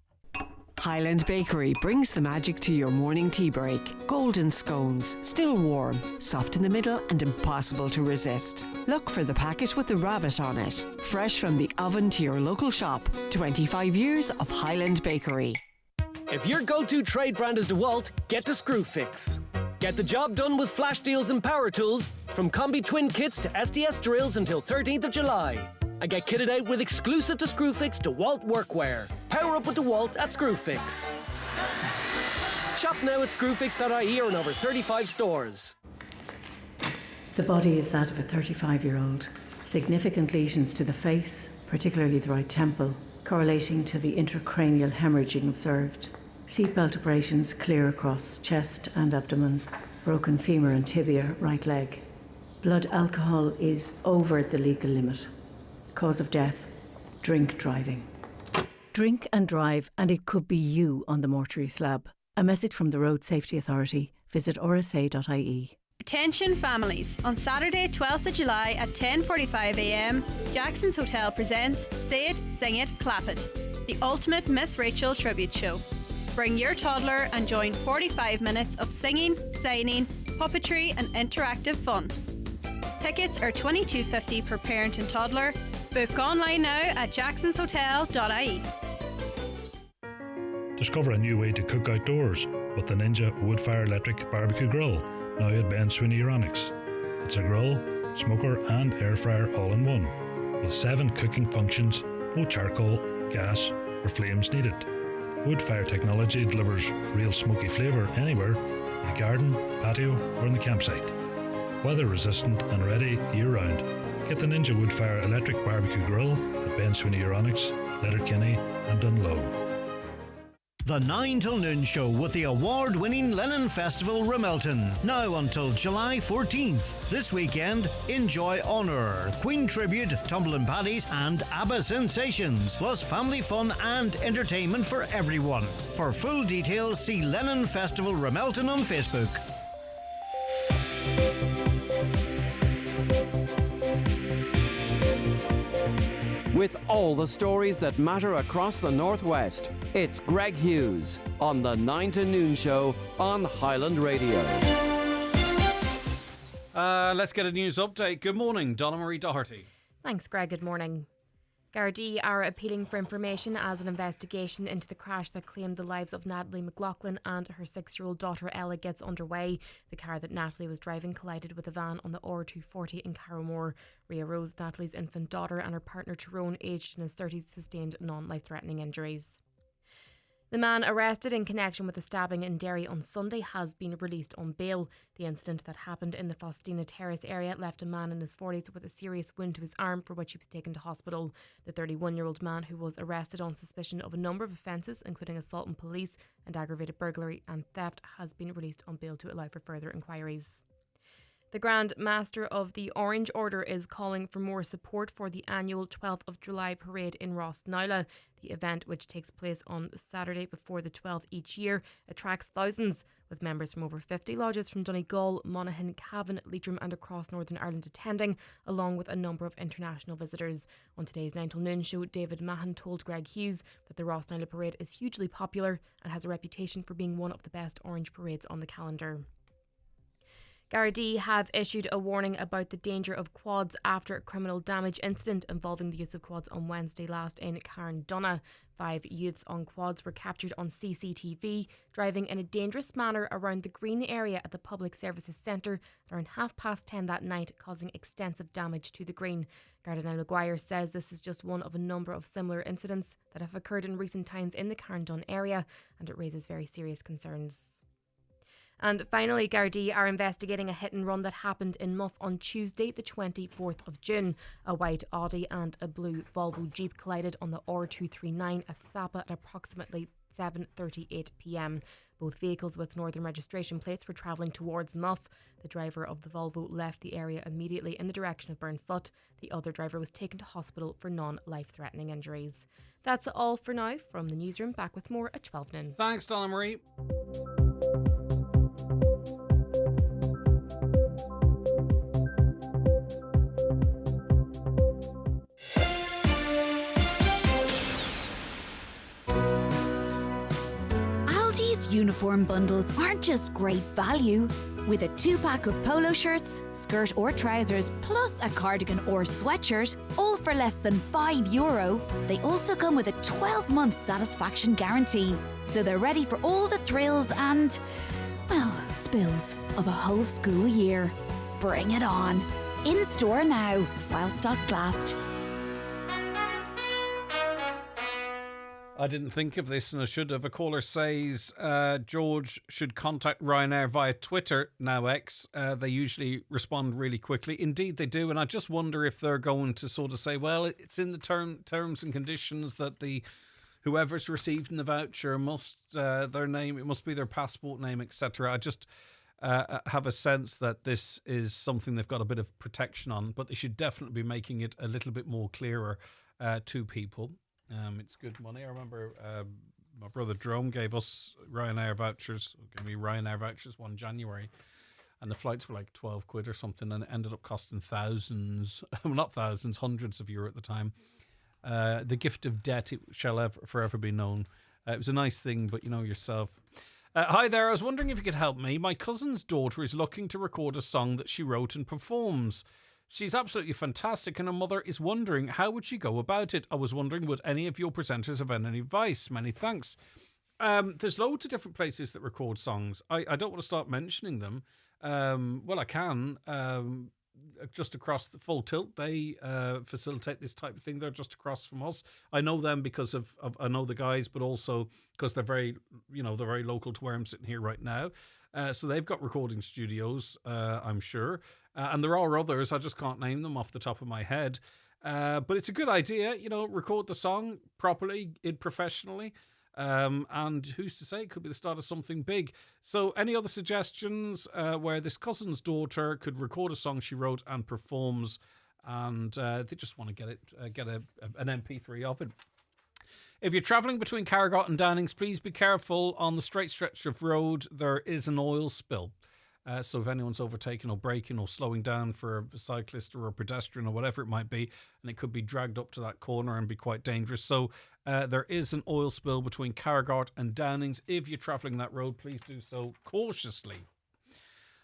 Highland Bakery brings the magic to your morning tea break. Golden scones, still warm, soft in the middle and impossible to resist. Look for the packet with the rabbit on it. Fresh from the oven to your local shop. 25 years of Highland Bakery. If your go-to trade brand is DeWalt, get to Screwfix. Get the job done with flash deals and power tools, from combi twin kits to SDS drills until 13th of July. And get kitted out with exclusive to Screwfix DeWalt workwear. Power up with DeWalt at Screwfix. Shop now at screwfix.ie or in over 35 stores. The body is that of a 35-year-old. Significant lesions to the face, particularly the right temple, correlating to the intracranial hemorrhaging observed. Seatbelt abrasions clear across chest and abdomen. Broken femur and tibia, right leg. Blood alcohol is over the legal limit. Cause of death, drink driving. Drink and drive, and it could be you on the mortuary slab. A message from the Road Safety Authority. Visit rsa.ie. Attention families, on Saturday 12th of July at 10:45am, Jackson's Hotel presents Say It, Sing It, Clap It, the ultimate Miss Rachel tribute show. Bring your toddler and join 45 minutes of singing, signing, puppetry and interactive fun. Tickets are $22.50 per parent and toddler. Book online now at jacksonshotel.ie. Discover a new way to cook outdoors with the Ninja Woodfire Electric Barbecue Grill, now at Ben Sweeney Euronics. It's a grill, smoker and air fryer all in one, with 7 cooking functions, no charcoal, gas or flames needed. Woodfire technology delivers real smoky flavour anywhere, in the garden, patio or in the campsite. Weather resistant and ready year round. Get the Ninja Woodfire Electric Barbecue Grill at Ben Sweeney Euronics, Letterkenny and Dunlow. The 9 till noon show with the award-winning Lennon Festival Ramelton. Now until July 14th. This weekend, enjoy Honour, Queen Tribute, Tumblin' Paddies and ABBA Sensations. Plus family fun and entertainment for everyone. For full details, see Lennon Festival Ramelton on Facebook. With all the stories that matter across the Northwest, it's Greg Hughes on the 9 to noon show on Highland Radio. Let's get a news update. Good morning, Donna Marie Doherty. Thanks, Greg. Good morning. Gardaí are appealing for information as an investigation into the crash that claimed the lives of Natalie McLaughlin and her 6-year-old daughter Ella gets underway. The car that Natalie was driving collided with a van on the R240 in Carrowmore. Ria Rose, Natalie's infant daughter, and her partner Tyrone, aged in his 30s, sustained non-life-threatening injuries. The man arrested in connection with the stabbing in Derry on Sunday has been released on bail. The incident that happened in the Faustina Terrace area left a man in his 40s with a serious wound to his arm, for which he was taken to hospital. The 31-year-old man, who was arrested on suspicion of a number of offences, including assault on police and aggravated burglary and theft, has been released on bail to allow for further inquiries. The Grand Master of the Orange Order is calling for more support for the annual 12th of July parade in Rosnila. The event, which takes place on Saturday before the 12th each year, attracts thousands, with members from over 50 lodges from Donegal, Monaghan, Cavan, Leitrim and across Northern Ireland attending, along with a number of international visitors. On today's 9 till noon show, David Mahon told Greg Hughes that the Rosnila parade is hugely popular and has a reputation for being one of the best orange parades on the calendar. Gardaí have issued a warning about the danger of quads after a criminal damage incident involving the use of quads on Wednesday last in Carndonagh. 5 youths on quads were captured on CCTV driving in a dangerous manner around the green area at the Public Services Centre around 10:30 that night, causing extensive damage to the green. Garda Maguire says this is just one of a number of similar incidents that have occurred in recent times in the Carndonagh area, and it raises very serious concerns. And finally, Gardaí are investigating a hit and run that happened in Muff on Tuesday, the 24th of June. A white Audi and a blue Volvo Jeep collided on the R239 at Sapa at approximately 7:38 p.m. Both vehicles with northern registration plates were travelling towards Muff. The driver of the Volvo left the area immediately in the direction of Burnfoot. The other driver was taken to hospital for non-life-threatening injuries. That's all for now from the newsroom. Back with more at 12 noon. Thanks, Donna Marie. Uniform bundles aren't just great value. With a 2-pack of polo shirts, skirt or trousers, plus a cardigan or sweatshirt, all for less than €5, they also come with a 12-month satisfaction guarantee. So they're ready for all the thrills and, well, spills of a whole school year. Bring it on. In store now, while stocks last. I didn't think of this and I should have. A caller says George should contact Ryanair via Twitter, now X. They usually respond really quickly. Indeed they do, and I just wonder if they're going to sort of say, well, it's in the terms and conditions that whoever's receiving the voucher must their name, it must be their passport name, etc. I just have a sense that this is something they've got a bit of protection on, but they should definitely be making it a little bit more clearer to people. It's good money. I remember my brother Jerome gave us Ryanair vouchers. Gave me Ryanair vouchers 1 January, and the flights were like 12 quid or something, and it ended up costing thousands, well, not thousands, hundreds of euro at the time. The gift of debt, it shall forever be known. It was a nice thing, but you know yourself. Hi there, I was wondering if you could help me. My cousin's daughter is looking to record a song that she wrote and performs. She's absolutely fantastic, and her mother is wondering how would she go about it. I was wondering, would any of your presenters have any advice? Many thanks. There's loads of different places that record songs. I don't want to start mentioning them. Well, I can. Just across the Full Tilt, they facilitate this type of thing. They're just across from us. I know them because of I know the guys, but also because they're very local to where I'm sitting here right now. So they've got recording studios, I'm sure. And there are others, I just can't name them off the top of my head. But it's a good idea, record the song properly, professionally. And who's to say, it could be the start of something big. So any other suggestions where this cousin's daughter could record a song she wrote and performs, and they just want to get an MP3 of it. If you're travelling between Carrigot and Downings, please be careful. On the straight stretch of road, there is an oil spill. So if anyone's overtaking or braking or slowing down for a cyclist or a pedestrian or whatever it might be, and it could be dragged up to that corner and be quite dangerous. So there is an oil spill between Carrigot and Downings. If you're travelling that road, please do so cautiously.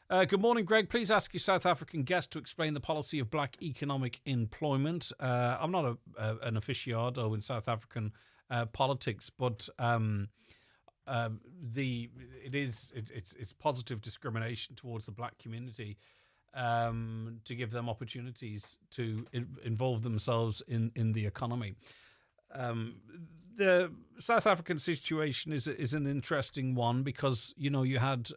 Good morning, Greg. Please ask your South African guest to explain the policy of black economic employment. I'm not an aficionado in South African politics, but it's positive discrimination towards the black community to give them opportunities to involve themselves in the economy. The South African situation is an interesting one because you had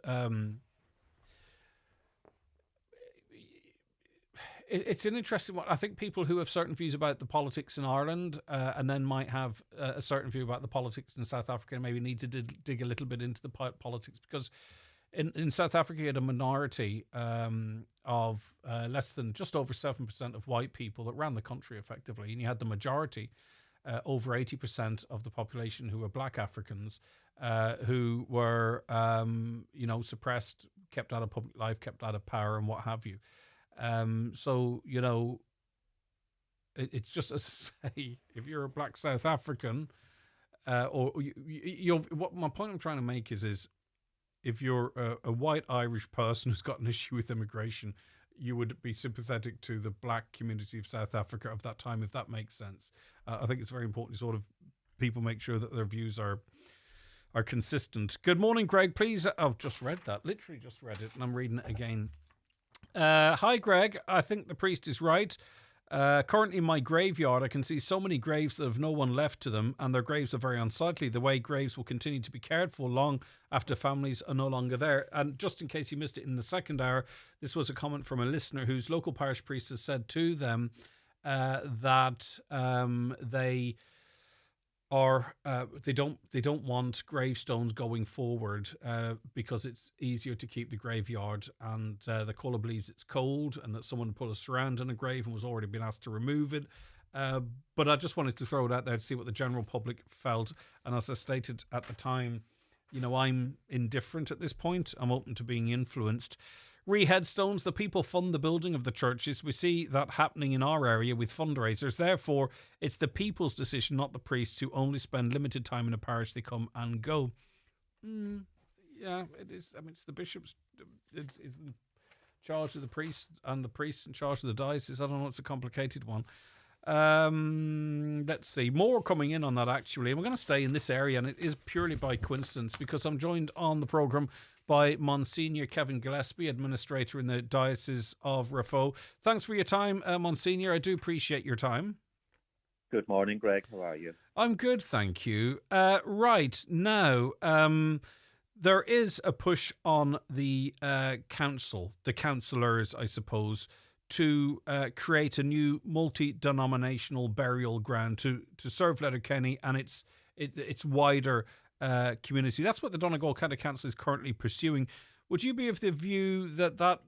it's an interesting one. I think people who have certain views about the politics in Ireland and then might have a certain view about the politics in South Africa maybe need to dig a little bit into the politics, because in South Africa, you had a minority of less than just over 7% of white people that ran the country effectively, and you had the majority, over 80% of the population who were black Africans, who were, suppressed, kept out of public life, kept out of power, and what have you. So, it's just to say, if you're a black South African, what my point I'm trying to make is if you're a white Irish person who's got an issue with immigration, you would be sympathetic to the black community of South Africa of that time, if that makes sense. I think it's very important to sort of people make sure that their views are consistent. Good morning, Greg. Please, I've just read that, literally just read it, and I'm reading it again. Hi, Greg. I think the priest is right. Currently in my graveyard, I can see so many graves that have no one left to them, and their graves are very unsightly. The way graves will continue to be cared for long after families are no longer there. And just in case you missed it in the second hour, this was a comment from a listener whose local parish priest has said to them that they don't want gravestones going forward because it's easier to keep the graveyard, and the caller believes it's cold and that someone put a surround on a grave and was already been asked to remove it. But I just wanted to throw it out there to see what the general public felt, and as I stated at the time, I'm indifferent at this point. I'm open to being influenced. Re-headstones, the people fund the building of the churches. We see that happening in our area with fundraisers. Therefore, it's the people's decision, not the priests, who only spend limited time in a parish. They come and go. Yeah, it is. I mean, it's the bishops is in charge of the priests, and the priests in charge of the diocese. I don't know, it's a complicated one. Let's see. More coming in on that, actually. And we're going to stay in this area, and it is purely by coincidence because I'm joined on the programme by Monsignor Kevin Gillespie, administrator in the Diocese of Raphoe. Thanks for your time, Monsignor. I do appreciate your time. Good morning, Greg. How are you? I'm good, thank you. Right, now, there is a push on the council, the councillors, I suppose, to create a new multi-denominational burial ground to serve Letterkenny and its wider community. That's what the Donegal County Council is currently pursuing. Would you be of the view that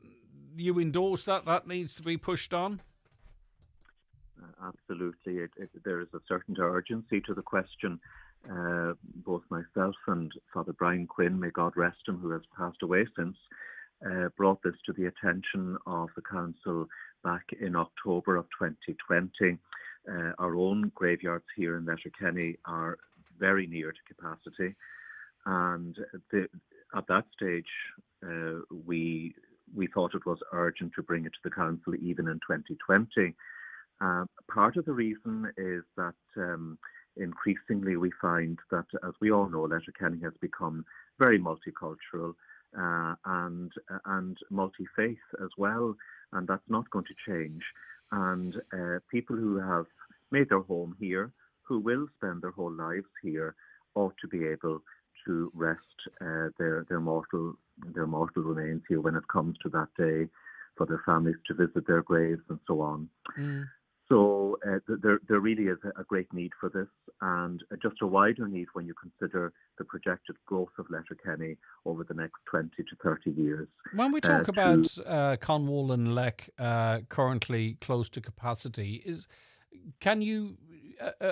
you endorse that needs to be pushed on? Absolutely. There is a certain urgency to the question. Both myself and Father Brian Quinn, may God rest him, who has passed away since, brought this to the attention of the council back in October of 2020. Our own graveyards here in Letterkenny are very near to capacity, and at that stage we thought it was urgent to bring it to the council even in 2020. Part of the reason is that increasingly we find that, as we all know, Letterkenny has become very multicultural and multi-faith as well, and that's not going to change. And people who have made their home here, who will spend their whole lives here, ought to be able to rest their mortal remains here when it comes to that day, for their families to visit their graves and so on. So there really is a great need for this, and just a wider need when you consider the projected growth of Letterkenny over the next 20 to 30 years. When we talk about Conwall and Leck currently close to capacity, can you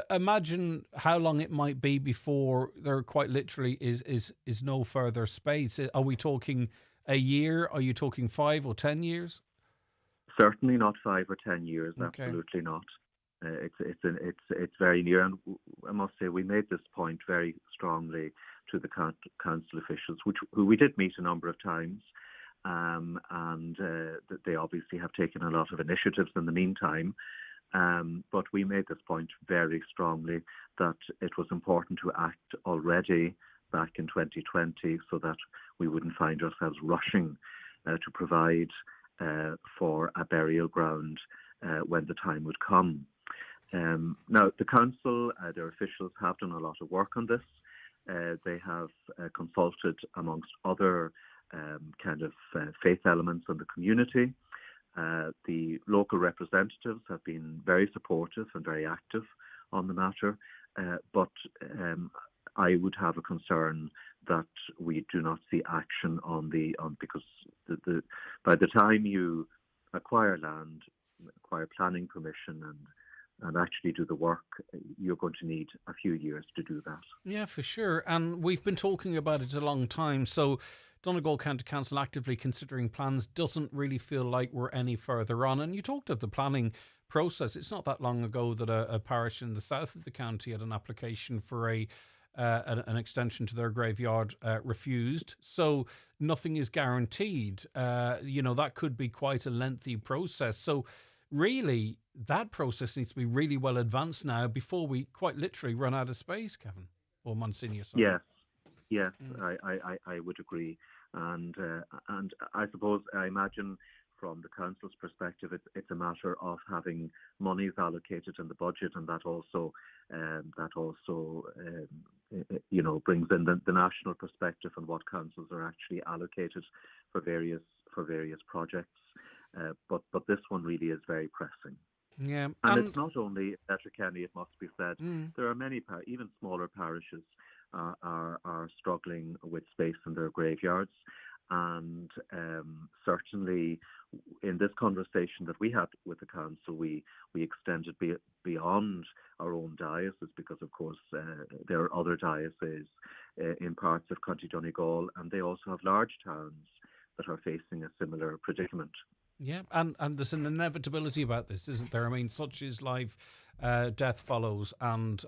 imagine how long it might be before there quite literally is no further space? Are we talking a year? Are you talking 5 or 10 years? Certainly not 5 or 10 years. Okay. Absolutely not. It's very near, and I must say we made this point very strongly to the council officials, who we did meet a number of times, and they obviously have taken a lot of initiatives in the meantime. But we made this point very strongly that it was important to act already back in 2020 so that we wouldn't find ourselves rushing to provide for a burial ground when the time would come. Now, the council, their officials have done a lot of work on this. They have consulted amongst other faith elements in the community. The local representatives have been very supportive and very active on the matter, but I would have a concern that we do not see action because by the time you acquire land, acquire planning permission, and actually do the work, you're going to need a few years to do that. Yeah, for sure. And we've been talking about it a long time. So Donegal County Council actively considering plans doesn't really feel like we're any further on. And you talked of the planning process. It's not that long ago that a parish in the south of the county had an application for an extension to their graveyard refused. So nothing is guaranteed. That could be quite a lengthy process. So really, that process needs to be really well advanced now before we quite literally run out of space, Kevin, or Monsignor. Sorry. Yes, I would agree, and I suppose I imagine from the council's perspective, it's a matter of having monies allocated in the budget, and that also brings in the national perspective on what councils are actually allocated for various projects. But this one really is very pressing. Yeah, and it's not only Letterkenny, it must be said. There are many, even smaller parishes are struggling with space in their graveyards. And certainly in this conversation that we had with the council, we extended beyond our own diocese, because of course there are other dioceses in parts of County Donegal, and they also have large towns that are facing a similar predicament. Yeah, and there's an inevitability about this, isn't there? I mean, such is life, death follows, and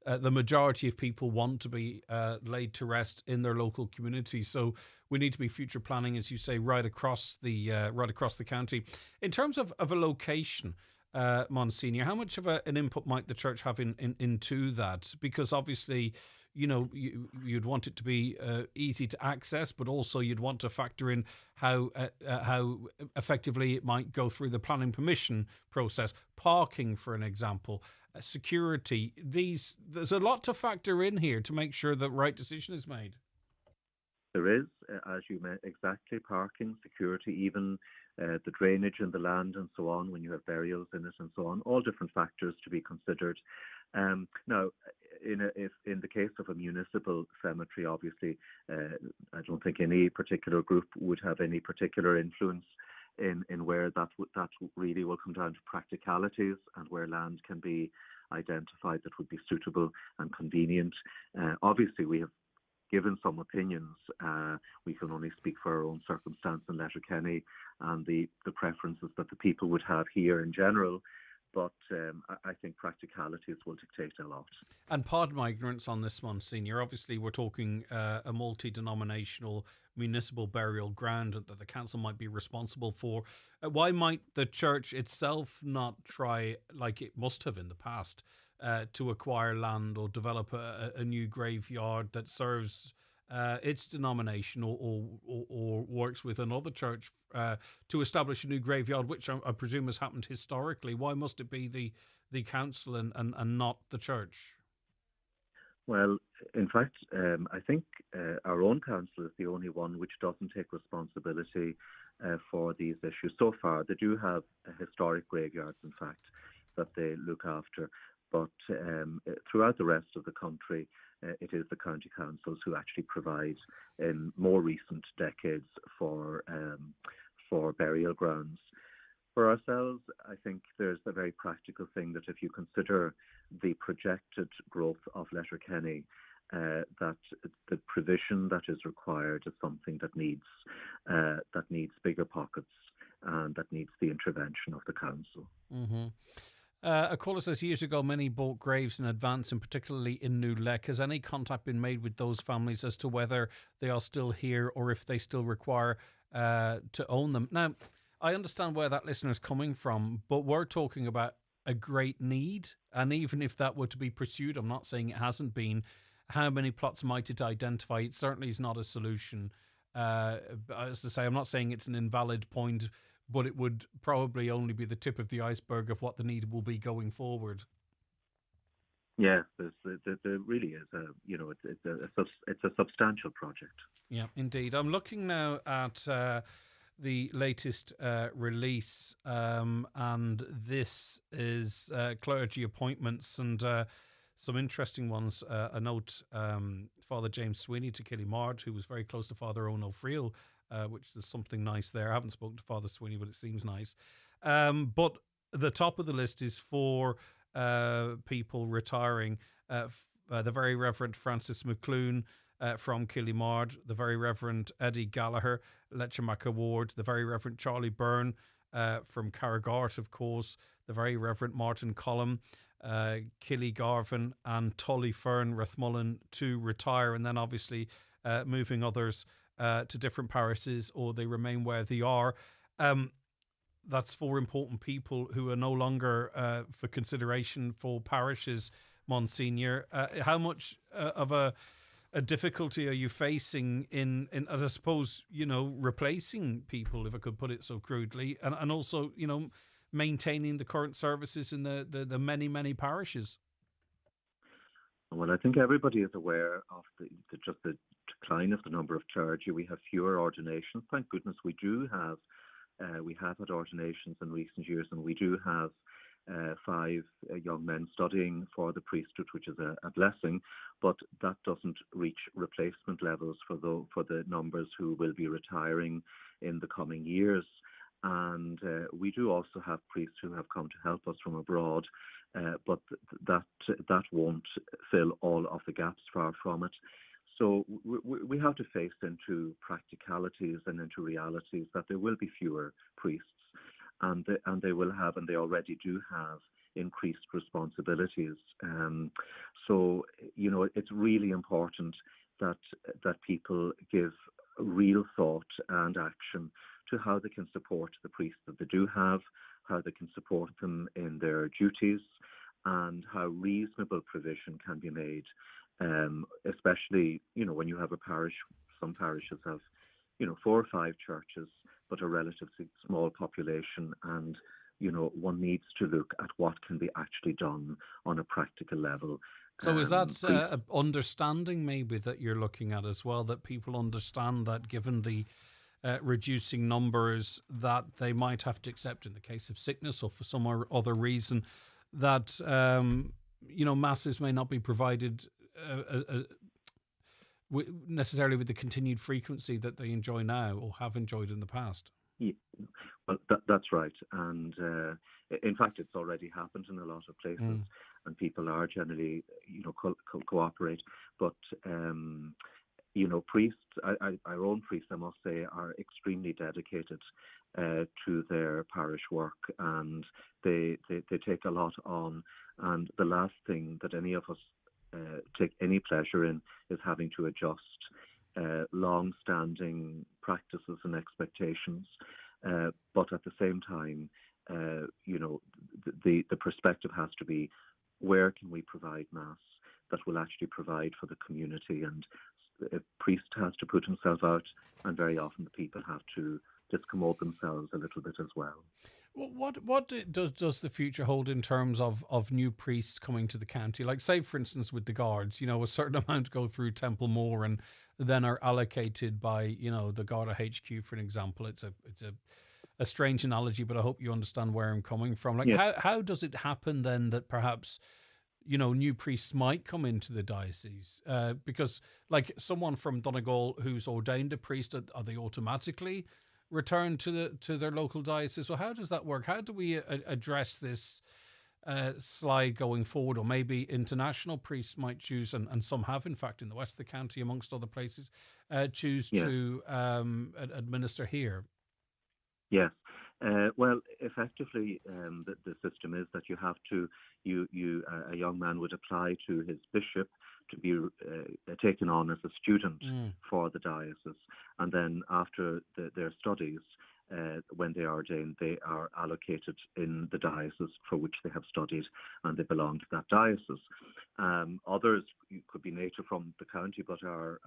the majority of people want to be laid to rest in their local community. So we need to be future planning, as you say, right across the county. In terms of a location, Monsignor, how much of an input might the church have into that? Because obviously, you'd want it to be easy to access, but also you'd want to factor in how effectively it might go through the planning permission process. Parking, for an example, security. There's a lot to factor in here to make sure the right decision is made. There is, as you meant, exactly, parking, security, even the drainage in the land and so on, when you have burials in it and so on, all different factors to be considered. Now, if in the case of a municipal cemetery, obviously, I don't think any particular group would have any particular influence in where that really will come down to practicalities and where land can be identified that would be suitable and convenient. Obviously, we have given some opinions. We can only speak for our own circumstance in Letterkenny and the preferences that the people would have here in general. But I think practicalities will dictate a lot. And pardon my ignorance on this one, Senior. Obviously, we're talking a multi-denominational municipal burial ground that the council might be responsible for. Why might the church itself not try, like it must have in the past, to acquire land or develop a new graveyard that serves its denomination or works with another church to establish a new graveyard, which I presume has happened historically? Why must it be the council and not the church? Well, in fact, I think our own council is the only one which doesn't take responsibility for these issues. So far, they do have historic graveyards, in fact, that they look after. But throughout the rest of the country, it is the county councils who actually provide in more recent decades for burial grounds. For ourselves, I think there's a very practical thing that if you consider the projected growth of Letterkenny, that the provision that is required is something that needs bigger pockets and that needs the intervention of the council. Mm-hmm. A caller says years ago many bought graves in advance, and particularly in New Lech. Has any contact been made with those families as to whether they are still here or if they still require to own them? Now, I understand where that listener is coming from, but we're talking about a great need, and even if that were to be pursued, I'm not saying it hasn't been, how many plots might it identify? It certainly is not a solution. As I say, I'm not saying it's an invalid point, but it would probably only be the tip of the iceberg of what the need will be going forward. Yes, there really is it's a substantial project. Yeah, indeed. I'm looking now at the latest release, and this is clergy appointments, and some interesting ones. A note, Father James Sweeney to Killymard, who was very close to Father Owen O'Friel, which is something nice there. I haven't spoken to Father Sweeney, but it seems nice. But the top of the list is for people retiring. The Very Reverend Francis McClune from Killymard, the Very Reverend Eddie Gallagher, Lechamack Ward, the Very Reverend Charlie Byrne from Carragart, of course, the Very Reverend Martin Collum, Killygarvan and Tully Fern Rathmullen to retire, and then obviously moving others to different parishes, or they remain where they are. That's 4 important people who are no longer for consideration for parishes, Monsignor. How much of a difficulty are you facing in I suppose, replacing people, if I could put it so crudely, and also, maintaining the current services in the many, many parishes? Well, I think everybody is aware of the decline of the number of clergy. We have fewer ordinations. Thank goodness we do have. We have had ordinations in recent years, and we do have 5 young men studying for the priesthood, which is a blessing, but that doesn't reach replacement levels for the numbers who will be retiring in the coming years. And we do also have priests who have come to help us from abroad, but that won't fill all of the gaps, far from it. So we have to face into practicalities and into realities that there will be fewer priests, and they will have, and they already do have, increased responsibilities. So it's really important that people give real thought and action to how they can support the priests that they do have, how they can support them in their duties, and how reasonable provision can be made. Especially, when you have a parish, some parishes have, 4 or 5 churches, but a relatively small population, and, one needs to look at what can be actually done on a practical level. So is that understanding maybe that you're looking at as well, that people understand that given the reducing numbers that they might have to accept in the case of sickness or for some other reason, that, masses may not be provided necessarily with the continued frequency that they enjoy now or have enjoyed in the past? Yeah, well, that's right. And in fact, it's already happened in a lot of places, and people are generally, cooperate. But, priests, our own priests, I must say, are extremely dedicated to their parish work, and they take a lot on. And the last thing that any of us take any pleasure in is having to adjust long-standing practices and expectations. But at the same time, the perspective has to be, where can we provide Mass that will actually provide for the community? And a priest has to put himself out, and very often the people have to discommode themselves a little bit as well. Well, what does the future hold in terms of new priests coming to the county? Like, say, for instance, with the Guards, a certain amount go through Templemore and then are allocated by, the Garda HQ, for an example. It's a strange analogy, but I hope you understand where I'm coming from. Like, how does it happen then that perhaps, new priests might come into the diocese? Because, like, someone from Donegal who's ordained a priest, are they automatically return to their local diocese? So how does that work? How do we address this slide going forward? Or maybe international priests might choose, and some have, in fact, in the west of the county, amongst other places, choose to administer here. Yes. Well, effectively, the system is that you have to, a young man would apply to his bishop to be taken on as a student for the diocese. And then after their studies, when they are ordained, they are allocated in the diocese for which they have studied, and they belong to that diocese. Others could be native from the county, but are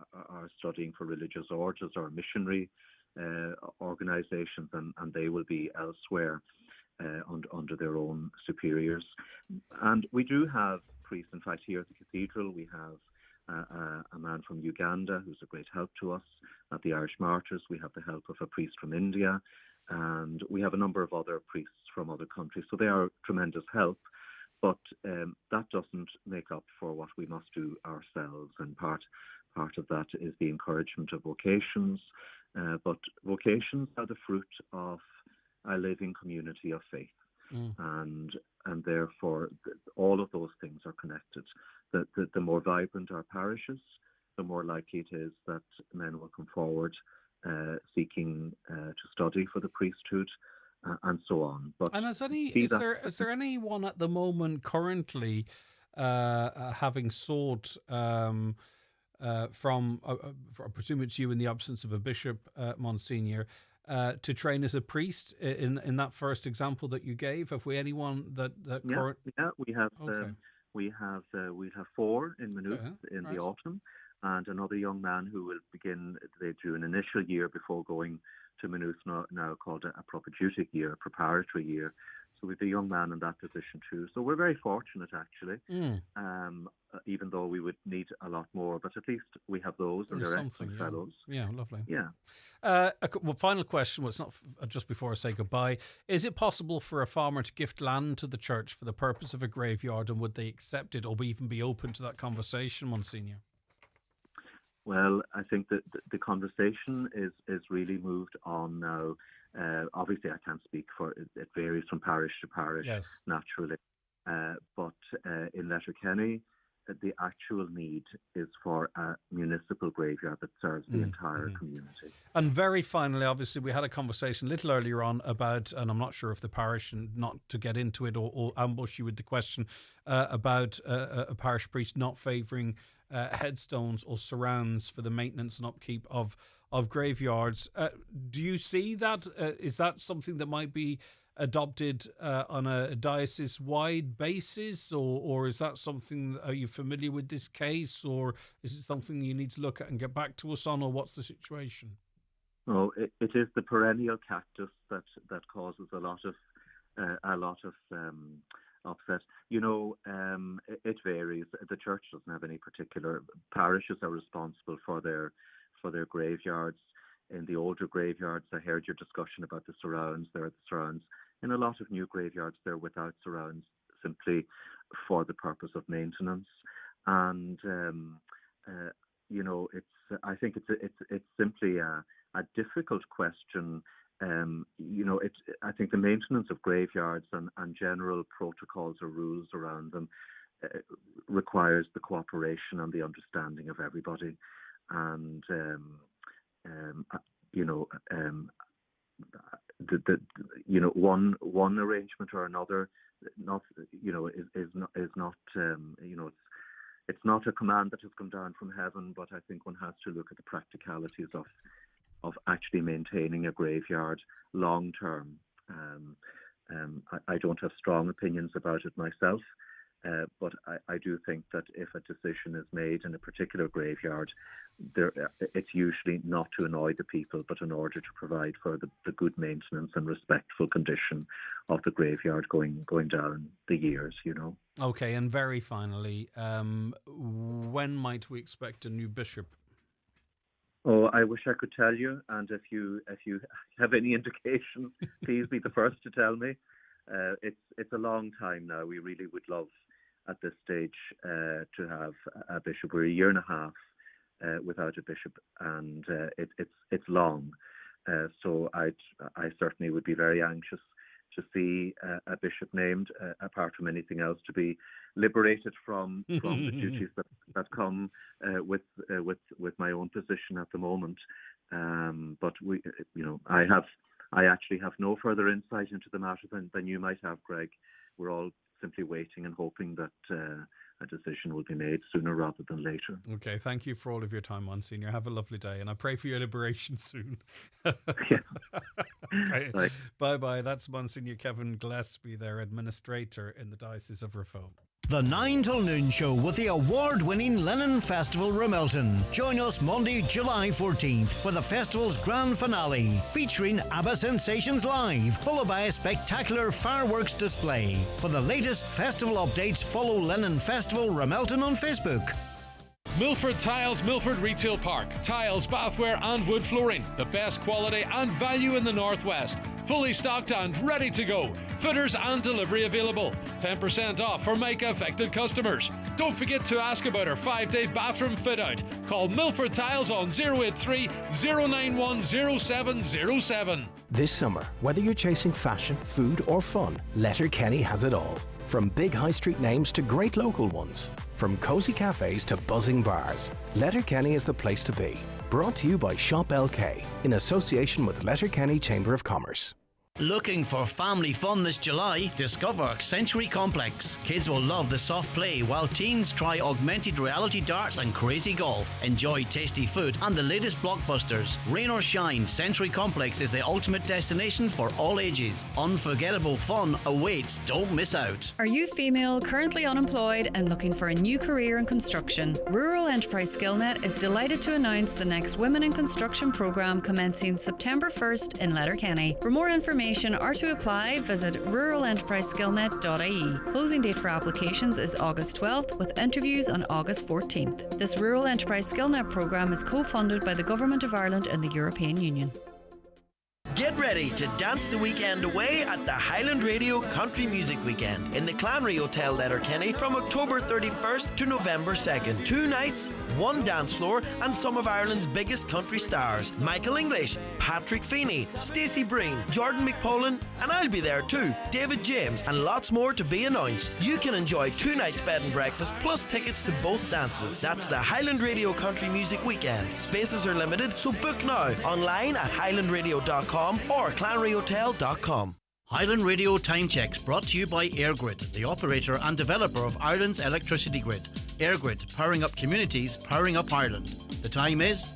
studying for religious orders or missionary organisations, and they will be elsewhere under their own superiors. And we do have priests. In fact, here at the cathedral, we have a man from Uganda who's a great help to us. At the Irish Martyrs, we have the help of a priest from India, and we have a number of other priests from other countries. So they are tremendous help. But that doesn't make up for what we must do ourselves, and part of that is the encouragement of vocations. But vocations are the fruit of a living community of faith, and therefore all of those things are connected. The more vibrant our parishes, the more likely it is that men will come forward seeking to study for the priesthood, and so on. But and is there anyone at the moment currently having sought from, I presume it's you in the absence of a bishop, Monsignor, to train as a priest in that first example that you gave? Have we anyone that we have. Okay. We have 4 in Maynooth in the autumn, and another young man who will begin. They do an initial year before going to Maynooth, now called a propedeutic year, a preparatory year. So we have a young man in that position too. So we're very fortunate, actually, even though we would need a lot more. But at least we have those, and they're excellent fellows. Yeah, lovely. Yeah. Well, final question. Well, it's not just before I say goodbye. Is it possible for a farmer to gift land to the church for the purpose of a graveyard, and would they accept it, or even be open to that conversation, Monsignor? Well, I think that the conversation is really moved on now. Obviously, I can't speak for it. It varies from parish to parish, naturally. But in Letterkenny, the actual need is for a municipal graveyard that serves the entire community. And very finally, obviously, we had a conversation a little earlier on about, and I'm not sure if the parish, and not to get into it or ambush you with the question, about a parish priest not favouring headstones or surrounds for the maintenance and upkeep of graveyards. Do you see that? Is that something that might be adopted on a diocese-wide basis, or is that something? Are you familiar with this case, or is it something you need to look at and get back to us on, or what's the situation? Oh, it is the perennial cactus that causes a lot of upset. It varies. The church doesn't have any particular. Parishes are responsible for their graveyards. In the older graveyards, I heard your discussion about the surrounds. There are the surrounds. In a lot of new graveyards, they're without surrounds, simply for the purpose of maintenance. And I think it's simply a difficult question. I think the maintenance of graveyards and general protocols or rules around them requires the cooperation and the understanding of everybody. And one arrangement or another, it's not a command that has come down from heaven. But I think one has to look at the practicalities of actually maintaining a graveyard long term. I don't have strong opinions about it myself, but I do think that if a decision is made in a particular graveyard, it's usually not to annoy the people, but in order to provide for the good maintenance and respectful condition of the graveyard going down the years, Okay, and very finally, when might we expect a new bishop? Oh, I wish I could tell you, and if you have any indication, please be the first to tell me. It's a long time now. We really would love at this stage to have a bishop. We're a year and a half without a bishop, and it's long. So I certainly would be very anxious to see a bishop named, apart from anything else, to be liberated from the duties that come with my own position at the moment. But I actually have no further insight into the matter than you might have, Greg. We're all simply waiting and hoping that a decision will be made sooner rather than later. Okay, thank you for all of your time, Monsignor. Have a lovely day, and I pray for your liberation soon. Okay. Bye-bye. That's Monsignor Kevin Gillespie, their administrator in the Diocese of Raphoe. The 9 till noon show with the award-winning Lennon Festival Ramelton. Join us Monday, July 14th for the festival's grand finale, featuring ABBA Sensations Live, followed by a spectacular fireworks display. For the latest festival updates, follow Lennon Festival Ramelton on Facebook. Milford Tiles, Milford Retail Park. Tiles, bathware and wood flooring. The best quality and value in the Northwest. Fully stocked and ready to go. Fitters and delivery available. 10% off for Make affected customers. Don't forget to ask about our 5-day bathroom fit out. Call Milford Tiles on 083 091 0707. This summer, whether you're chasing fashion, food or fun, Letterkenny has it all. From big high street names to great local ones. From cosy cafes to buzzing bars, Letterkenny is the place to be. Brought to you by Shop LK in association with Letterkenny Chamber of Commerce. Looking for family fun this July? Discover Century Complex. Kids will love the soft play while teens try augmented reality darts and crazy golf. Enjoy tasty food and the latest blockbusters. Rain or shine, Century Complex is the ultimate destination for all ages. Unforgettable fun awaits. Don't miss out. Are you female, currently unemployed and looking for a new career in construction? Rural Enterprise SkillNet is delighted to announce the next Women in Construction programme commencing September 1st in Letterkenny. For more information or to apply, visit ruralenterpriseskillnet.ie. Closing date for applications is August 12th with interviews on August 14th. This Rural Enterprise SkillNet programme is co-funded by the Government of Ireland and the European Union. Get ready to dance the weekend away at the Highland Radio Country Music Weekend in the Clanry Hotel, Letterkenny from October 31st to November 2nd. 2 nights, 1 dance floor and some of Ireland's biggest country stars. Michael English, Patrick Feeney, Stacey Breen, Jordan McPolin and I'll be there too, David James and lots more to be announced. You can enjoy 2 nights bed and breakfast plus tickets to both dances. That's the Highland Radio Country Music Weekend. Spaces are limited, so book now online at highlandradio.com or clanryhotel.com. Highland Radio Time Checks brought to you by EirGrid, the operator and developer of Ireland's electricity grid. EirGrid, powering up communities, powering up Ireland. The time is...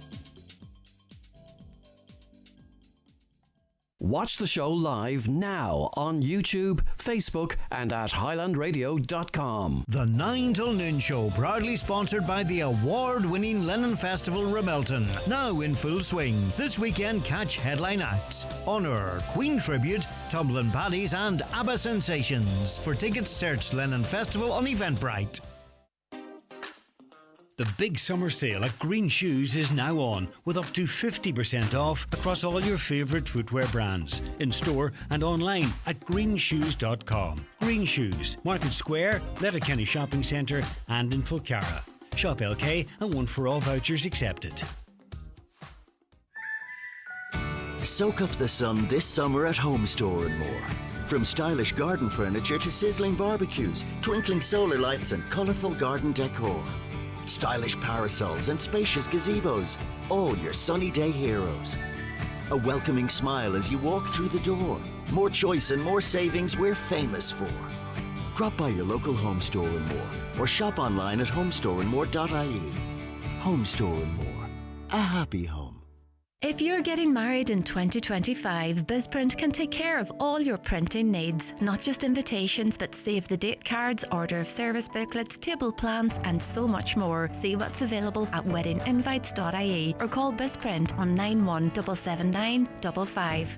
Watch the show live now on YouTube, Facebook and at highlandradio.com. The 9 till noon show, proudly sponsored by the award-winning Lennon Festival Ramelton. Now in full swing. This weekend, catch headline acts. Honour, Queen Tribute, Tumbling Paddies and ABBA Sensations. For tickets, search Lennon Festival on Eventbrite. The big summer sale at Green Shoes is now on, with up to 50% off across all your favourite footwear brands, in store and online at greenshoes.com. Green Shoes, Market Square, Letterkenny Shopping Centre and in Fulcara. Shop LK and 1 for all vouchers accepted. Soak up the sun this summer at Home Store and more. From stylish garden furniture to sizzling barbecues, twinkling solar lights and colourful garden decor. Stylish parasols and spacious gazebos, all your sunny day heroes. A welcoming smile as you walk through the door. More choice and more savings we're famous for. Drop by your local Home Store and more, or shop online at homestoreandmore.ie. Home Store and More, a happy home. If you're getting married in 2025, BizPrint can take care of all your printing needs. Not just invitations, but save the date cards, order of service booklets, table plans, and so much more. See what's available at weddinginvites.ie or call BizPrint on 9177955.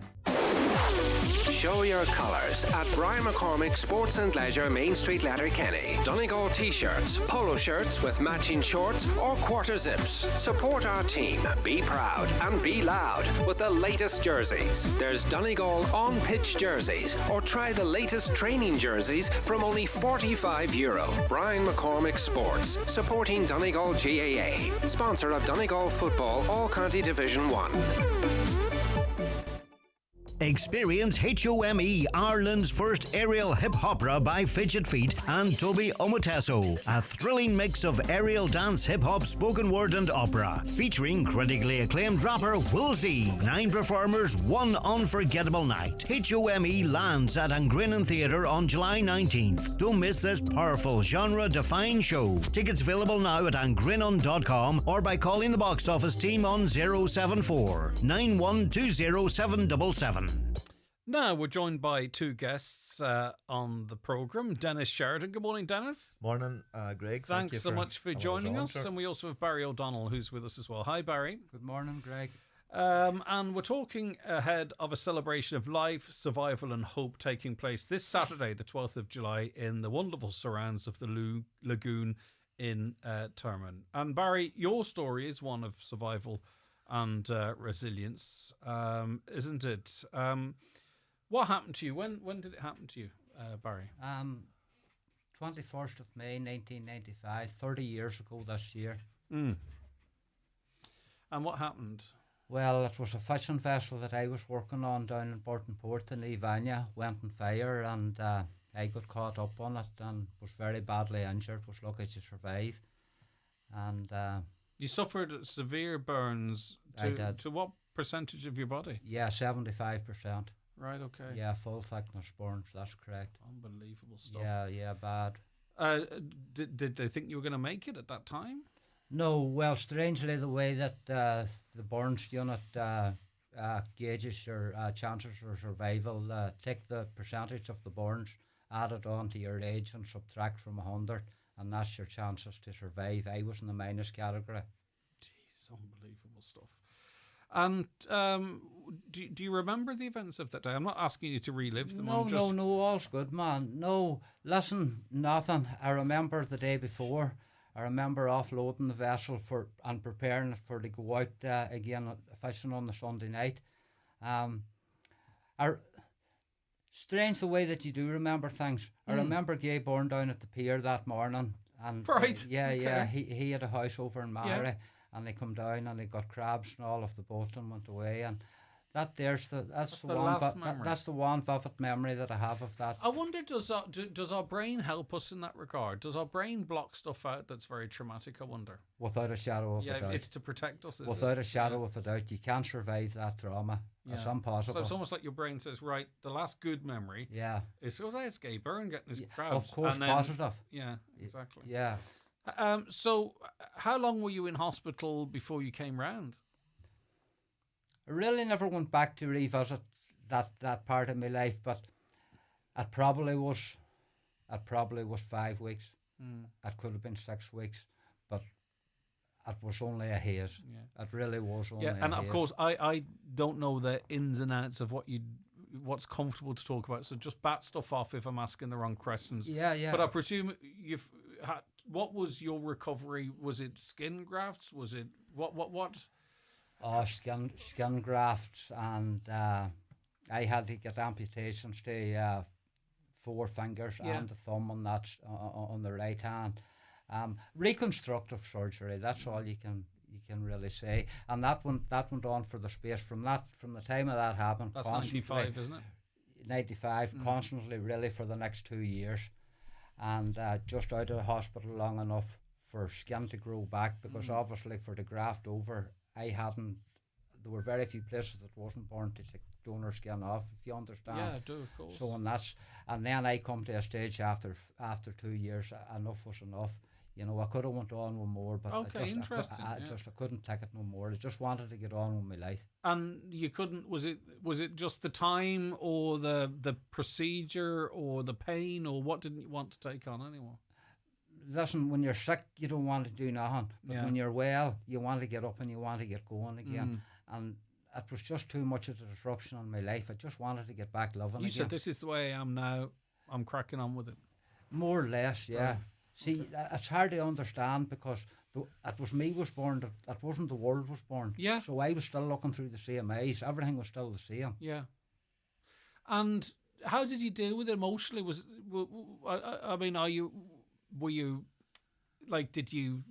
Show your colours at Brian McCormick Sports and Leisure, Main Street, Letterkenny. Donegal t-shirts, polo shirts with matching shorts or quarter zips. Support our team, be proud and be loud with the latest jerseys. There's Donegal on-pitch jerseys, or try the latest training jerseys from only €45. Brian McCormick Sports, supporting Donegal GAA. Sponsor of Donegal Football All-County Division 1. Experience HOME, Ireland's first aerial hip-opera by Fidget Feet and Toby Omoteso. A thrilling mix of aerial dance, hip-hop, spoken word and opera. Featuring critically acclaimed rapper Woolsey. 9 performers, 1 unforgettable night. HOME lands at Angrinnan Theatre on July 19th. Don't miss this powerful genre-defining show. Tickets available now at angrinnan.com or by calling the box office team on 074 9120777. Now we're joined by 2 guests on the programme. Dennis Sheridan. Good morning, Dennis. Morning, Greg. Thanks so much for joining us. And we also have Barry O'Donnell, who's with us as well. Hi, Barry. Good morning, Greg. And we're talking ahead of a celebration of life, survival and hope taking place this Saturday, the 12th of July, in the wonderful surrounds of the Lagoon in Termon. And Barry, your story is one of survival and resilience, isn't it? What happened to you? When did it happen to you, Barry? 21st of May 1995, 30 years ago this year. Mm. And what happened? Well, it was a fishing vessel that I was working on down in Burton Port in Evania, went on fire, and I got caught up on it and was very badly injured, was lucky to survive. And you suffered severe burns I did. To what percentage of your body? Yeah, 75%. Right, okay. Yeah, full thickness burns, that's correct. Unbelievable stuff. Yeah, bad. Did they think you were going to make it at that time? No, well, strangely, the way that the burns unit gauges your chances of survival, take the percentage of the burns, add it on to your age and subtract from 100, and that's your chances to survive. I was in the minus category. Jeez, unbelievable stuff. And do you remember the events of that day? I'm not asking you to relive them. No, all's good, man. No, listen, nothing. I remember the day before. I remember offloading the vessel and preparing it for to go out again fishing on the Sunday night. Strange the way that you do remember things. I remember Gay born down at the pier that morning, and right, he had a house over in Mary, and they come down and they got crabs and all of the boat and went away, and that's the one vivid memory that I have of that. I wonder, does our brain help us in that regard? Does our brain block stuff out that's very traumatic? I wonder. Without a shadow of a doubt. It's to protect us. Without a shadow of a doubt, you can't survive that trauma. It's impossible. So it's almost like your brain says, right, the last good memory. Is it's Gay Byrne getting his crabs. Of course, and then, positive. Yeah, exactly. Yeah. So, how long were you in hospital before you came round? I really never went back to revisit that part of my life, but it probably was 5 weeks. It could have been 6 weeks, but it was only a haze. It really was only a haze. And of course, I don't know the ins and outs of what's comfortable to talk about, so just bat stuff off if I'm asking the wrong questions. Yeah. But I presume you've had, what was your recovery? Was it skin grafts? Was it what? Skin grafts, and I had to get amputations to 4 fingers and the thumb on the right hand. Reconstructive surgery. That's all you can really say. And that went on for the space from the time of that happened. That's 95, isn't it? 95, constantly really for the next 2 years, and just out of the hospital long enough for skin to grow back, because obviously for the graft over, there were very few places that wasn't born to take donor skin off, if you understand. Yeah, I do, of course. So and then I come to a stage after 2 years, enough was enough. You know, I could have went on with more, but I couldn't take it no more. I just wanted to get on with my life. And you couldn't. Was it just the time, or the procedure, or the pain, or what didn't you want to take on anymore? Listen, when you're sick, you don't want to do nothing. But when you're well, you want to get up and you want to get going again. And it was just too much of a disruption in my life. I just wanted to get back living again. You said, this is the way I am now. I'm cracking on with it. More or less, yeah. Right. See, it's hard to understand, because it was me was born. It wasn't the world was born. Yeah. So I was still looking through the same eyes. Everything was still the same. Yeah. And how did you deal with it emotionally? Were you like, did you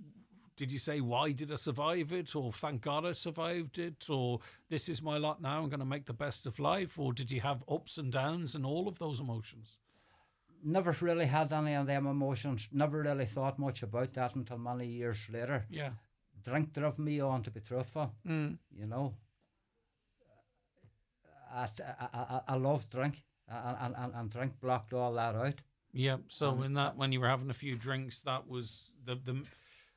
say, why did I survive it, or thank God I survived it, or this is my lot now, I'm going to make the best of life, or did you have ups and downs and all of those emotions? Never really had any of them emotions. Never really thought much about that until many years later. Yeah. Drink drove me on, to be truthful. You know, I love drink, and drink blocked all that out. Yeah. So when you were having a few drinks, that was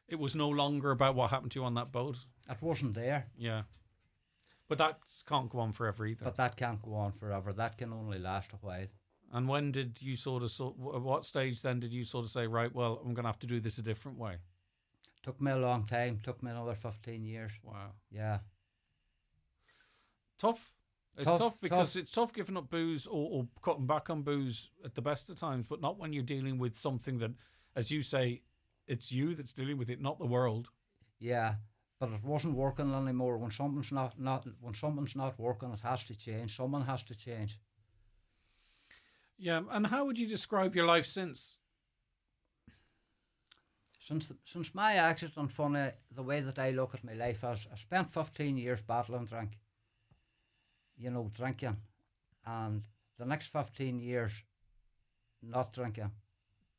it was no longer about what happened to you on that boat. It wasn't there. Yeah. But that can't go on forever either. But that can't go on forever. That can only last a while. And when did you at what stage then did you sort of say, right, well, I'm going to have to do this a different way? Took me a long time. Took me another 15 years. Wow. Yeah. Tough. It's tough because it's tough giving up booze or cutting back on booze at the best of times, but not when you're dealing with something that, as you say, it's you that's dealing with it, not the world. Yeah, but it wasn't working anymore. When something's not working, it has to change. Someone has to change. Yeah, and how would you describe your life since? Since my accident, funny, the way that I look at my life is, I spent 15 years battling drink. Drinking. And the next 15 years, not drinking.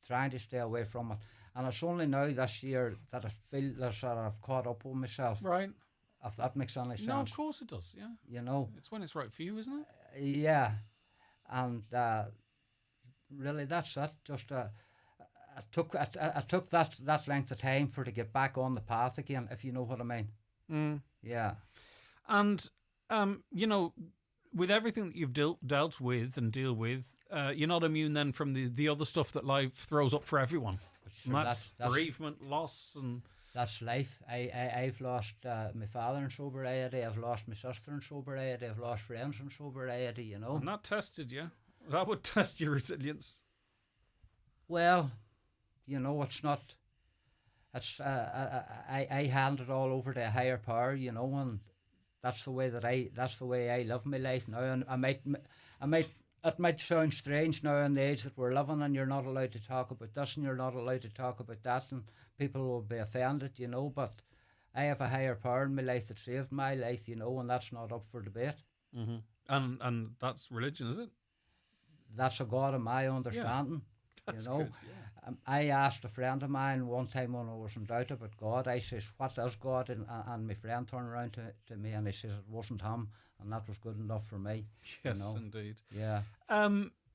Trying to stay away from it. And it's only now this year that I feel that I've caught up with myself. Right. If that makes any sense. No, of course it does, yeah. It's when it's right for you, isn't it? Yeah. And really, that's it. Just I took that length of time for to get back on the path again, if you know what I mean. Mm. Yeah. And with everything that you've dealt with and deal with, you're not immune then from the other stuff that life throws up for everyone. Sure, and that's bereavement, loss, and that's life. I've lost my father in sobriety. I've lost my sister in sobriety. I've lost friends in sobriety. And that tested you. That would test your resilience. Well, it's not. It's I hand it all over to a higher power, and that's the way I live my life now. And I might. It might sound strange now in the age that we're living, and you're not allowed to talk about this, and you're not allowed to talk about that, and people will be offended, But I have a higher power in my life that saved my life, and that's not up for debate. Mm-hmm. And that's religion, is it? That's a God of my understanding. Yeah. That's good, yeah. I asked a friend of mine one time when I was in doubt about God. I says, "What is God?" And my friend turned around to me and he says it wasn't him, and that was good enough for me. Yes, indeed. Yeah.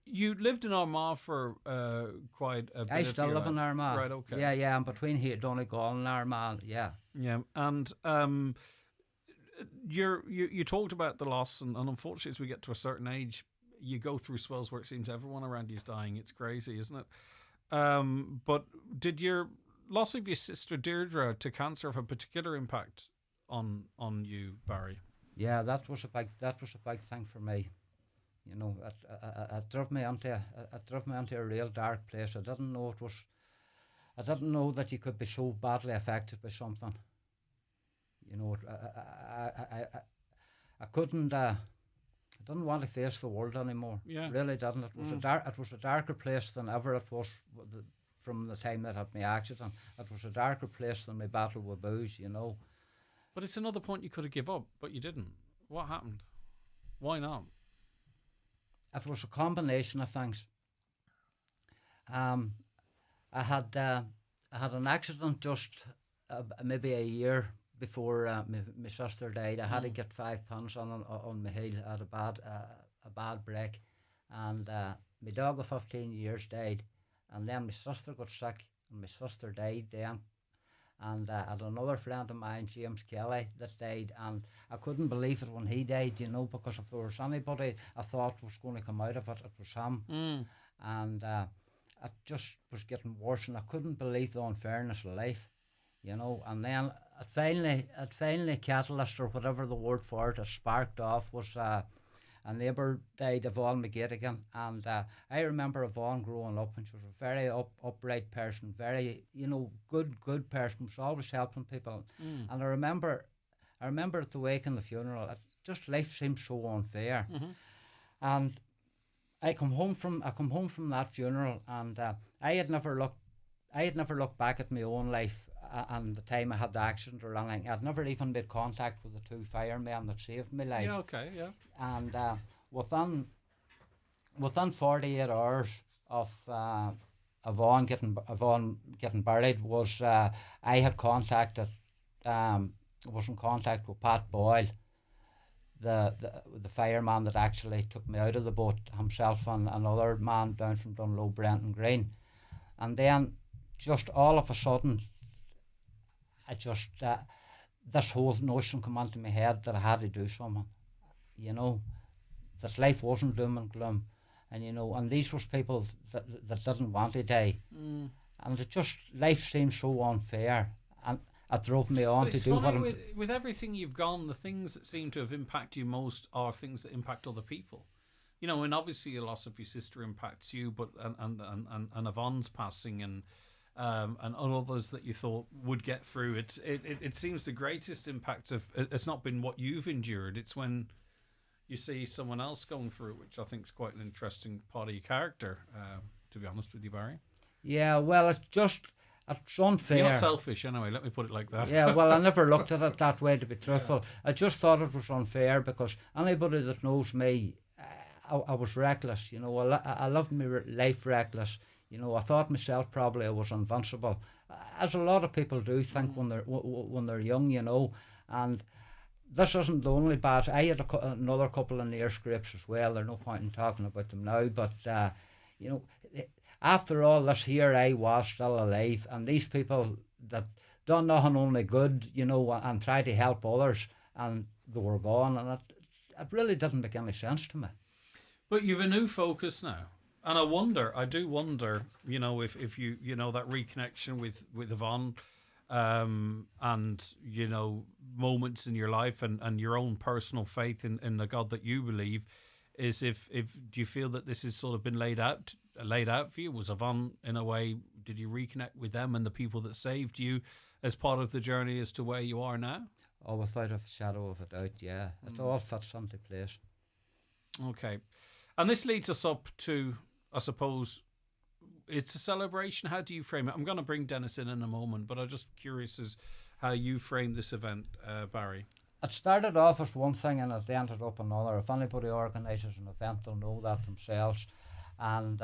You lived in Armagh for quite a bit. I still live in Armagh. Right. Okay. Yeah. I'm between here, Donegal and Armagh. Yeah. Yeah, and you talked about the loss, and unfortunately, as we get to a certain age, you go through spells where it seems everyone around you is dying. It's crazy, isn't it? But did your loss of your sister Deirdre to cancer have a particular impact on you, Barry? Yeah, that was a big thing for me. It drove me into a real dark place. I didn't know that you could be so badly affected by something. I couldn't. I didn't want to face the world anymore. Yeah. Really didn't. It was a darker place than ever it was from the time that I had my accident. It was a darker place than my battle with booze. But it's another point you could have give up, but you didn't. What happened? Why not? It was a combination of things. I had an accident just maybe a year before my sister died. I had to get 5 pounds on my heel. I had a bad break, and my dog of 15 years died, and then my sister got sick, and my sister died then. And I had another friend of mine, James Kelly, that died, and I couldn't believe it when he died, because if there was anybody I thought was going to come out of it, it was him. And it just was getting worse, and I couldn't believe the unfairness of life, And then it finally catalyst, or whatever the word for it, sparked off, was a neighbour died, Yvonne McGettigan, and I remember Yvonne growing up, and she was a very upright person, very, good person, was always helping people. And I remember at the wake and the funeral, life seemed so unfair. And I come home from that funeral, and I had never looked back at my own life and the time I had the accident or anything. I'd never even made contact with the 2 firemen that saved my life. Yeah, okay, yeah. And within 48 hours of Yvonne getting buried, was I had contacted, was in contact with Pat Boyle, the fireman that actually took me out of the boat, himself and another man down from Dunlow, Brenton Green. And then just all of a sudden, this whole notion came into my head that I had to do something, that life wasn't doom and gloom, and and these was people that didn't want to die, and life seemed so unfair, and it drove me on to do what with everything you've gone, the things that seem to have impacted you most are things that impact other people. And obviously the loss of your sister impacts you, but and Yvonne's passing and others that you thought would get through. It seems the greatest impact of it's not been what you've endured. It's when you see someone else going through it, which I think is quite an interesting potty character, to be honest with you, Barry. Yeah, well, it's unfair. You're not selfish anyway, let me put it like that. Yeah, well, I never looked at it that way, to be truthful. I just thought it was unfair because anybody that knows me, I was reckless, you know. I loved my life reckless. You know, I thought myself probably I was invincible, as a lot of people do think when they're young, you know. And this isn't the only bad. I had another couple of near scrapes as well. There's no point in talking about them now, but you know, after all this here, I was still alive, and these people that done nothing only good, you know, and tried to help others, and they were gone, and it really didn't make any sense to me. But you've a new focus now, and I do wonder, you know, if you know, that reconnection with Yvonne, and you know, moments in your life and your own personal faith in the God that you believe, is if do you feel that this has sort of been laid out for you? Was Yvonne, in a way, did you reconnect with them and the people that saved you as part of the journey as to where you are now? Oh, without a shadow of a doubt, yeah. It all fits into place. Okay. And this leads us up to, I suppose, it's a celebration. How do you frame it? I'm going to bring Dennis in a moment, but I'm just curious as how you frame this event, Barry. It started off as one thing and it ended up another. If anybody organises an event, they'll know that themselves. And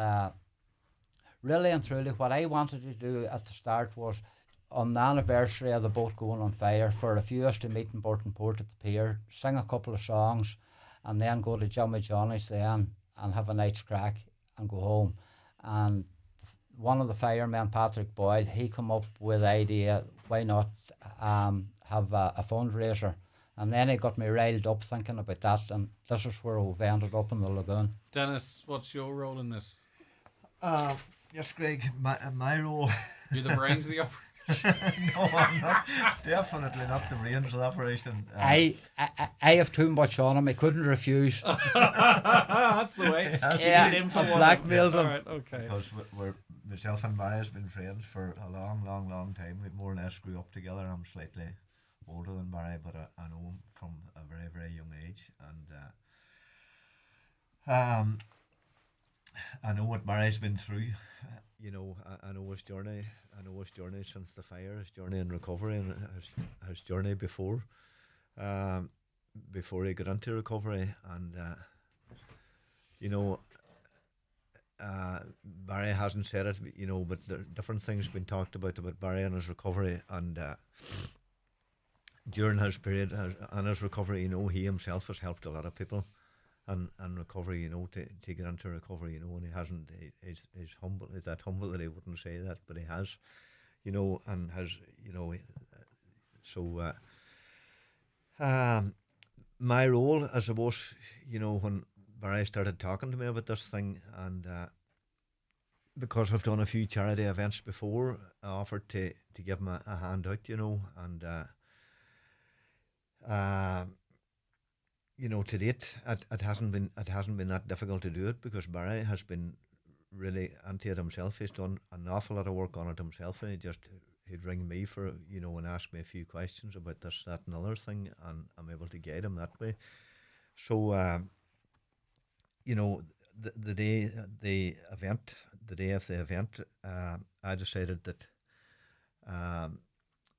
really and truly, what I wanted to do at the start was, on the anniversary of the boat going on fire, for a few of us to meet in Burton Port at the pier, sing a couple of songs, and then go to Jimmy Johnny's then and have a night's crack and go home. And one of the firemen, Patrick Boyle, he come up with the idea, why not have a fundraiser? And then he got me riled up thinking about that, and this is where we've ended up in the lagoon. Dennis, what's your role in this? Yes, Greg, my role... You're the brains of the operation. No, I'm not. Definitely not the brains of the operation. I have too much on him. I couldn't refuse. That's the way. Yeah, I blackmailed him. All right, okay. Because myself and Barry has been friends for a long time. We more or less grew up together. I'm slightly older than Barry, but I know him from a very young age, and I know what Barry's been through. You know, I know his journey. I know his journey since the fire, his journey in recovery, and his journey before he got into recovery. And you know, Barry hasn't said it, you know, but there different things been talked about Barry and his recovery. And during his period and his recovery, you know, he himself has helped a lot of people. And recovery, you know, to get into recovery, you know, and he hasn't, he's humble, he's that humble that he wouldn't say that, but he has, you know, and has, you know, so my role, I suppose, you know, when Barry started talking to me about this thing, and because I've done a few charity events before, I offered to give him a hand out, you know, and you know, to date, it hasn't been that difficult to do it, because Barry has been really into it himself. He's done an awful lot of work on it himself, and he'd ring me for, you know, and ask me a few questions about this, that, and other thing, and I'm able to guide him that way. So, you know, the day of the event, I decided that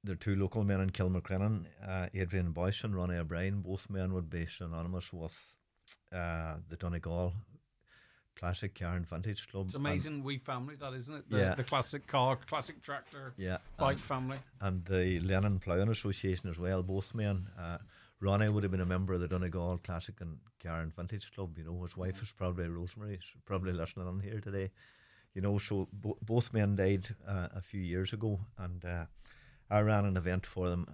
there are two local men in Kilmacrennan, Adrian Boyce and Ronnie O'Brien. Both men would be synonymous with the Donegal Classic Car and Vintage Club. It's amazing, we family, that, isn't it? The classic car, classic tractor, bike family. And the Lennon Ploughing Association as well, both men. Ronnie would have been a member of the Donegal Classic and Car and Vintage Club. You know, his wife is probably Rosemary, she's probably listening on here today. You know, so both men died a few years ago, and I ran an event for them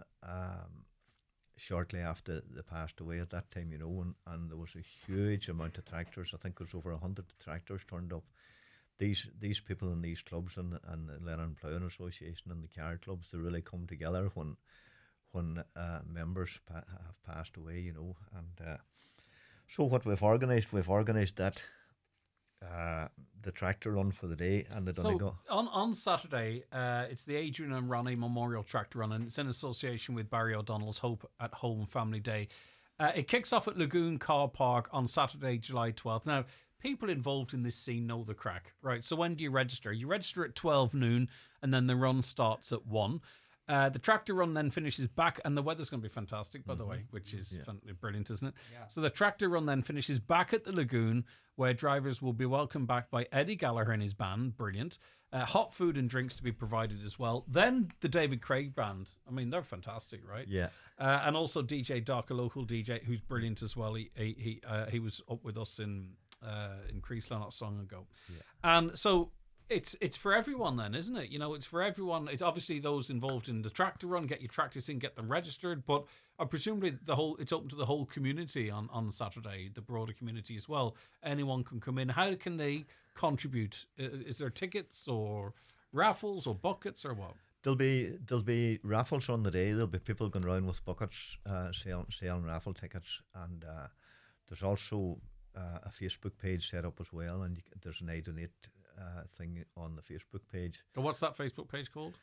shortly after they passed away at that time, you know, and there was a huge amount of tractors. I think it was over 100 tractors turned up. These people in these clubs and the Lennon Ploughing Association and the car clubs, they really come together when members have passed away, you know. And so what we've organised that. The tractor run for the day and the Donegal. So on Saturday, it's the Adrian and Ronnie Memorial Tractor Run, and it's in association with Barry O'Donnell's Hope at Home Family Day. It kicks off at Lagoon Car Park on Saturday, July 12th. Now, people involved in this scene know the crack, right? So when do you register? You register at 12 noon, and then the run starts at 1. The tractor run then finishes back, and the weather's going to be fantastic, by the way, which is brilliant, isn't it? Yeah. So the tractor run then finishes back at the lagoon, where drivers will be welcomed back by Eddie Gallagher and his band. Brilliant. Hot food and drinks to be provided as well. Then the David Craig band. I mean, they're fantastic, right? Yeah. And also DJ Doc, a local DJ who's brilliant as well. He was up with us in Creaslow not so long ago. Yeah. And so it's for everyone then, isn't it? You know, it's for everyone. It's obviously those involved in the tractor run, get your tractors in, get them registered, but presumably it's open to the whole community on Saturday, the broader community as well. Anyone can come in. How can they contribute? Is there tickets or raffles or buckets or what? There'll be raffles on the day. There'll be people going around with buckets, selling raffle tickets, and there's also a Facebook page set up as well, and there's an I Donate thing on the Facebook page. So what's that Facebook page called?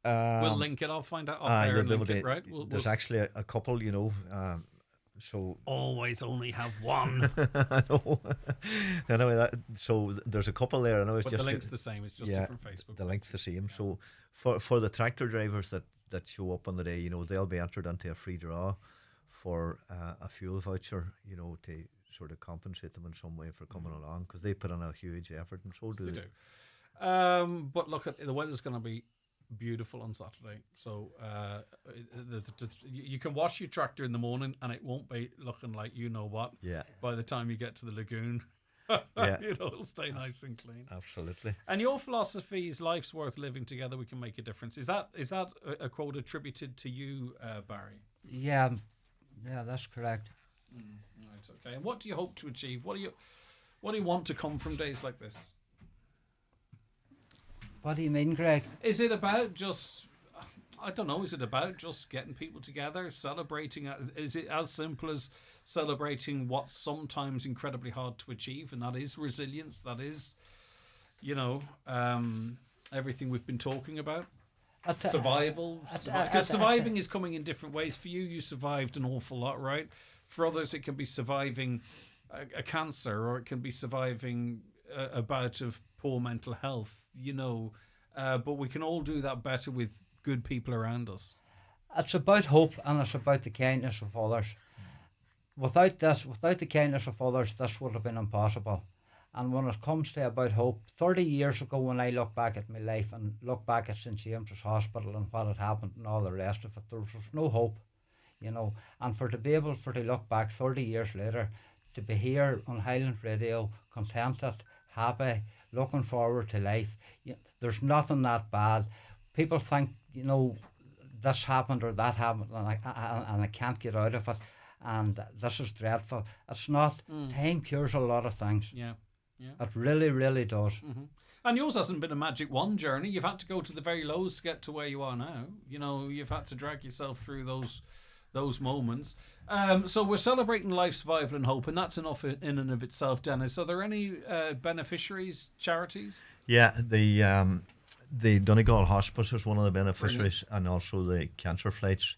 We'll link it. I'll find out off air and link it, right? There's actually a couple, you know. So always only have one. I know. Anyway, so there's a couple there. I know it's but just the link's the same. It's just different Facebook. The link's the same. So for the tractor drivers that show up on the day, you know, they'll be entered into a free draw for a fuel voucher, you know, to sort of compensate them in some way for coming along, because they put in a huge effort, and so do they. But look, the weather's going to be beautiful on Saturday, so you can wash your tractor in the morning and it won't be looking like you know what. Yeah. By the time you get to the lagoon, yeah, you know, it'll stay nice and clean. Absolutely. And your philosophy is life's worth living together. We can make a difference. Is that a quote attributed to you, Barry? Yeah, that's correct. Right, okay. And what do you hope to achieve? What do you want to come from days like this? What do you mean, Greg? Is it about just, I don't know, is it about just getting people together, celebrating? Is it as simple as celebrating what's sometimes incredibly hard to achieve, and that is resilience, that is, you know, everything we've been talking about? Survival. Because surviving is coming in different ways. For you survived an awful lot, right? For others, it can be surviving a cancer, or it can be surviving a bout of poor mental health, you know. But we can all do that better with good people around us. It's about hope, and it's about the kindness of others. Without the kindness of others, this would have been impossible. And when it comes to about hope, 30 years ago, when I look back at my life and look back at St James's Hospital and what had happened and all the rest of it, there was no hope, you know. And to be able to look back 30 years later, to be here on Highland Radio, contented, happy, looking forward to life, there's nothing that bad. People think, you know, this happened or that happened, and I can't get out of it, and this is dreadful. It's not. Time cures a lot of things. Yeah. It really, really does. Mm-hmm. And yours hasn't been a magic wand journey. You've had to go to the very lows to get to where you are now. You know, you've had to drag yourself through those moments. So we're celebrating life, survival and hope, and that's enough in and of itself, Dennis. Are there any beneficiaries, charities? Yeah, the Donegal Hospice is one of the beneficiaries. Brilliant. And also the cancer flights.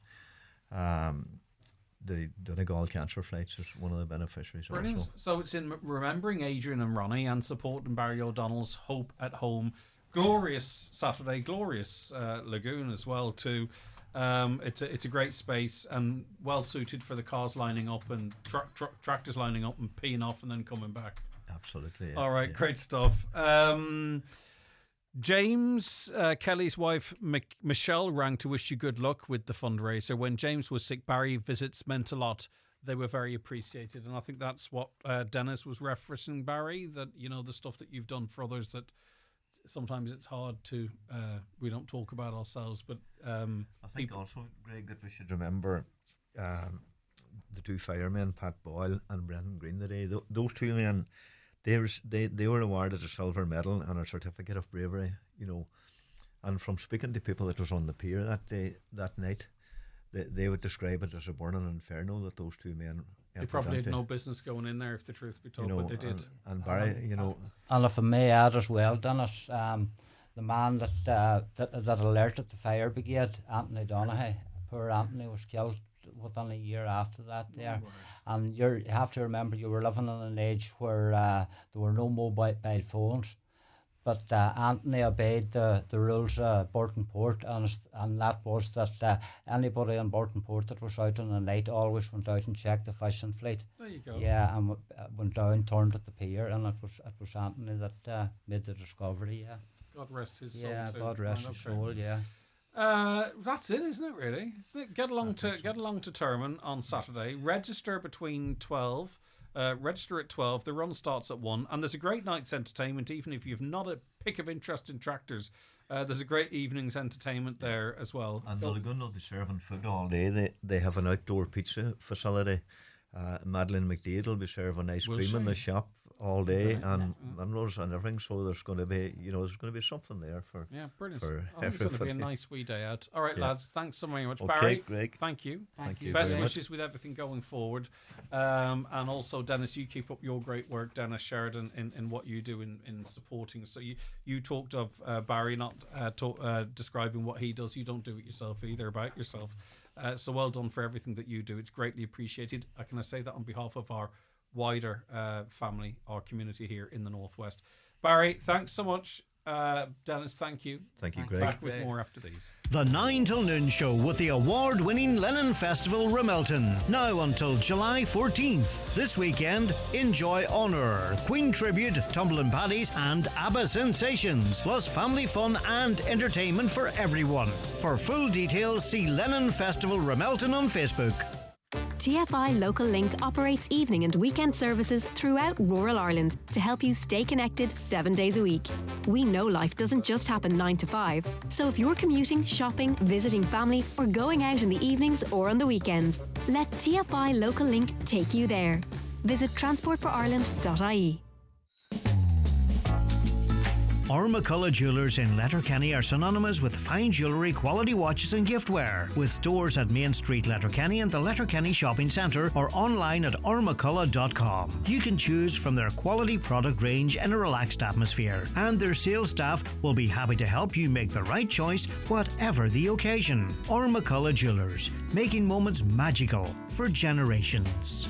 The Donegal Cancer Flights is one of the beneficiaries. Brilliant. Also. So it's in remembering Adrian and Ronnie and supporting Barry O'Donnell's Hope at Home. Glorious Saturday, glorious lagoon as well too. It's a great space and well suited for the cars lining up and tractors lining up and peeing off and then coming back. Absolutely. Yeah. All right, great stuff. James, Kelly's wife, Michelle, rang to wish you good luck with the fundraiser. When James was sick, Barry visits meant a lot. They were very appreciated. And I think that's what Dennis was referencing, Barry, that, you know, the stuff that you've done for others that sometimes it's hard to, we don't talk about ourselves. But I think also, Greg, that we should remember the two firemen, Pat Boyle and Brendan Green, today. Those two men, they were awarded a silver medal and a certificate of bravery, you know. And from speaking to people that was on the pier that night, they would describe it as a burning inferno that those two men. They probably had no business going in there, if the truth be told, but they did. And Barry, you know. And if I may add as well, Dennis, the man that alerted the fire brigade, Anthony Donaghy, poor Anthony was killed within a year after that there. And you have to remember, you were living in an age where there were no mobile phones. But Anthony obeyed the rules of Burton Port, and that was that anybody in Burton Port that was out on the night always went out and checked the fishing fleet. There you go. Yeah, and went down, turned at the pier, and it was Anthony that made the discovery. Yeah. God rest his soul. Yeah, too. God rest his soul. Yeah. That's it, isn't it? Really? Isn't it? Get along to Termon on Saturday. Register between 12. Register at 12. The run starts at 1, and there's a great night's entertainment. Even if you've not a pick of interest in tractors, there's a great evening's entertainment there as well. And the Lagoon will be serving food all day. They have an outdoor pizza facility. Madeleine McDade will be serving ice cream in the shop all day, and minerals and everything. So there's going to be, something there for brilliant. For it's going to be a nice wee day out. All right, lads. Thanks so very much, okay, Barry. Greg. Thank you. Thank you. Best wishes with everything going forward, and also Dennis, you keep up your great work, Dennis Sheridan, in what you do in supporting. So you talked of Barry not describing what he does. You don't do it yourself either. About yourself. So well done for everything that you do. It's greatly appreciated. Can I say that on behalf of our wider family, our community here in the Northwest. Barry, thanks so much. Dennis, thank you. Thank you, Greg. Back with more after these. The 9 till noon show with the award-winning Lennon Festival Ramelton. Now until July 14th. This weekend, enjoy Honour, Queen Tribute, Tumbling Paddies and ABBA Sensations. Plus family fun and entertainment for everyone. For full details, see Lennon Festival Ramelton on Facebook. TFI Local Link operates evening and weekend services throughout rural Ireland to help you stay connected 7 days a week. We know life doesn't just happen 9 to 5, so if you're commuting, shopping, visiting family, or going out in the evenings or on the weekends, let TFI Local Link take you there. Visit transportforireland.ie. McCullough Jewellers in Letterkenny are synonymous with fine jewellery, quality watches and giftware. With stores at Main Street, Letterkenny and the Letterkenny Shopping Centre, or online at ormccullough.com. You can choose from their quality product range in a relaxed atmosphere, and their sales staff will be happy to help you make the right choice, whatever the occasion. McCullough Jewellers, making moments magical for generations.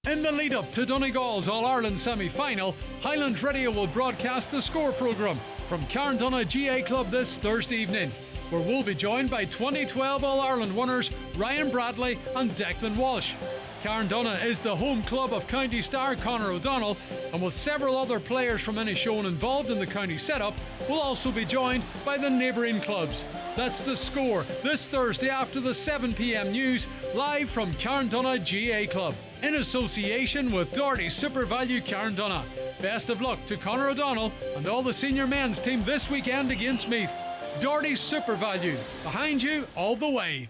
In the lead up to Donegal's All-Ireland semi-final, Highland Radio will broadcast the Score programme from Carndonagh GA Club this Thursday evening, where we'll be joined by 2012 All-Ireland winners Ryan Bradley and Declan Walsh. Carndonagh is the home club of county star Conor O'Donnell, and with several other players from Inishowen involved in the county setup, we'll also be joined by the neighbouring clubs. That's the Score this Thursday after the 7 p.m. news, live from Carndonagh GA Club, in association with Doherty Super Value Carndonagh. Best of luck to Conor O'Donnell and all the senior men's team this weekend against Meath. Doherty Super Value, behind you all the way.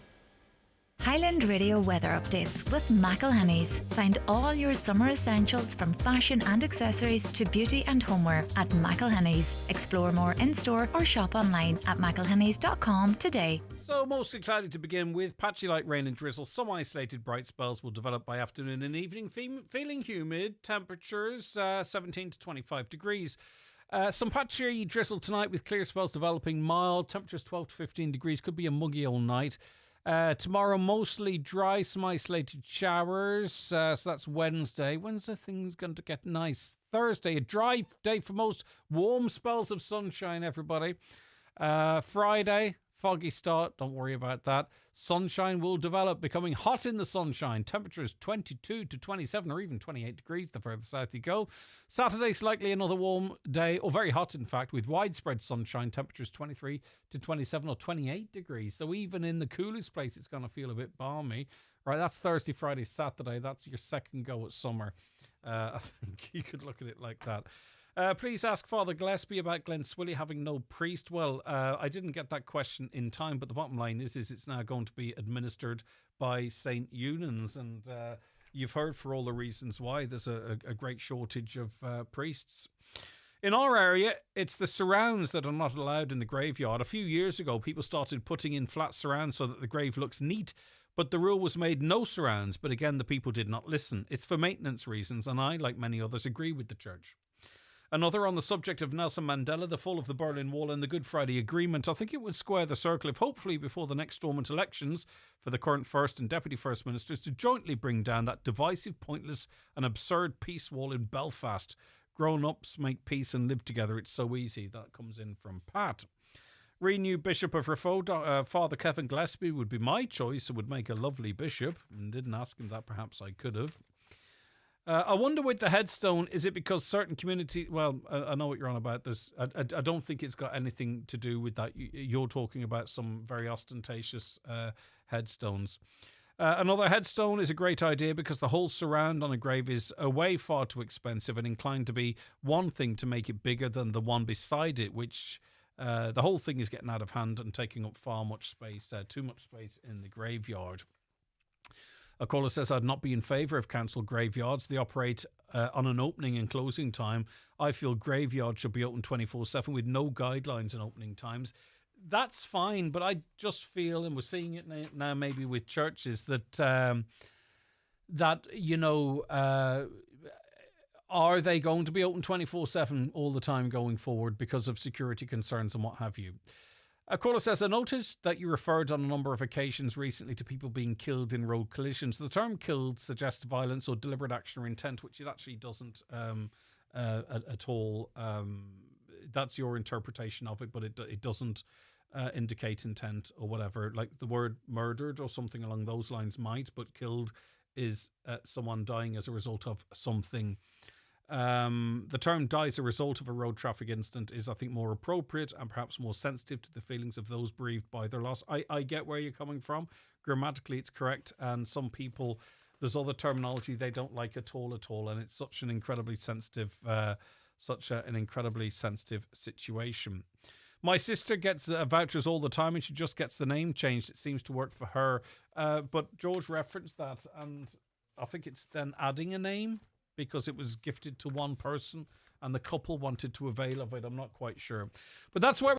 Highland Radio weather updates with McElhenny's. Find all your summer essentials from fashion and accessories to beauty and homeware at McElhenny's. Explore more in-store or shop online at mcelhennys.com today. So mostly cloudy to begin with, patchy light rain and drizzle. Some isolated bright spells will develop by afternoon and evening. Feeling humid, temperatures 17 to 25 degrees. Some patchy drizzle tonight with clear spells developing mild. Temperatures 12 to 15 degrees. Could be a muggy all night. Tomorrow mostly dry, some isolated showers. So that's Wednesday. Wednesday things going to get nice. Thursday, a dry day for most. Warm spells of sunshine, everybody. Friday, foggy start. Don't worry about that. Sunshine will develop, becoming hot in the sunshine. Temperatures 22 to 27 or even 28 degrees the further south you go. Saturday, slightly another warm day, or very hot in fact, with widespread sunshine. Temperatures 23 to 27 or 28 degrees. So even in the coolest place, it's going to feel a bit balmy. Right, that's Thursday, Friday, Saturday. That's your second go at summer. I think you could look at it like that. Please ask Father Gillespie about Glen Swilly having no priest. Well, I didn't get that question in time, but the bottom line is it's now going to be administered by St. Eunan's, and you've heard for all the reasons why there's a great shortage of priests. In our area, it's the surrounds that are not allowed in the graveyard. A few years ago, people started putting in flat surrounds so that the grave looks neat, but the rule was made no surrounds. But again, the people did not listen. It's for maintenance reasons, and I, like many others, agree with the church. Another on the subject of Nelson Mandela, the fall of the Berlin Wall and the Good Friday Agreement. I think it would square the circle if hopefully before the next Stormont elections for the current First and Deputy First Ministers to jointly bring down that divisive, pointless and absurd peace wall in Belfast. Grown-ups make peace and live together. It's so easy. That comes in from Pat. Renew Bishop of Rafo, Father Kevin Gillespie would be my choice. It would make a lovely bishop. And didn't ask him that. Perhaps I could have. I wonder with the headstone, is it because certain community? Well, I know what you're on about. This, I don't think it's got anything to do with that. You're talking about some very ostentatious headstones. Another headstone is a great idea because the whole surround on a grave is way far too expensive and inclined to be one thing to make it bigger than the one beside it, which the whole thing is getting out of hand and taking up far much space, too much space in the graveyard. A caller says, I'd not be in favour of council graveyards. They operate on an opening and closing time. I feel graveyards should be open 24/7 with no guidelines on opening times. That's fine, but I just feel, and we're seeing it now maybe with churches, that, are they going to be open 24/7 all the time going forward because of security concerns and what have you? A caller says, I noticed that you referred on a number of occasions recently to people being killed in road collisions. The term killed suggests violence or deliberate action or intent, which it actually doesn't at all. That's your interpretation of it, but it doesn't indicate intent or whatever. Like the word murdered or something along those lines might, but killed is someone dying as a result of something. The term die as a result of a road traffic incident is, I think, more appropriate and perhaps more sensitive to the feelings of those bereaved by their loss. I get where you're coming from. Grammatically, it's correct. And some people, there's other terminology they don't like at all. And it's such an incredibly sensitive, an incredibly sensitive situation. My sister gets vouchers all the time and she just gets the name changed. It seems to work for her. But George referenced that, and I think it's then adding a name, because it was gifted to one person and the couple wanted to avail of it. I'm not quite sure. But that's where